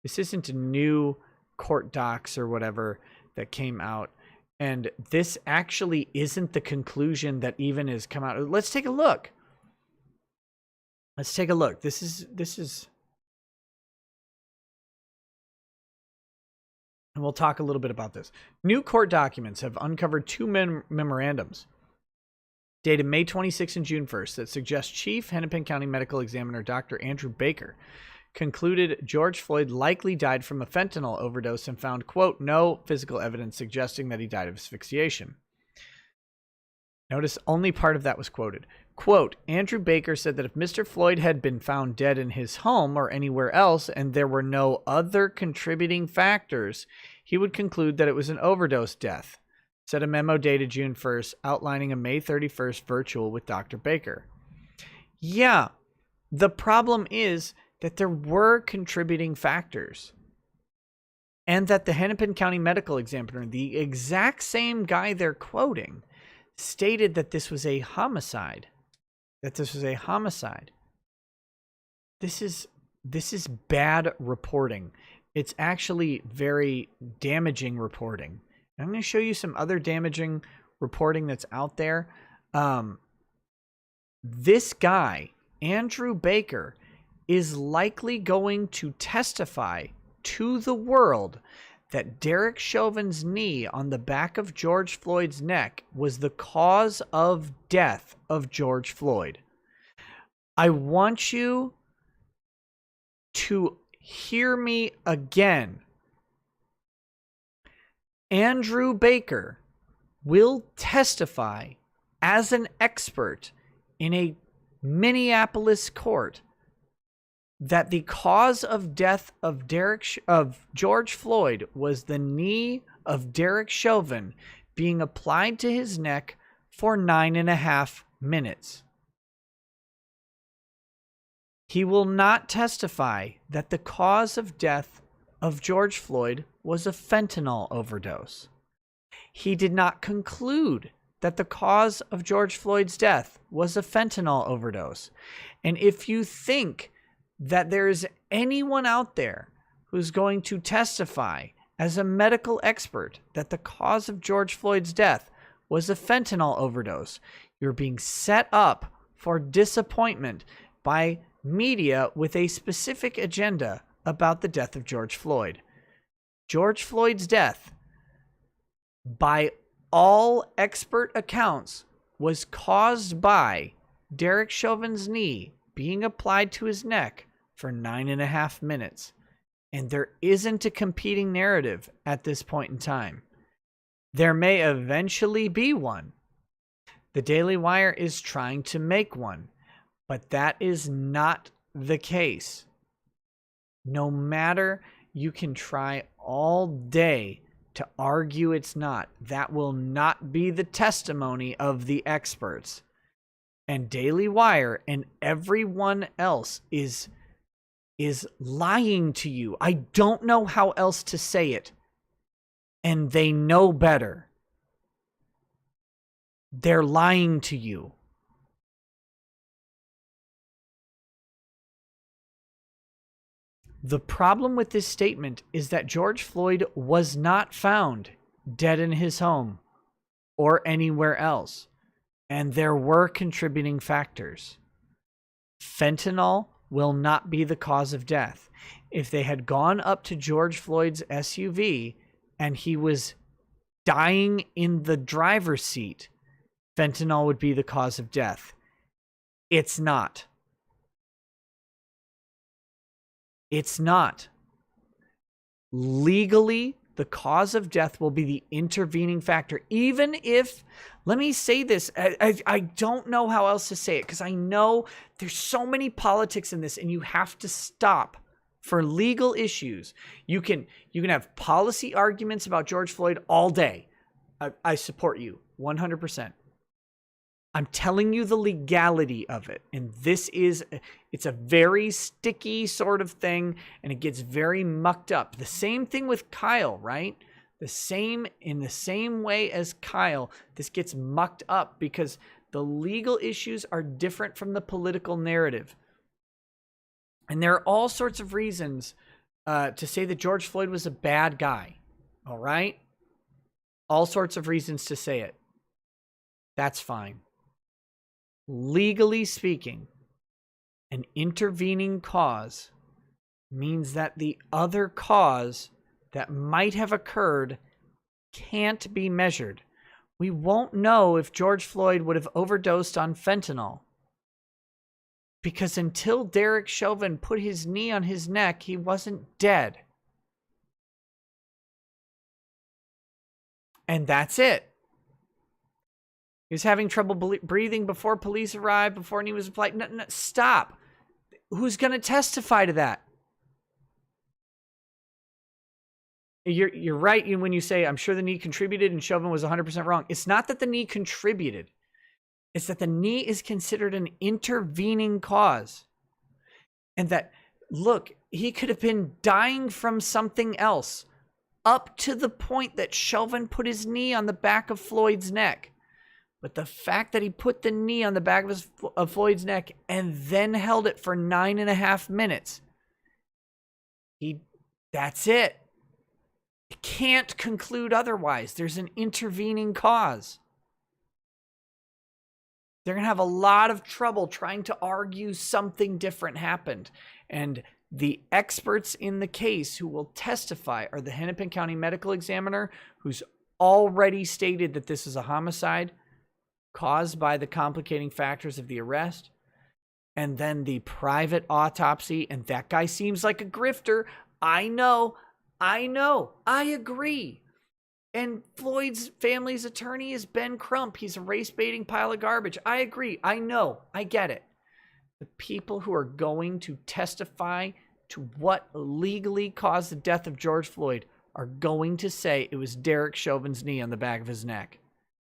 Speaker 1: This isn't a new court docs or whatever that came out. And this actually isn't the conclusion that even has come out. Let's take a look. This is, and we'll talk a little bit about this. New court documents have uncovered two memorandums dated May 26 and June 1st that suggest Chief Hennepin County Medical Examiner Dr. Andrew Baker concluded George Floyd likely died from a fentanyl overdose and found, quote, no physical evidence suggesting that he died of asphyxiation. Notice only part of that was quoted. Quote, Andrew Baker said that if Mr. Floyd had been found dead in his home or anywhere else and there were no other contributing factors, he would conclude that it was an overdose death, said a memo dated June 1st outlining a May 31st virtual with Dr. Baker. Yeah, the problem is that there were contributing factors, and that the Hennepin County Medical Examiner, the exact same guy they're quoting, stated that this was a homicide. This is bad reporting. It's actually very damaging reporting. I'm going to show you some other damaging reporting that's out there. This guy, Andrew Baker, is likely going to testify to the world that Derek Chauvin's knee on the back of George Floyd's neck was the cause of death of George Floyd. I want you to hear me again. Andrew Baker will testify as an expert in a Minneapolis court that the cause of death of George Floyd was the knee of Derek Chauvin being applied to his neck for 9.5 minutes. He will not testify that the cause of death of George Floyd was a fentanyl overdose. He did not conclude that the cause of George Floyd's death was a fentanyl overdose. And if you think that there is anyone out there who's going to testify as a medical expert that the cause of George Floyd's death was a fentanyl overdose, you're being set up for disappointment by media with a specific agenda about the death of George Floyd. George Floyd's death, by all expert accounts, was caused by Derek Chauvin's knee being applied to his neck for 9.5 minutes. And there isn't a competing narrative at this point in time. There may eventually be one. The Daily Wire is trying to make one, but that is not the case. No matter, you can try all day to argue it's not. That will not be the testimony of the experts. And Daily Wire and everyone else is lying to you. I don't know how else to say it. And they know better. They're lying to you. The problem with this statement is that George Floyd was not found dead in his home or anywhere else. And there were contributing factors. Fentanyl will not be the cause of death. If they had gone up to George Floyd's SUV and he was dying in the driver's seat, fentanyl would be the cause of death. It's not. It's not. Legally, the cause of death will be the intervening factor. Even if, let me say this, I don't know how else to say it, because I know there's so many politics in this, and you have to stop for legal issues. You can have policy arguments about George Floyd all day. I support you 100%. I'm telling you the legality of it. And it's a very sticky sort of thing, and it gets very mucked up. The same thing with Kyle, right? In the same way as Kyle, this gets mucked up because the legal issues are different from the political narrative. And there are all sorts of reasons to say that George Floyd was a bad guy. All right? All sorts of reasons to say it. That's fine. Legally speaking, an intervening cause means that the other cause that might have occurred can't be measured. We won't know if George Floyd would have overdosed on fentanyl, because until Derek Chauvin put his knee on his neck, he wasn't dead. And that's it. He was having trouble breathing before police arrived, before knee was applied. No, stop. Who's going to testify to that? You're right when you say, I'm sure the knee contributed and Chauvin was 100% wrong. It's not that the knee contributed. It's that the knee is considered an intervening cause. And that, look, he could have been dying from something else up to the point that Chauvin put his knee on the back of Floyd's neck. But the fact that he put the knee on the back of Floyd's neck and then held it for 9.5 minutes, that's it. It can't conclude otherwise. There's an intervening cause. They're going to have a lot of trouble trying to argue something different happened. And the experts in the case who will testify are the Hennepin County Medical Examiner, who's already stated that this is a homicide caused by the complicating factors of the arrest. and then the private autopsy, and that guy seems like a grifter. I know, I agree. And Floyd's family's attorney is Ben Crump. He's a race-baiting pile of garbage. I agree. I know. I get it. The people who are going to testify to what legally caused the death of George Floyd are going to say it was Derek Chauvin's knee on the back of his neck.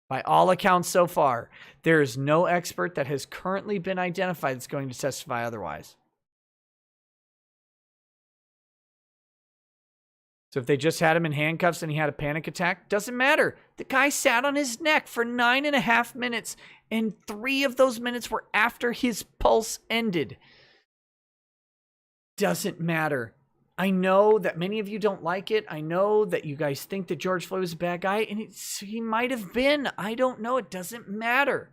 Speaker 1: By all accounts so far, there is no expert that has currently been identified that's going to testify otherwise. So if they just had him in handcuffs and he had a panic attack, doesn't matter. The guy sat on his neck for 9.5 minutes, and 3 of those minutes were after his pulse ended. Doesn't matter. I know that many of you don't like it. I know that you guys think that George Floyd was a bad guy, and he might have been. I don't know. It doesn't matter.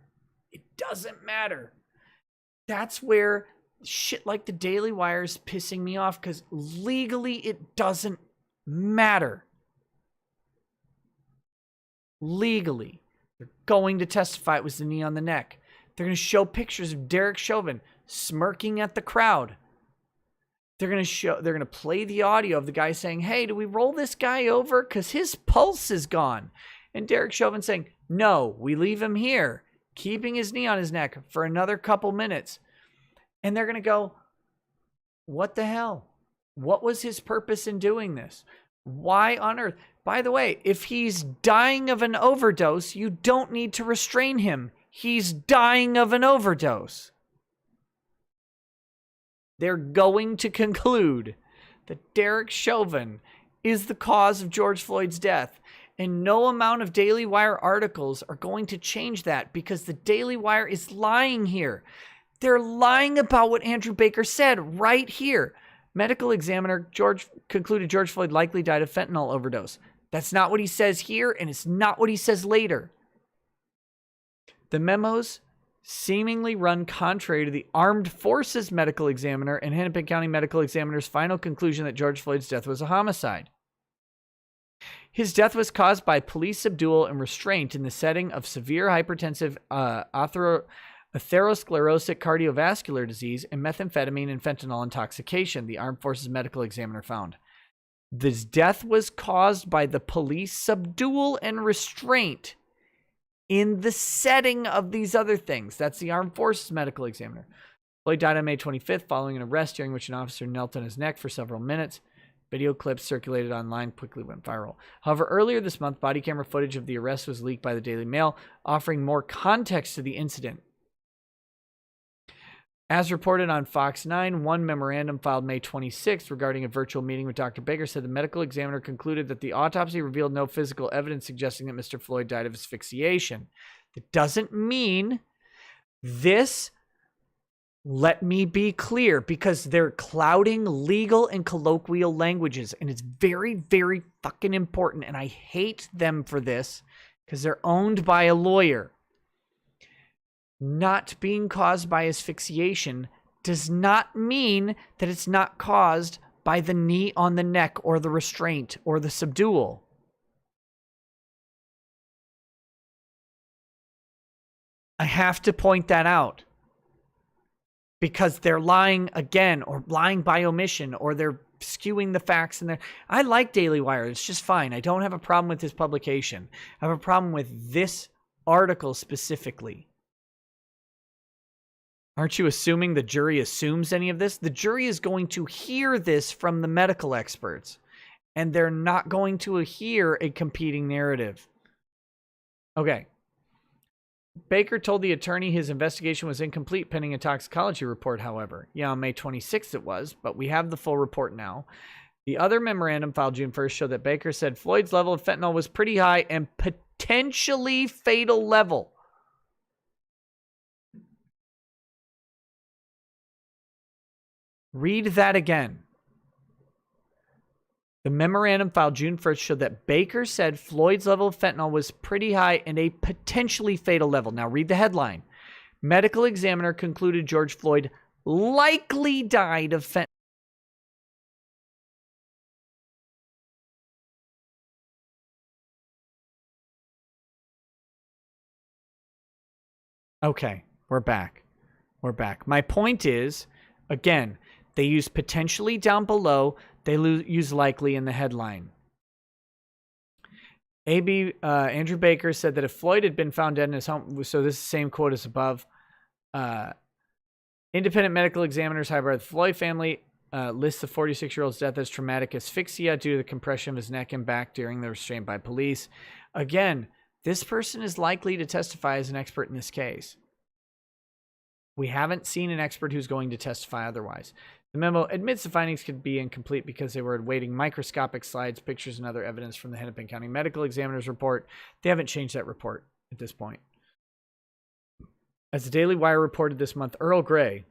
Speaker 1: It doesn't matter. That's where shit like the Daily Wire is pissing me off, because legally it doesn't matter. Legally, they're going to testify it was the knee on the neck. They're going to show pictures of Derek Chauvin smirking at the crowd. They're going to play the audio of the guy saying, "Hey, do we roll this guy over? Because his pulse is gone." And Derek Chauvin saying, "No, we leave him here, keeping his knee on his neck for another couple minutes." And they're going to go, what the hell? What was his purpose in doing this? Why on earth? By the way, if he's dying of an overdose, you don't need to restrain him. He's dying of an overdose. They're going to conclude that Derek Chauvin is the cause of George Floyd's death. And no amount of Daily Wire articles are going to change that, because the Daily Wire is lying here. They're lying about what Andrew Baker said right here. Medical examiner concluded George Floyd likely died of fentanyl overdose. That's not what he says here, and it's not what he says later. The memos seemingly run contrary to the Armed Forces medical examiner and Hennepin County medical examiner's final conclusion that George Floyd's death was a homicide. His death was caused by police subdual and restraint in the setting of severe hypertensive atherosclerosic cardiovascular disease and methamphetamine and fentanyl intoxication, the Armed Forces medical examiner found. This death was caused by the police subdual and restraint in the setting of these other things. That's the Armed Forces medical examiner. Floyd died on May 25th following an arrest during which an officer knelt on his neck for several minutes. Video clips circulated online quickly went viral. However, earlier this month, body camera footage of the arrest was leaked by the Daily Mail, offering more context to the incident. As reported on Fox 9, one memorandum filed May 26th regarding a virtual meeting with Dr. Baker said the medical examiner concluded that the autopsy revealed no physical evidence suggesting that Mr. Floyd died of asphyxiation. That doesn't mean this. Let me be clear, because they're clouding legal and colloquial languages, and it's very, very fucking important, and I hate them for this because they're owned by a lawyer. Not being caused by asphyxiation does not mean that it's not caused by the knee on the neck or the restraint or the subdual. I have to point that out, because they're lying again, or lying by omission, or they're skewing the facts. And I like Daily Wire. It's just fine. I don't have a problem with his publication. I have a problem with this article specifically. Aren't you assuming the jury assumes any of this? The jury is going to hear this from the medical experts, and they're not going to hear a competing narrative. Okay. Baker told the attorney his investigation was incomplete pending a toxicology report, however. Yeah, on May 26th it was, but we have the full report now. The other memorandum filed June 1st showed that Baker said Floyd's level of fentanyl was pretty high and potentially fatal level. Read that again. The memorandum filed June 1st showed that Baker said Floyd's level of fentanyl was pretty high and a potentially fatal level. Now read the headline. Medical examiner concluded George Floyd likely died of fentanyl. Okay, we're back. We're back. My point is, again, they use potentially down below. They use likely in the headline. Andrew Baker said that if Floyd had been found dead in his home, so this is the same quote as above. Independent medical examiners, however, the Floyd family lists the 46-year-old's death as traumatic asphyxia due to the compression of his neck and back during the restraint by police. Again, this person is likely to testify as an expert in this case. We haven't seen an expert who's going to testify otherwise. The memo admits the findings could be incomplete because they were awaiting microscopic slides, pictures, and other evidence from the Hennepin County Medical Examiner's report. They haven't changed that report at this point. As the Daily Wire reported this month, Earl Gray,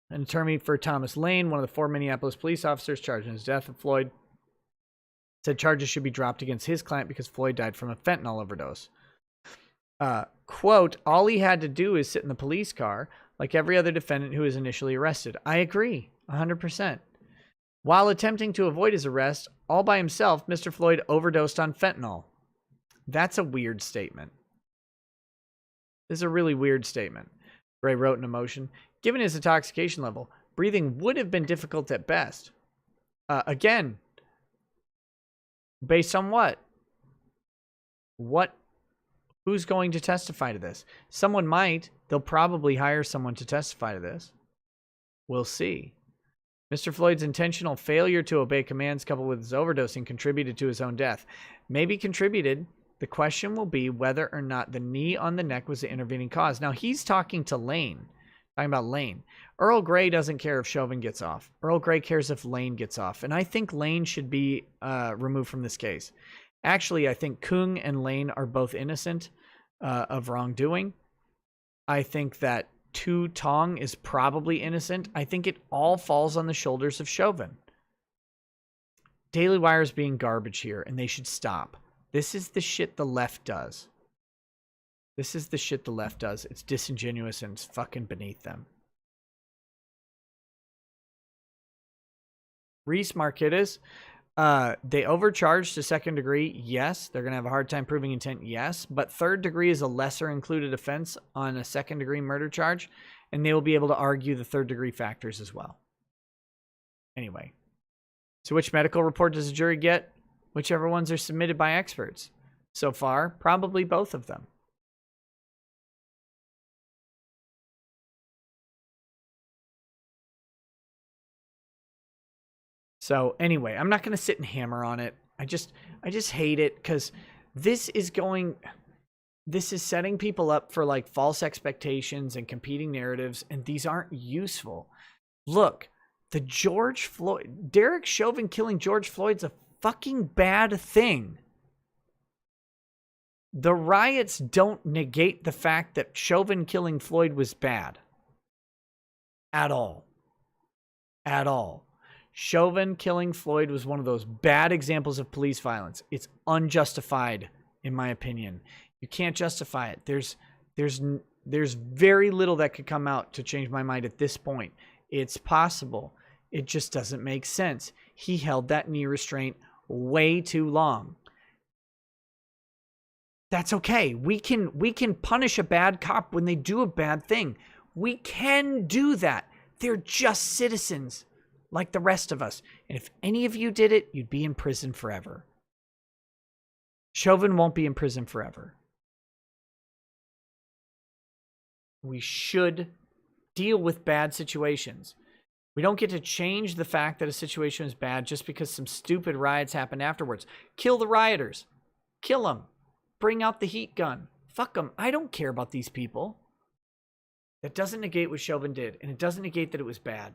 Speaker 1: an attorney for Thomas Lane, one of the 4 Minneapolis police officers charged in his death of Floyd, said charges should be dropped against his client because Floyd died from a fentanyl overdose. Quote, all he had to do is sit in the police car like every other defendant who was initially arrested. I agree, 100%. While attempting to avoid his arrest, all by himself, Mr. Floyd overdosed on fentanyl. That's a weird statement. This is a really weird statement. Gray wrote in a motion, given his intoxication level, breathing would have been difficult at best. Again, based on what? Who's going to testify to this? Someone might. They'll probably hire someone to testify to this. We'll see. Mr. Floyd's intentional failure to obey commands coupled with his overdosing contributed to his own death. Maybe contributed. The question will be whether or not the knee on the neck was the intervening cause. Now, he's talking to Lane. Talking about Lane. Earl Gray doesn't care if Chauvin gets off. Earl Gray cares if Lane gets off. And I think Lane should be removed from this case. Actually, I think Kung and Lane are both innocent of wrongdoing. I think that Tu Tong is probably innocent. I think it all falls on the shoulders of Chauvin. Daily Wire is being garbage here, and they should stop. This is the shit the left does. This is the shit the left does. It's disingenuous and it's fucking beneath them. Reese Marquez, they overcharged to second degree. Yes. They're going to have a hard time proving intent. Yes. But third degree is a lesser included offense on a second degree murder charge. And they will be able to argue the third degree factors as well. Anyway. So which medical report does the jury get? Whichever ones are submitted by experts. So far, probably both of them. So anyway, I'm not going to sit and hammer on it. I just hate it because this is setting people up for like false expectations and competing narratives, and these aren't useful. Look, Derek Chauvin killing George Floyd's a fucking bad thing. The riots don't negate the fact that Chauvin killing Floyd was bad. At all. At all. Chauvin killing Floyd was one of those bad examples of police violence. It's unjustified, in my opinion. You can't justify it. There's very little that could come out to change my mind at this point. It's possible. It just doesn't make sense. He held that knee restraint way too long. That's okay. We can punish a bad cop when they do a bad thing. We can do that. They're just citizens like the rest of us. And if any of you did it, you'd be in prison forever. Chauvin won't be in prison forever. We should deal with bad situations. We don't get to change the fact that a situation is bad just because some stupid riots happened afterwards. Kill the rioters. Kill them. Bring out the heat gun. Fuck them. I don't care about these people. That doesn't negate what Chauvin did, and it doesn't negate that it was bad.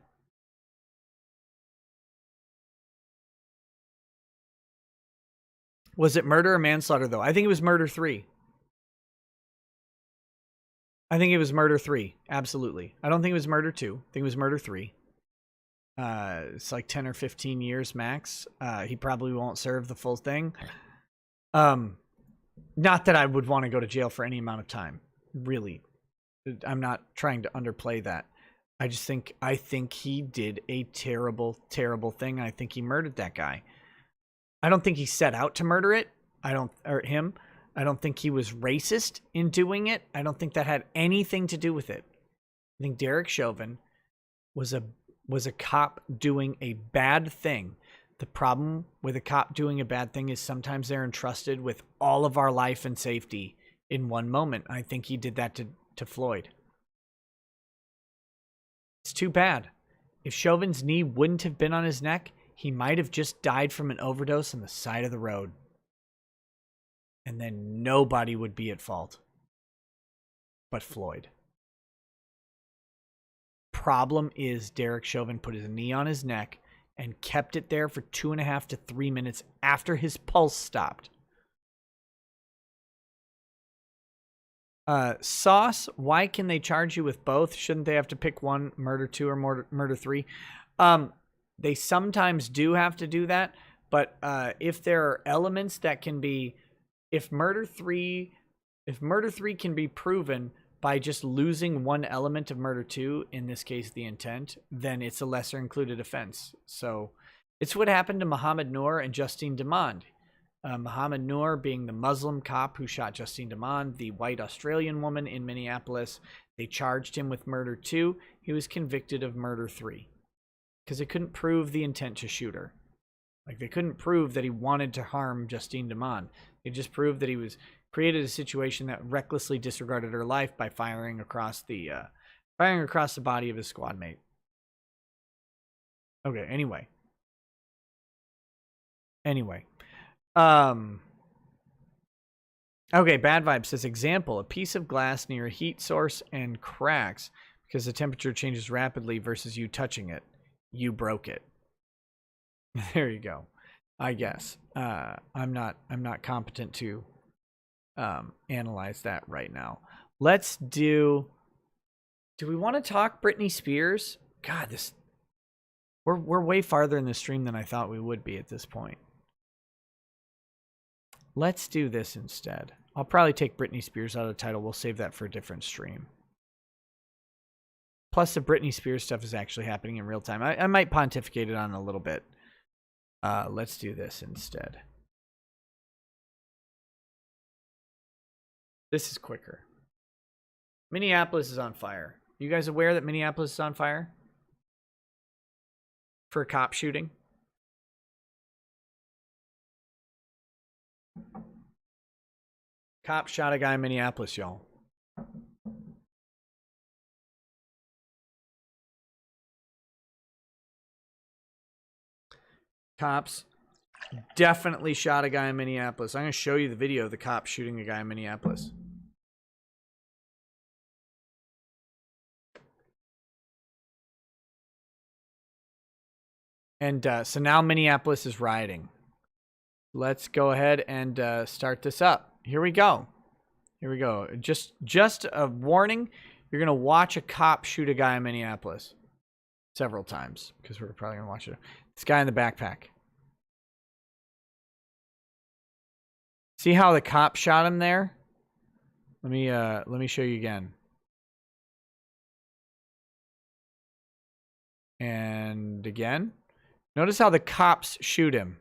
Speaker 1: Was it murder or manslaughter, though? I think it was murder 3. I think it was murder 3. Absolutely. I don't think it was murder 2. I think it was murder 3. It's like 10 or 15 years max. He probably won't serve the full thing. Not that I would want to go to jail for any amount of time. Really. I'm not trying to underplay that. I think he did a terrible, terrible thing. I think he murdered that guy. I don't think he set out to murder it. I don't think he was racist in doing it. I don't think that had anything to do with it. I think Derek Chauvin was a cop doing a bad thing. The problem with a cop doing a bad thing is sometimes they're entrusted with all of our life and safety in one moment. I think he did that to Floyd. It's too bad. If Chauvin's knee wouldn't have been on his neck, he might have just died from an overdose on the side of the road. And then nobody would be at fault but Floyd. Problem is Derek Chauvin put his knee on his neck and kept it there for 2.5 to 3 minutes after his pulse stopped. Sauce, why can they charge you with both? Shouldn't they have to pick one, murder 2 or murder 3? They sometimes do have to do that, but if there are elements that can be, if murder 3 can be proven by just losing one element of murder 2, in this case the intent, then it's a lesser included offense. So it's what happened to Mohammed Noor and Justine Demond. Mohammed Noor being the Muslim cop who shot Justine Demond, the white Australian woman in Minneapolis. They charged him with murder 2. He was convicted of murder 3 because they couldn't prove the intent to shoot her. Like, they couldn't prove that he wanted to harm Justine Demond. They just proved that he was created a situation that recklessly disregarded her life by firing across the body of his squad mate. Okay, anyway. Okay, Bad Vibe says, example, a piece of glass near a heat source and cracks because the temperature changes rapidly versus you touching it. You broke it. There you go. I guess. I'm not competent to analyze that right now. Let's do we want to talk Britney Spears? God, we're way farther in the stream than I thought we would be at this point. Let's do this instead. I'll probably take Britney Spears out of the title. We'll save that for a different stream. Plus, the Britney Spears stuff is actually happening in real time. I might pontificate it on a little bit. Let's do this instead. This is quicker. Minneapolis is on fire. You guys aware that Minneapolis is on fire? For a cop shooting? Cop shot a guy in Minneapolis, y'all. Cops definitely shot a guy in Minneapolis. I'm going to show you the video of the cop shooting a guy in Minneapolis. And so now Minneapolis is rioting. Let's go ahead and start this up. Here we go. Here we go. Just a warning. You're going to watch a cop shoot a guy in Minneapolis several times because we're probably going to watch it. This guy in the backpack. See how the cop shot him there? Let me show you again. And again. Notice how the cops shoot him.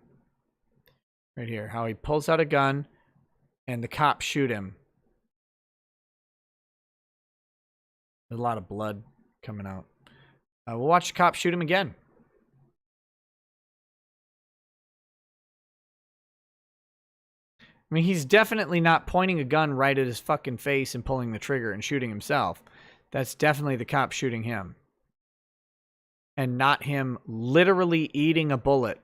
Speaker 1: Right here. How he pulls out a gun and the cops shoot him. There's a lot of blood coming out. We'll watch the cop shoot him again. I mean, he's definitely not pointing a gun right at his fucking face and pulling the trigger and shooting himself. That's definitely the cop shooting him. And not him literally eating a bullet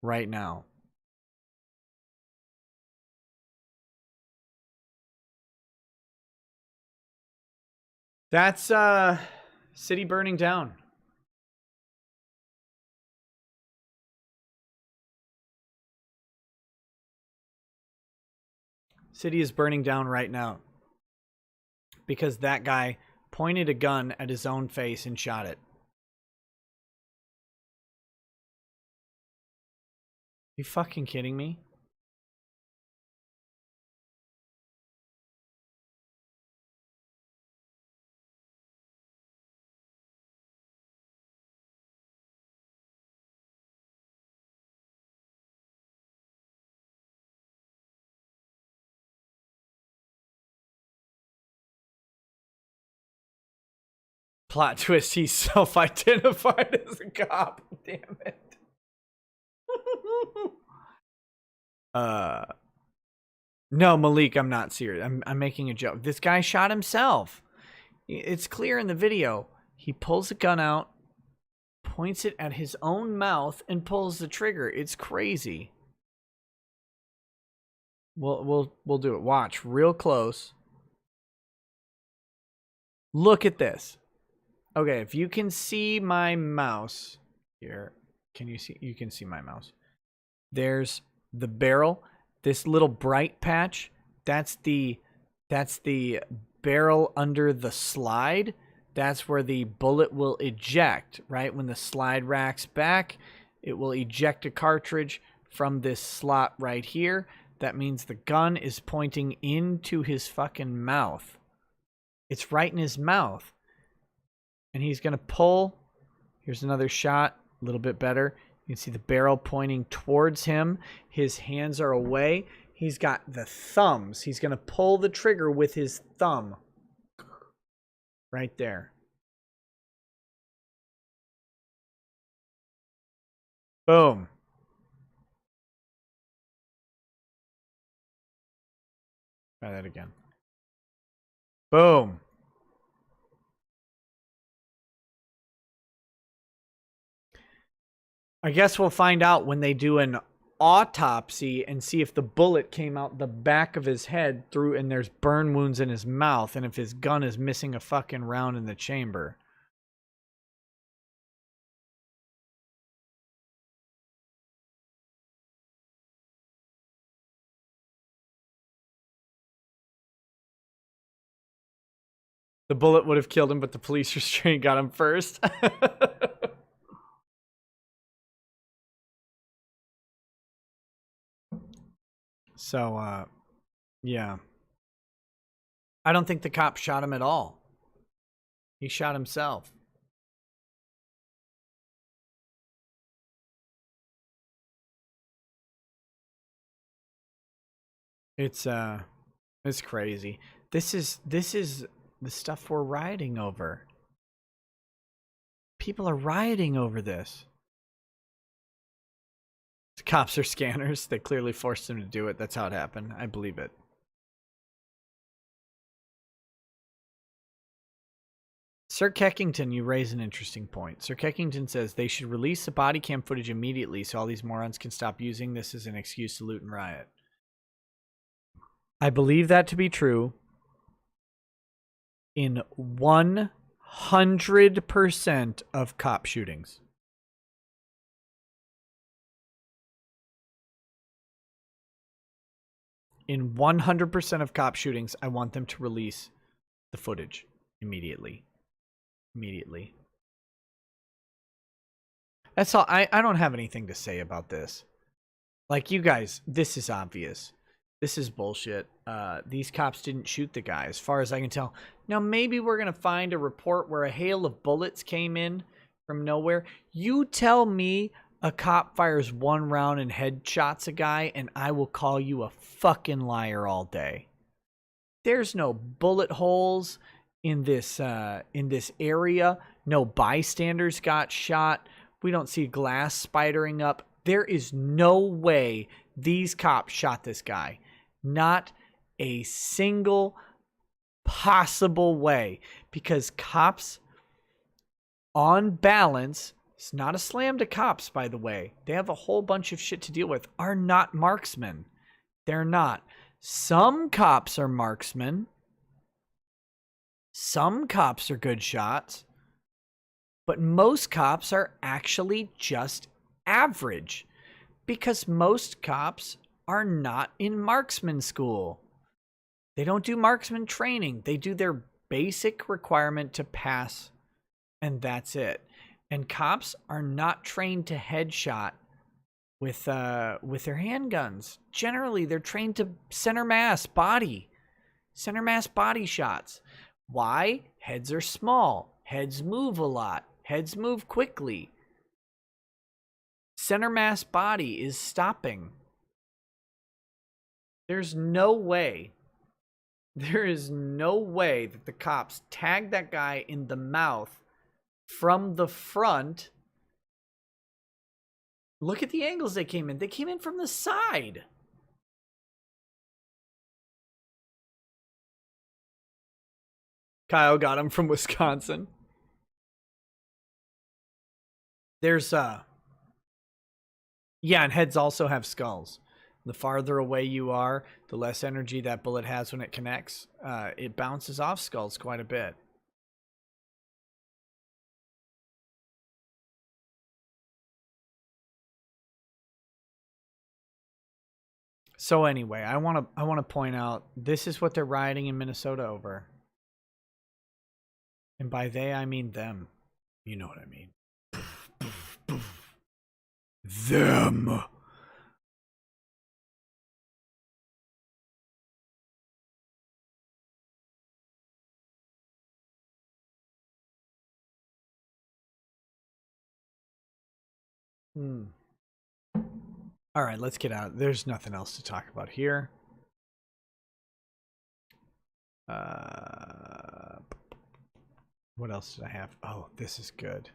Speaker 1: right now. That's city burning down. City is burning down right now because that guy pointed a gun at his own face and shot it. You fucking kidding me? Plot twist, he self-identified as a cop. Damn it. No, Malik, I'm not serious. I'm making a joke. This guy shot himself. It's clear in the video. He pulls a gun out, points it at his own mouth, and pulls the trigger. It's crazy. We'll do it. Watch real close. Look at this. Okay, if you can see my mouse here, can you see? You can see my mouse. There's the barrel. This little bright patch, that's the barrel under the slide. That's where the bullet will eject, right? When the slide racks back, it will eject a cartridge from this slot right here. That means the gun is pointing into his fucking mouth. It's right in his mouth. And he's going to pull. Here's another shot, a little bit better. You can see the barrel pointing towards him. His hands are away. He's got the thumbs. He's going to pull the trigger with his thumb. Right there. Boom. Try that again. Boom. I guess we'll find out when they do an autopsy and see if the bullet came out the back of his head through and there's burn wounds in his mouth and if his gun is missing a fucking round in the chamber. The bullet would have killed him, but the police restraint got him first. So, yeah. I don't think the cop shot him at all. He shot himself. It's crazy. This is the stuff we're rioting over. People are rioting over this. The cops are scanners. They clearly forced them to do it. That's how it happened. I believe it. Sir Keckington, you raise an interesting point. Sir Keckington says they should release the body cam footage immediately so all these morons can stop using this as an excuse to loot and riot. I believe that to be true in 100% of cop shootings. In 100% of cop shootings, I want them to release the footage immediately. Immediately. That's all. I don't have anything to say about this. Like, you guys, this is obvious. This is bullshit. These cops didn't shoot the guy, as far as I can tell. Now, maybe we're going to find a report where a hail of bullets came in from nowhere. You tell me a cop fires one round and headshots a guy, and I will call you a fucking liar all day. There's no bullet holes in this area. No bystanders got shot. We don't see glass spidering up. There is no way these cops shot this guy. Not a single possible way. Because cops, on balance, it's not a slam to cops, by the way. They have a whole bunch of shit to deal with. Are not marksmen. They're not. Some cops are marksmen. Some cops are good shots. But most cops are actually just average. Because most cops are not in marksman school. They don't do marksman training. They do their basic requirement to pass. And that's it. And cops are not trained to headshot with their handguns. Generally, they're trained to center mass body shots. Why? Heads are small. Heads move a lot. Heads move quickly. Center mass body is stopping. There is no way that the cops tagged that guy in the mouth from the front. Look at the angles they came in. They came in from the side. Kyle got him from Wisconsin. There's yeah, and heads also have skulls. The farther away you are, the less energy that bullet has when it connects. It bounces off skulls quite a bit. So anyway, I want to point out this is what they're rioting in Minnesota over. And by they I mean them. You know what I mean. Them. All right, let's get out. There's nothing else to talk about here. What else did I have? Oh, this is good.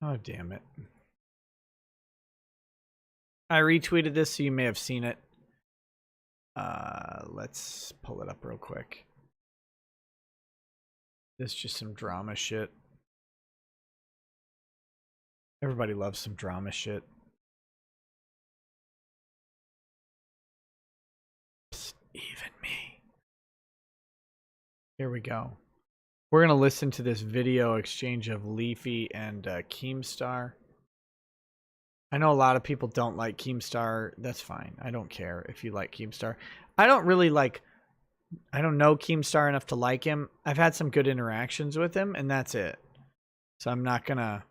Speaker 1: Oh, damn it. I retweeted this, so you may have seen it. Let's pull it up real quick. This is just some drama shit. Everybody loves some drama shit. Psst, even me. Here we go. We're going to listen to this video exchange of Leafy and Keemstar. I know a lot of people don't like Keemstar. That's fine. I don't care if you like Keemstar. I don't know Keemstar enough to like him. I've had some good interactions with him, and that's it. So I'm not going to...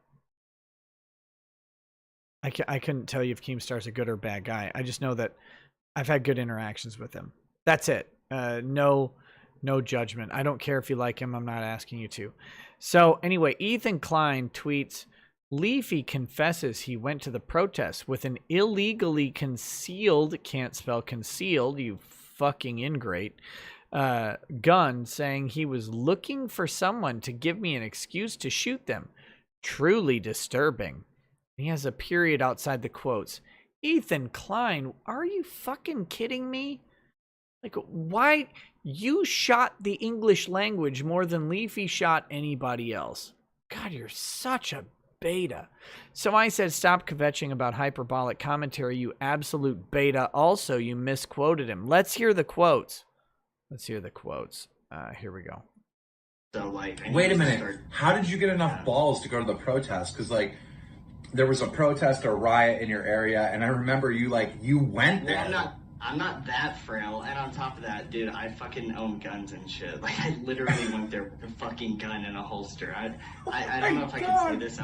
Speaker 1: I couldn't tell you if Keemstar's a good or bad guy. I just know that I've had good interactions with him. That's it. No judgment. I don't care if you like him. I'm not asking you to. So anyway, Ethan Klein tweets, Leafy confesses he went to the protest with an illegally concealed, can't spell concealed, you fucking ingrate, gun, saying he was looking for someone to give me an excuse to shoot them. Truly disturbing. He has a period outside the quotes. Ethan Klein, are you fucking kidding me? Like, why? You shot the English language more than Leafy shot anybody else. God, you're such a beta. So I said, stop kvetching about hyperbolic commentary, you absolute beta. Also, you misquoted him. Let's hear the quotes. Here we go.
Speaker 4: So, like,
Speaker 5: wait a minute. How did you get enough balls to go to the protest? Because, like, there was a protest or riot in your area, and I remember you went there.
Speaker 4: Well, I'm not that frail, and on top of that, dude, I fucking own guns and shit. Like, I literally went there with a fucking gun in a holster. I don't know if I can say this.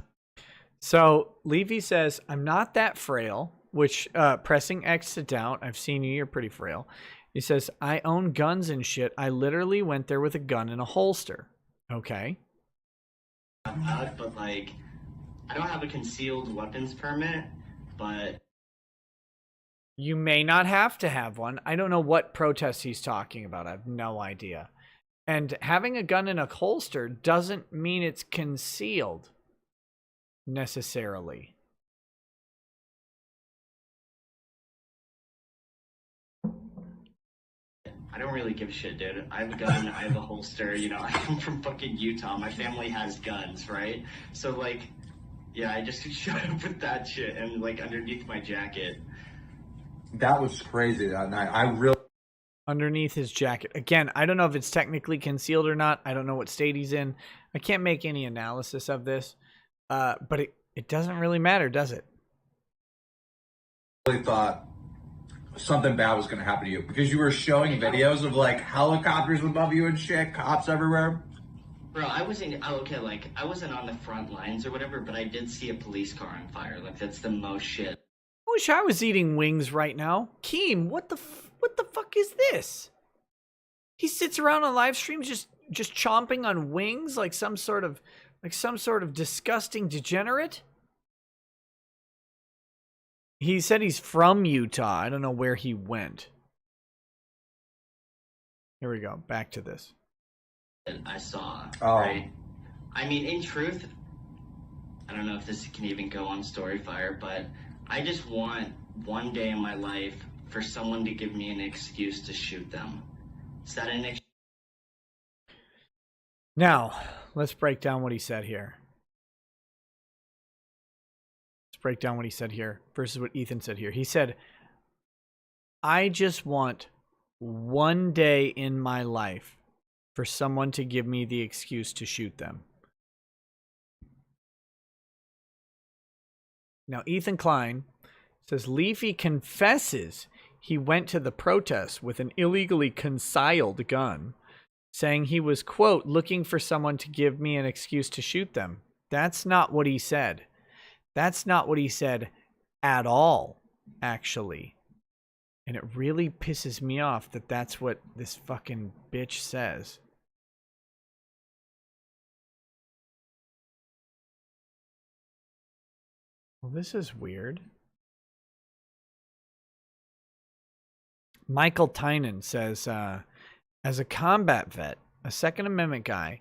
Speaker 1: So Levy says, I'm not that frail, which pressing X to doubt. I've seen you. You're pretty frail. He says, I own guns and shit. I literally went there with a gun in a holster. Okay.
Speaker 4: But, like, I don't have a concealed weapons permit, but...
Speaker 1: You may not have to have one. I don't know what protest he's talking about. I have no idea. And having a gun in a holster doesn't mean it's concealed, necessarily.
Speaker 4: I don't really give a shit, dude. I have a gun, I have a holster, you know, I come from fucking Utah. My family has guns, right? So, like, yeah, I just showed up with that shit and, like, underneath my jacket.
Speaker 5: That was crazy that night.
Speaker 1: Underneath his jacket. Again, I don't know if it's technically concealed or not. I don't know what state he's in. I can't make any analysis of this. But it doesn't really matter, does it?
Speaker 5: I really thought something bad was going to happen to you because you were showing videos of, like, helicopters above you and shit, cops everywhere.
Speaker 4: Bro, I wasn't on the front lines or whatever, but I did see a police car on fire. Like, that's the most shit.
Speaker 1: I wish I was eating wings right now. Keem, what the fuck is this? He sits around on live streams just chomping on wings like some sort of Like some sort of disgusting degenerate? He said he's from Utah. I don't know where he went. Here we go. Back to this.
Speaker 4: I saw,
Speaker 5: Oh.
Speaker 4: right? I mean, in truth, I don't know if this can even go on Storyfire, but I just want one day in my life for someone to give me an excuse to shoot them. Is that an excuse?
Speaker 1: Now, let's break down what he said here. Let's break down what he said here versus what Ethan said here. He said, I just want one day in my life for someone to give me the excuse to shoot them. Now, Ethan Klein says Leafy confesses he went to the protest with an illegally concealed gun, saying he was, quote, looking for someone to give me an excuse to shoot them. That's not what he said. That's not what he said at all, actually. And it really pisses me off that that's what this fucking bitch says. Well, this is weird. Michael Tynan says, as a combat vet, a Second Amendment guy,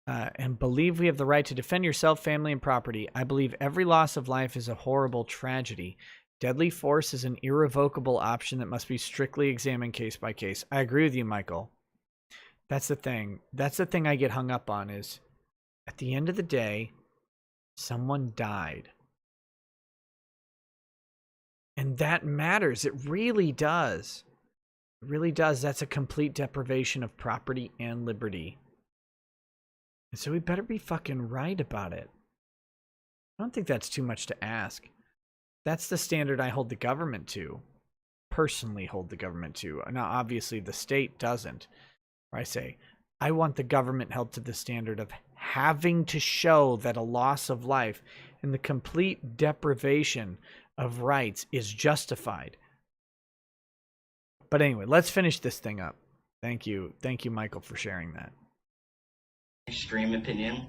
Speaker 1: and believe we have the right to defend yourself, family, and property, I believe every loss of life is a horrible tragedy. Deadly force is an irrevocable option that must be strictly examined case by case. I agree with you, Michael. That's the thing. That's the thing I get hung up on is, at the end of the day, someone died. And that matters. It really does. It really does. That's a complete deprivation of property and liberty. And so we better be fucking right about it. I don't think that's too much to ask. That's the standard I hold the government to. Personally hold the government to. Now, obviously, the state doesn't. Or I say, I want the government held to the standard of having to show that a loss of life and the complete deprivation of rights is justified. But anyway, let's finish this thing up. Thank you. Thank you, Michael, for sharing that.
Speaker 4: Extreme opinion?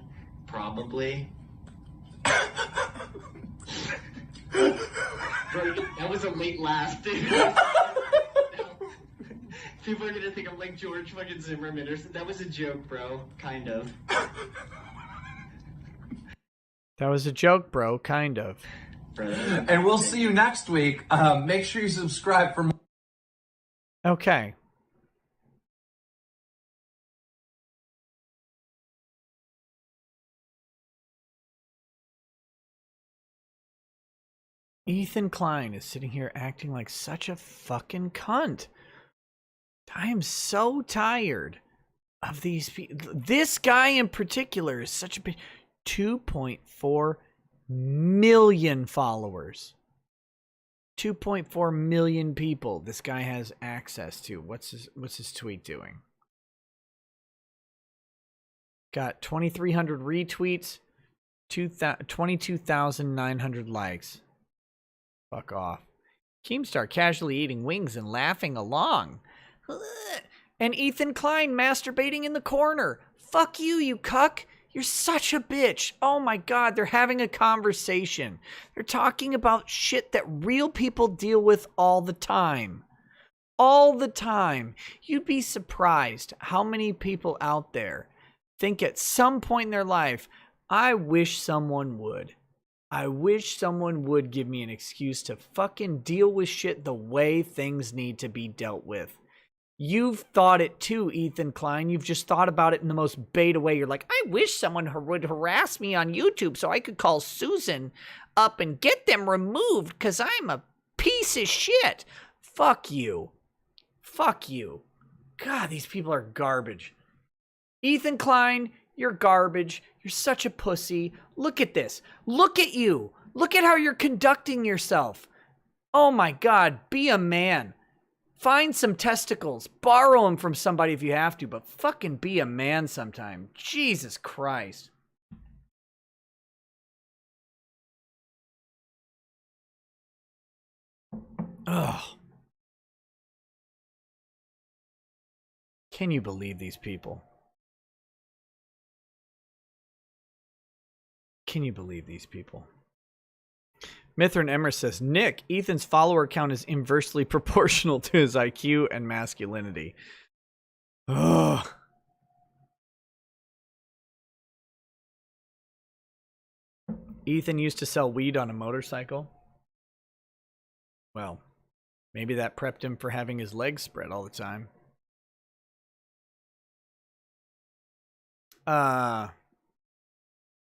Speaker 4: Probably. Bro, that was a late laugh, dude. People are gonna think I'm like George fucking Zimmerman or something. That was a joke, bro. Kind of.
Speaker 1: That was a joke, bro. Kind of.
Speaker 5: And we'll see you next week. Make sure you subscribe for more.
Speaker 1: Okay. Ethan Klein is sitting here acting like such a fucking cunt. I am so tired of these people. This guy in particular is such a big 2.4 million followers. 2.4 million people this guy has access to. What's his tweet doing? Got 2,300 retweets, 22,900 likes. Fuck off. Keemstar casually eating wings and laughing along. And Ethan Klein masturbating in the corner. Fuck you, you cuck. You're such a bitch. Oh my God, they're having a conversation. They're talking about shit that real people deal with all the time. All the time. You'd be surprised how many people out there think at some point in their life, I wish someone would. I wish someone would give me an excuse to fucking deal with shit the way things need to be dealt with. You've thought it too, Ethan Klein. You've just thought about it in the most beta way. You're like, I wish someone would harass me on YouTube so I could call Susan up and get them removed because I'm a piece of shit. Fuck you. Fuck you. God, these people are garbage. Ethan Klein, you're garbage. You're such a pussy. Look at this. Look at you. Look at how you're conducting yourself. Oh my God, be a man. Find some testicles. Borrow them from somebody if you have to, but fucking be a man sometime. Jesus Christ. Ugh. Can you believe these people? Can you believe these people? Mithrin Emmer says, Nick, Ethan's follower count is inversely proportional to his IQ and masculinity. Ugh. Ethan used to sell weed on a motorcycle. Well, maybe that prepped him for having his legs spread all the time.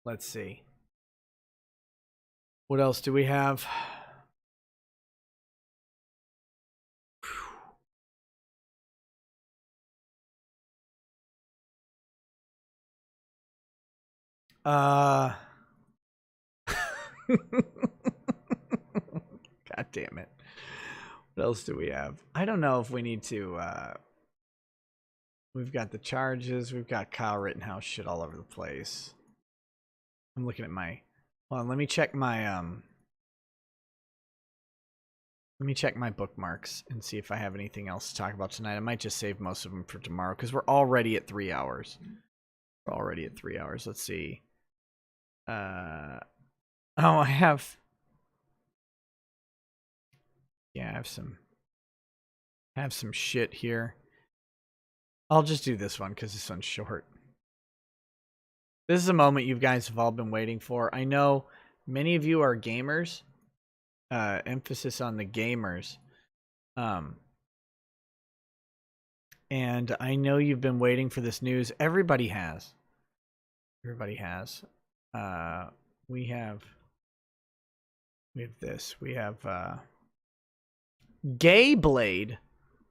Speaker 1: Let's see. What else do we have? God damn it. What else do we have? I don't know if we need to we've got the charges, we've got Kyle Rittenhouse shit all over the place. I'm looking at my hold on, let me check my bookmarks and see if I have anything else to talk about tonight. I might just save most of them for tomorrow because we're already at 3 hours. We're already at 3 hours. Let's see. I have some shit here. I'll just do this one because this one's short. This is a moment you guys have all been waiting for. I know many of you are gamers. Emphasis on the gamers. And I know you've been waiting for this news. Everybody has. Everybody has. We have this. We have Gay Blade,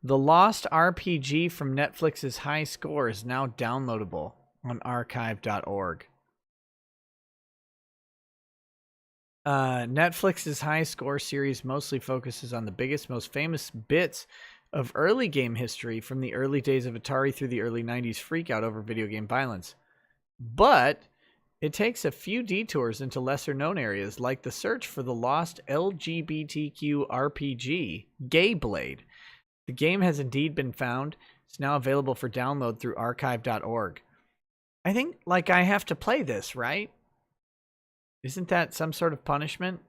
Speaker 1: the lost RPG from Netflix's High Score, is now downloadable on archive.org. Netflix's High Score series mostly focuses on the biggest, most famous bits of early game history from the early days of Atari through the early 90s freakout over video game violence. But it takes a few detours into lesser-known areas, like the search for the lost LGBTQ RPG, Gay Blade. The game has indeed been found. It's now available for download through archive.org. I think, like, I have to play this, right? Isn't that some sort of punishment?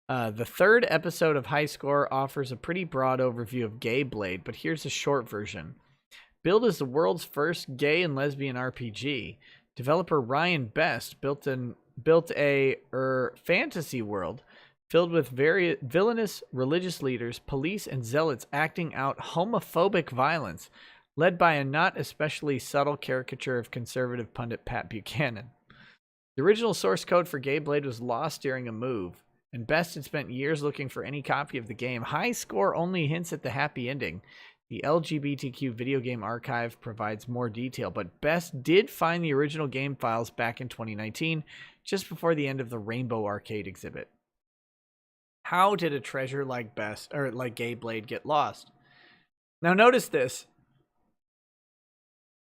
Speaker 1: The third episode of High Score offers a pretty broad overview of Gay Blade, but here's a short version. Billed as the world's first gay and lesbian RPG, developer Ryan Best built a fantasy world filled with very villainous religious leaders, police, and zealots acting out homophobic violence, led by a not especially subtle caricature of conservative pundit Pat Buchanan. The original source code for Gay Blade was lost during a move, and Best had spent years looking for any copy of the game. High Score only hints at the happy ending. The LGBTQ video game archive provides more detail, but Best did find the original game files back in 2019, just before the end of the Rainbow Arcade exhibit. How did a treasure like Gay Blade get lost? Now notice this.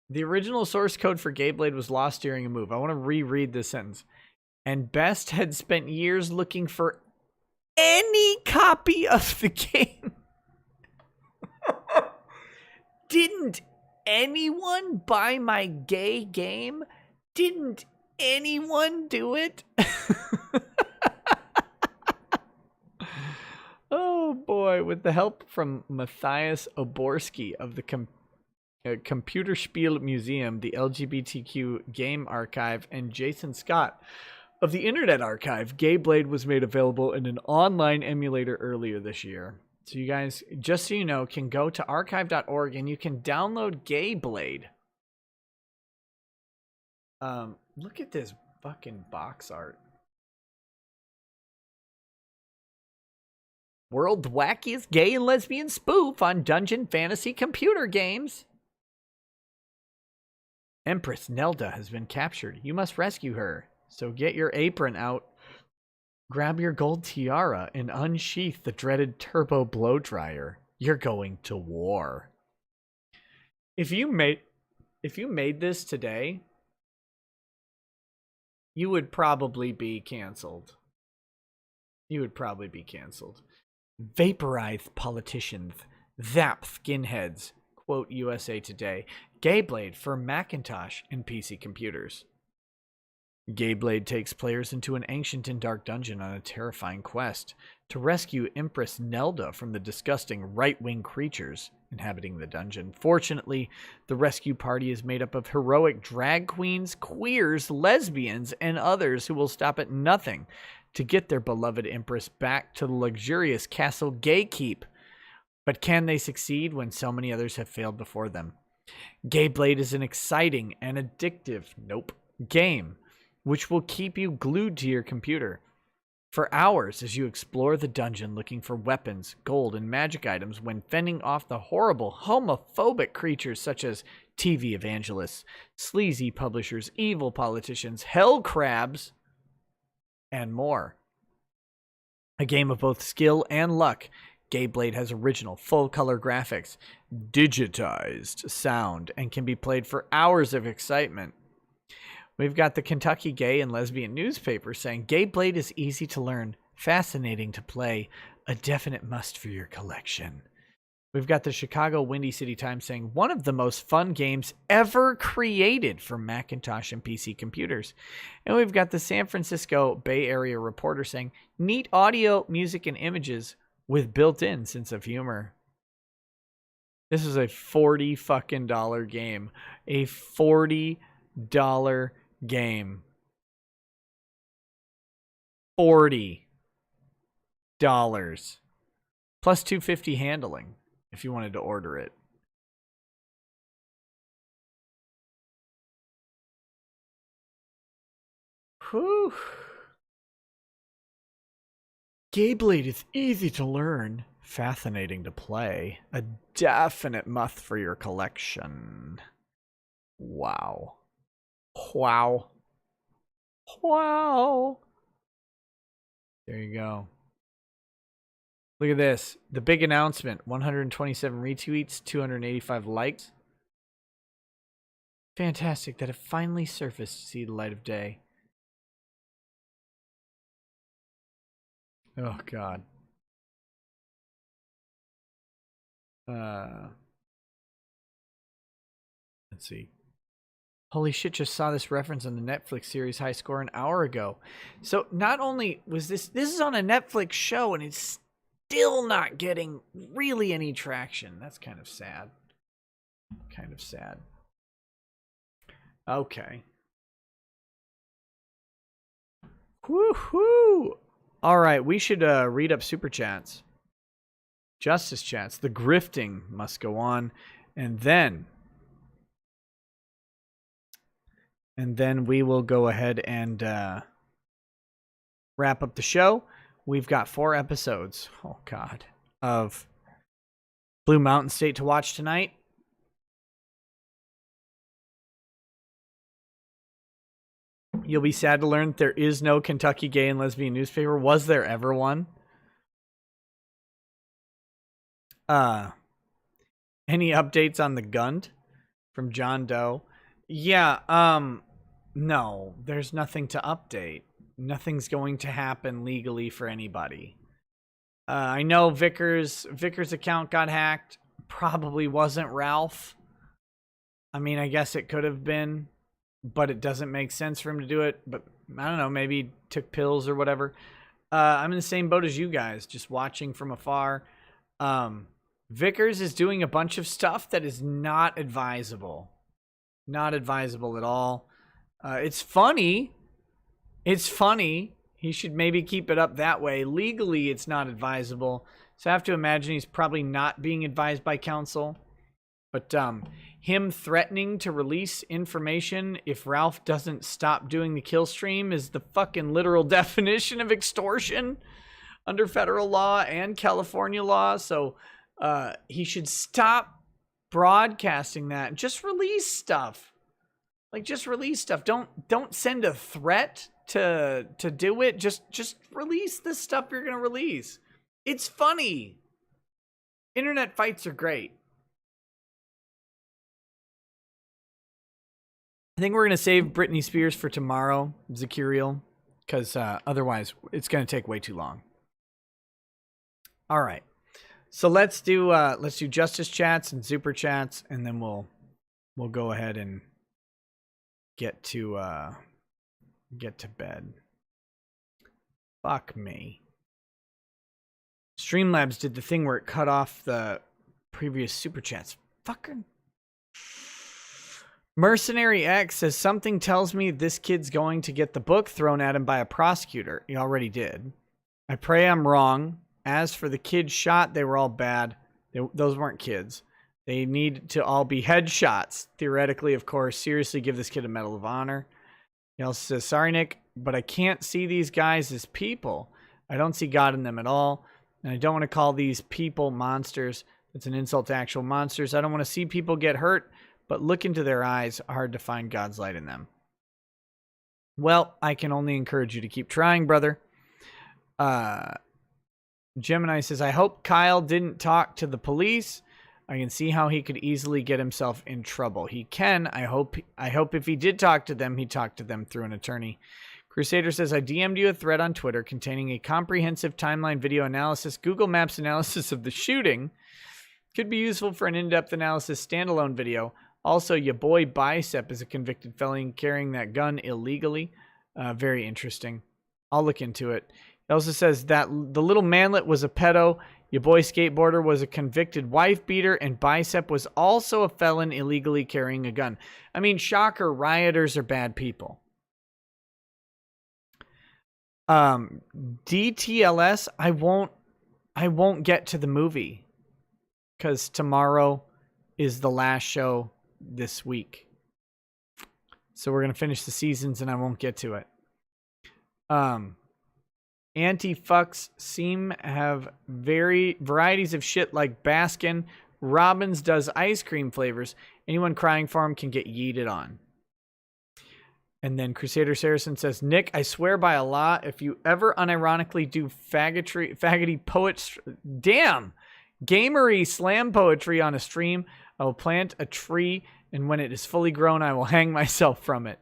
Speaker 1: The original source code for Gay Blade was lost during a move. I want to reread this sentence. And Best had spent years looking for any copy of the game. Didn't anyone buy my gay game? Didn't anyone do it? Oh boy, with the help from Matthias Oborski of the Computerspiel Museum, the LGBTQ Game Archive, and Jason Scott of the Internet Archive, Gay Blade was made available in an online emulator earlier this year. So you guys, just so you know, can go to archive.org and you can download Gay Blade. Look at this fucking box art. World's wackiest gay and lesbian spoof on dungeon fantasy computer games. Empress Nelda has been captured. You must rescue her. So get your apron out, grab your gold tiara, and unsheath the dreaded turbo blow dryer. You're going to war. If you made this today, you would probably be canceled. You would probably be canceled. Vaporize politicians, zap skinheads, quote USA Today. Gay Blade for Macintosh and PC computers. Gayblade takes players into an ancient and dark dungeon on a terrifying quest to rescue Empress Nelda from the disgusting right-wing creatures inhabiting the dungeon. Fortunately, the rescue party is made up of heroic drag queens, queers, lesbians, and others who will stop at nothing to get their beloved Empress back to the luxurious castle Gaykeep. But can they succeed when so many others have failed before them? Gayblade is an exciting and addictive game which will keep you glued to your computer for hours as you explore the dungeon looking for weapons, gold, and magic items when fending off the horrible homophobic creatures such as TV evangelists, sleazy publishers, evil politicians, hell crabs, and more. A game of both skill and luck, Gayblade has original full-color graphics, digitized sound, and can be played for hours of excitement. We've got the Kentucky Gay and Lesbian newspaper saying, Gayblade is easy to learn, fascinating to play, a definite must for your collection. We've got the Chicago Windy City Times saying, one of the most fun games ever created for Macintosh and PC computers. And we've got the San Francisco Bay Area Reporter saying, neat audio, music, and images with built-in sense of humor. This is a $40 fucking game. A $40 game. $40 plus $250 handling if you wanted to order it. Whew. Gayblade is easy to learn, fascinating to play, a definite must for your collection. Wow. Wow. Wow. There you go. Look at this. The big announcement. 127 retweets, 285 likes. Fantastic that it finally surfaced to see the light of day. Oh, God. Let's see. Holy shit, just saw this reference on the Netflix series High Score an hour ago. So not only was this is on a Netflix show and it's still not getting really any traction. That's kind of sad. Kind of sad. Okay. Woohoo! All right, we should read up super chats. Justice chats. The grifting must go on. And then we will go ahead and wrap up the show. We've got 4 episodes, oh God, of Blue Mountain State to watch tonight. You'll be sad to learn that there is no Kentucky Gay and Lesbian newspaper. Was there ever one? Any updates on the Gund from John Doe? Yeah, no, there's nothing to update. Nothing's going to happen legally for anybody. I know Vickers' account got hacked. Probably wasn't Ralph. I mean, I guess it could have been, but it doesn't make sense for him to do it. But I don't know, maybe he took pills or whatever. I'm in the same boat as you guys, just watching from afar. Vickers is doing a bunch of stuff that is not advisable. Not advisable at all. It's funny. It's funny. He should maybe keep it up that way. Legally, it's not advisable. So I have to imagine he's probably not being advised by counsel. But him threatening to release information if Ralph doesn't stop doing the kill stream is the fucking literal definition of extortion under federal law and California law. So he should stop broadcasting that. Just release stuff. Like, just release stuff. Don't send a threat to do it. Just release the stuff you're gonna release. It's funny. Internet fights are great. I think we're gonna save Britney Spears for tomorrow, Zakiriel, because otherwise it's gonna take way too long. All right, so let's do justice chats and super chats, and then we'll go ahead and get to get to bed. Fuck me. Streamlabs did the thing where it cut off the previous super chats. Fucking. Mercenary X says something tells me this kid's going to get the book thrown at him by a prosecutor. He already did. I pray I'm wrong. As for the kids shot, they were all bad. Those weren't kids. They need to all be headshots. Theoretically, of course. Seriously, give this kid a Medal of Honor. He also says, sorry, Nick, but I can't see these guys as people. I don't see God in them at all. And I don't want to call these people monsters. It's an insult to actual monsters. I don't want to see people get hurt, but look into their eyes. Hard to find God's light in them. Well, I can only encourage you to keep trying, brother. Gemini says, I hope Kyle didn't talk to the police. I can see how he could easily get himself in trouble. He can. I hope if he did talk to them, he talked to them through an attorney. Crusader says, I DM'd you a thread on Twitter containing a comprehensive timeline video analysis, Google Maps analysis of the shooting. Could be useful for an in-depth analysis standalone video. Also, your boy Bicep is a convicted felon carrying that gun illegally. Very interesting. I'll look into it. It also says that the little manlet was a pedo. Your boy Skateboarder was a convicted wife beater, and Bicep was also a felon illegally carrying a gun. I mean, shocker, rioters are bad people. DTLS, I won't get to the movie because tomorrow is the last show this week. So we're going to finish the seasons and I won't get to it. Anti-fucks seem have varieties of shit like Baskin. Robbins does ice cream flavors. Anyone crying for him can get yeeted on. And then Crusader Saracen says, Nick, I swear by Allah, if you ever unironically do faggoty poets, damn, gamery slam poetry on a stream, I will plant a tree, and when it is fully grown, I will hang myself from it.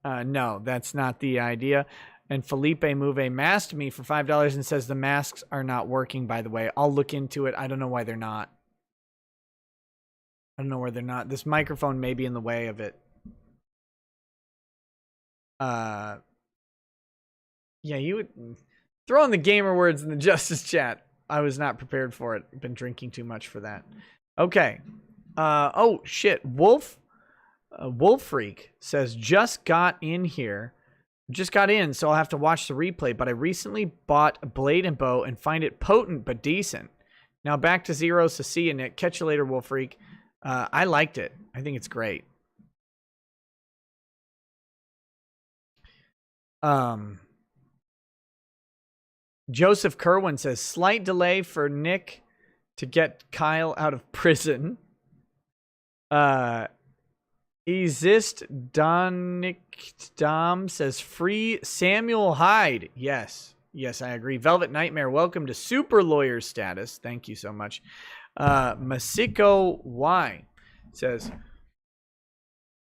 Speaker 1: No, that's not the idea. And Felipe Mouve masked me for $5 and says the masks are not working, by the way. I'll look into it. I don't know why they're not. I don't know where they're not. This microphone may be in the way of it. Yeah, you would throw in the gamer words in the Justice chat. I was not prepared for it. I've been drinking too much for that. Okay. Oh, shit. Wolf Freak says, just got in, so I'll have to watch the replay, but I recently bought a blade and bow and find it potent but decent. Now back to Zeros to see you, Nick. Catch you later, Wolf Freak. I liked it. I think it's great. Joseph Kerwin says, slight delay for Nick to get Kyle out of prison. Exist Donick Dom says, free Samuel Hyde. Yes, I agree. Velvet Nightmare, welcome to super lawyer status. Thank you so much. Masiko Y says,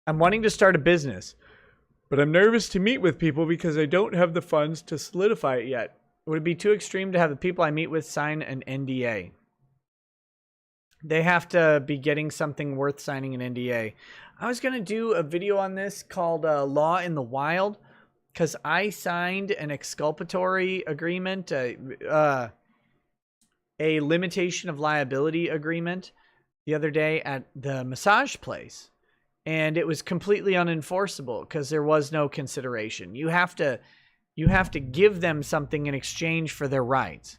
Speaker 1: I'm wanting to start a business, but I'm nervous to meet with people because I don't have the funds to solidify it yet. Would it be too extreme to have the people I meet with sign an NDA? They have to be getting something worth signing an NDA. I was going to do a video on this called Law in the Wild because I signed an exculpatory agreement, a limitation of liability agreement the other day at the massage place. And it was completely unenforceable because there was no consideration. You have to give them something in exchange for their rights.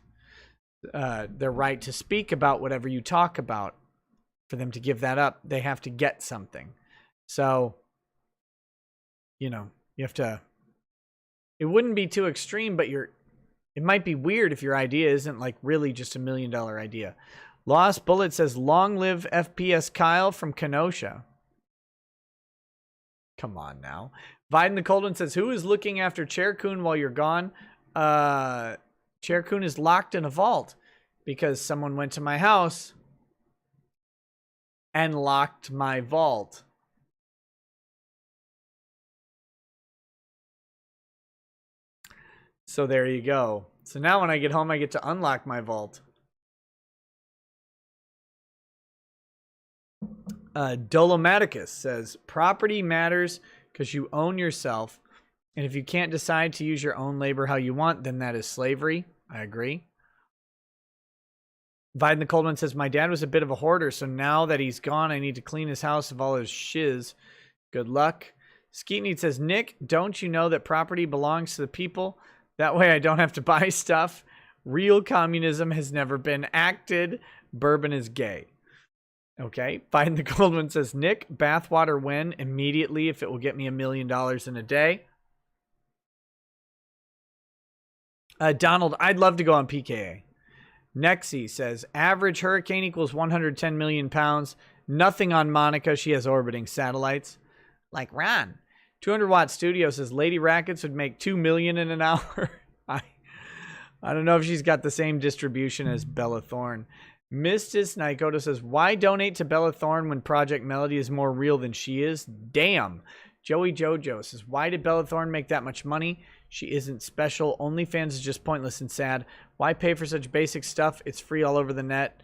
Speaker 1: Their right to speak about whatever you talk about. For them to give that up, they have to get something. So, you have to, it wouldn't be too extreme, but it might be weird if your idea isn't like really just $1 million idea. Lost Bullet says, long live FPS Kyle from Kenosha. Come on now. Viden the Cold One says, who is looking after Chair Coon while you're gone? Chair Coon is locked in a vault because someone went to my house and locked my vault. So there you go. So now when I get home, I get to unlock my vault. Dolomaticus says, property matters because you own yourself And if you can't decide to use your own labor how you want, then that is slavery. I agree. Viden the Cold One says, my dad was a bit of a hoarder, so now that he's gone, I need to clean his house of all his shiz. Good luck. Skeetneed says, Nick, don't you know that property belongs to the people? That way I don't have to buy stuff. Real communism has never been acted. Bourbon is gay. Okay. Viden the Cold One says, Nick, bathwater when? Immediately, if it will get me $1 million in a day. Donald, I'd love to go on PKA. Nexi says, average hurricane equals 110 million pounds. Nothing on Monica. She has orbiting satellites. Like Ron. 200-watt studio says, Lady Rackets would make $2 million in an hour. I don't know if she's got the same distribution as Bella Thorne. Mistis Naikoto says, why donate to Bella Thorne when Project Melody is more real than she is? Damn. Joey Jojo says, why did Bella Thorne make that much money? She isn't special. OnlyFans is just pointless and sad. Why pay for such basic stuff? It's free all over the net.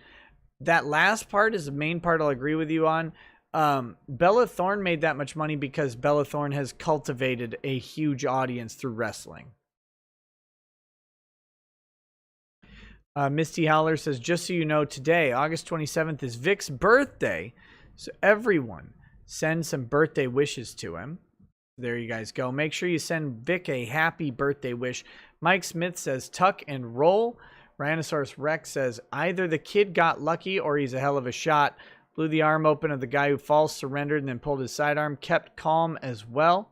Speaker 1: That last part is the main part I'll agree with you on. Bella Thorne made that much money because Bella Thorne has cultivated a huge audience through wrestling. Misty Howler says, just so you know, today, August 27th, is Vic's birthday. So everyone send some birthday wishes to him. There you guys go. Make sure you send Vic a happy birthday wish. Mike Smith says, tuck and roll. Rhinosaurus Rex says, either the kid got lucky or he's a hell of a shot. Blew the arm open of the guy who false surrendered and then pulled his sidearm. Kept calm as well.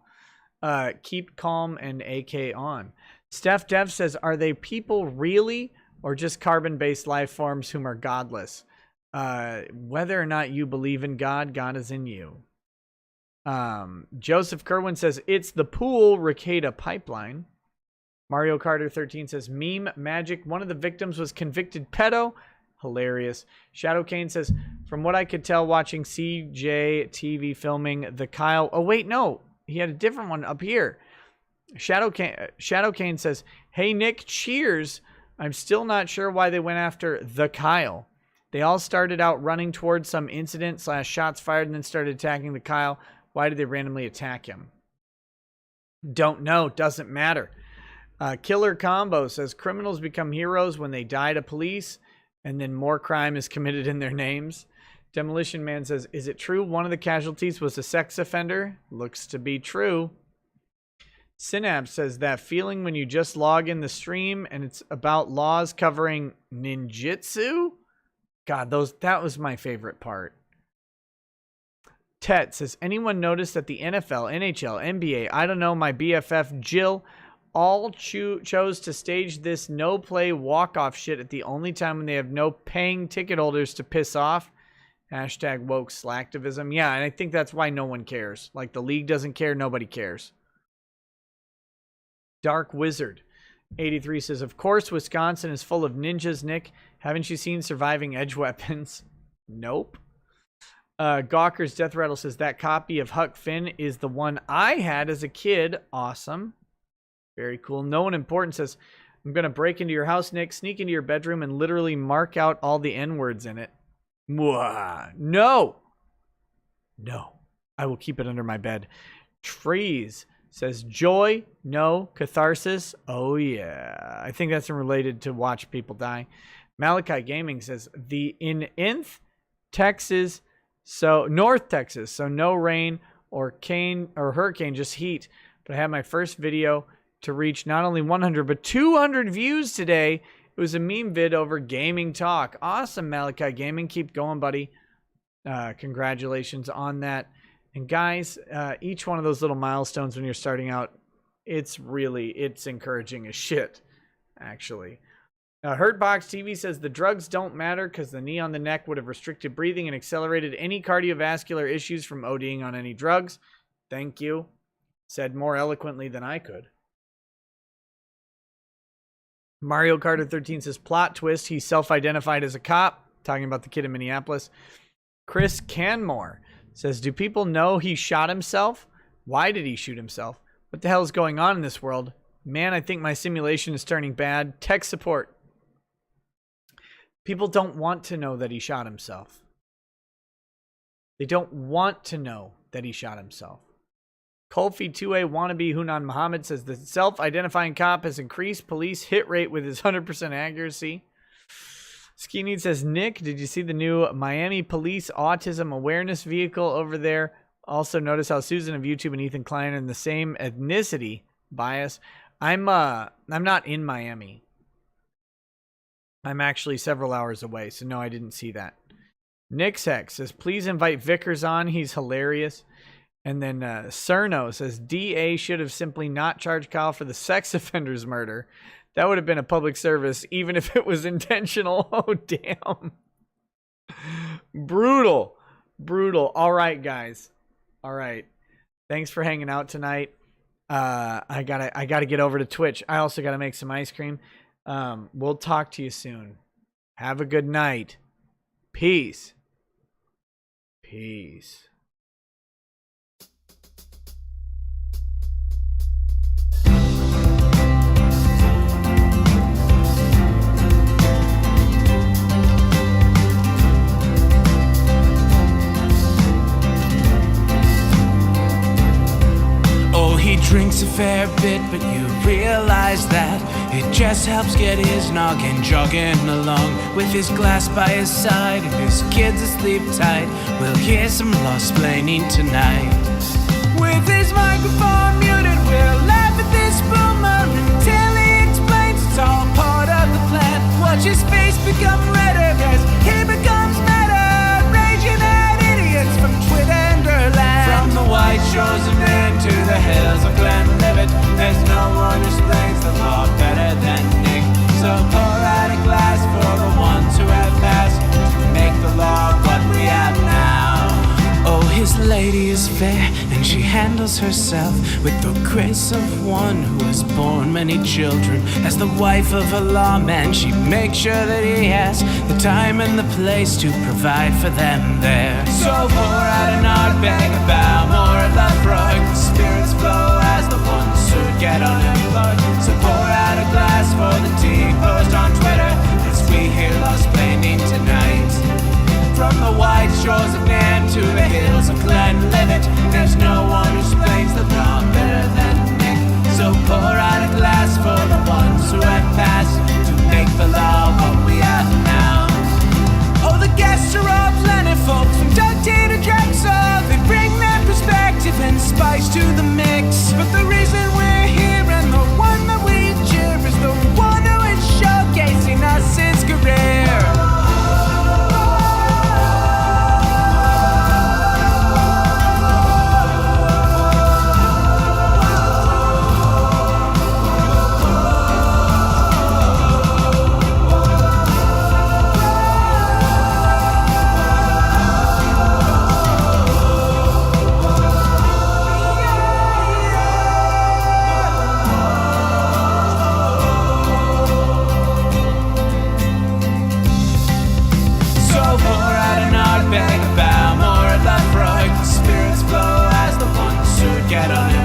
Speaker 1: Keep calm and AK on. Steph Dev says, are they people really or just carbon-based life forms whom are godless? Whether or not you believe in God, God is in you. Joseph Kerwin says, it's the pool Rekieta pipeline. Mario Carter 13 says, meme magic. One of the victims was convicted pedo. Hilarious. Shadow Kane says, from what I could tell watching CJ TV filming the Kyle. Oh, wait, no. He had a different one up here. Shadow Kane says, hey, Nick, cheers. I'm still not sure why they went after the Kyle. They all started out running towards some incident / shots fired and then started attacking the Kyle. Why did they randomly attack him? Don't know. Doesn't matter. Killer Combo says, criminals become heroes when they die to police and then more crime is committed in their names. Demolition Man says, is it true one of the casualties was a sex offender? Looks to be true. Synapse says, that feeling when you just log in the stream and it's about laws covering ninjutsu? God, that was my favorite part. Tet says, anyone notice that the NFL, NHL, NBA, I don't know, my BFF Jill, all chose to stage this no-play walk-off shit at the only time when they have no paying ticket holders to piss off? Hashtag woke slacktivism. Yeah, and I think that's why no one cares. Like, the league doesn't care, nobody cares. Dark Wizard 83 says, of course, Wisconsin is full of ninjas, Nick. Haven't you seen Surviving Edge Weapons? Nope. Gawker's Death Rattle says, that copy of Huck Finn is the one I had as a kid. Awesome. Very cool. No one important says, I'm going to break into your house, Nick, sneak into your bedroom, and literally mark out all the N-words in it. Mwah. No. No. I will keep it under my bed. Trees says, joy, no. Catharsis, oh yeah. I think that's related to watch people die. Malachi Gaming says, in Nth, Texas, so North Texas, so no rain or hurricane, just heat. But I had my first video to reach not only 100 but 200 views today. It was a meme vid over gaming talk. Awesome, Malachi Gaming. Keep going, buddy. Congratulations on that. And guys, each one of those little milestones when you're starting out, it's encouraging as shit, actually. Hurtbox TV says, the drugs don't matter because the knee on the neck would have restricted breathing and accelerated any cardiovascular issues from ODing on any drugs. Thank you. Said more eloquently than I could. Mario Carter 13 says, plot twist, he self-identified as a cop. Talking about the kid in Minneapolis. Chris Canmore says, do people know he shot himself? Why did he shoot himself? What the hell is going on in this world? Man, I think my simulation is turning bad. Tech support. People don't want to know that he shot himself. They don't want to know that he shot himself. Kolfi 2A wannabe Hunan Muhammad says the self-identifying cop has increased police hit rate with his 100% accuracy. Skeeny says, Nick, did you see the new Miami Police Autism Awareness Vehicle over there? Also, notice how Susan of YouTube and Ethan Klein are in the same ethnicity bias. I'm not in Miami. I'm actually several hours away, so no, I didn't see that. Nick's Hex says, please invite Vickers on. He's hilarious. And then Cerno says, DA should have simply not charged Kyle for the sex offender's murder. That would have been a public service, even if it was intentional. Oh, damn. Brutal. Brutal. All right, guys. All right. Thanks for hanging out tonight. I gotta get over to Twitch. I also gotta make some ice cream. We'll talk to you soon. Have a good night. Peace. Peace.
Speaker 6: He drinks a fair bit, but you realize that it just helps get his noggin jogging along. With his glass by his side and his kids asleep tight, we'll hear some lost-plaining tonight. With his microphone muted, we'll laugh at this boomer until he explains it's all part of the plan. Watch his face become redder as he becomes meta, raging at idiots from Twitterland. From the white shores of Maine to the hills of Glenlivet, there's no one who explains the law better than Nick. So pour out a glass for the ones who have passed to make the law what we have now. Oh, his lady is fair, and she handles herself with the grace of one who has borne many children. As the wife of a lawman, she makes sure that he has the time and the place to provide for them there. So pour out an odd bag of Balmore and Lafroig. The spirits flow as the ones who get unemployed. So pour out a glass for the tea post on Twitter as we hear lost-plaining tonight. From the white shores of Nairn to the hills of Glenlivet, there's no one who explains the law better than Nick. So pour out a glass for the ones who have passed to make the law what we have now. Oh, the guests are all plentiful, from Doug T to Drexel. They bring their perspective and spice to the mix. But the reason we're here and the one that we cheer is the one who is showcasing us his career. Bag of Balmore and Lafroig. The spirits flow as the ones who get on it.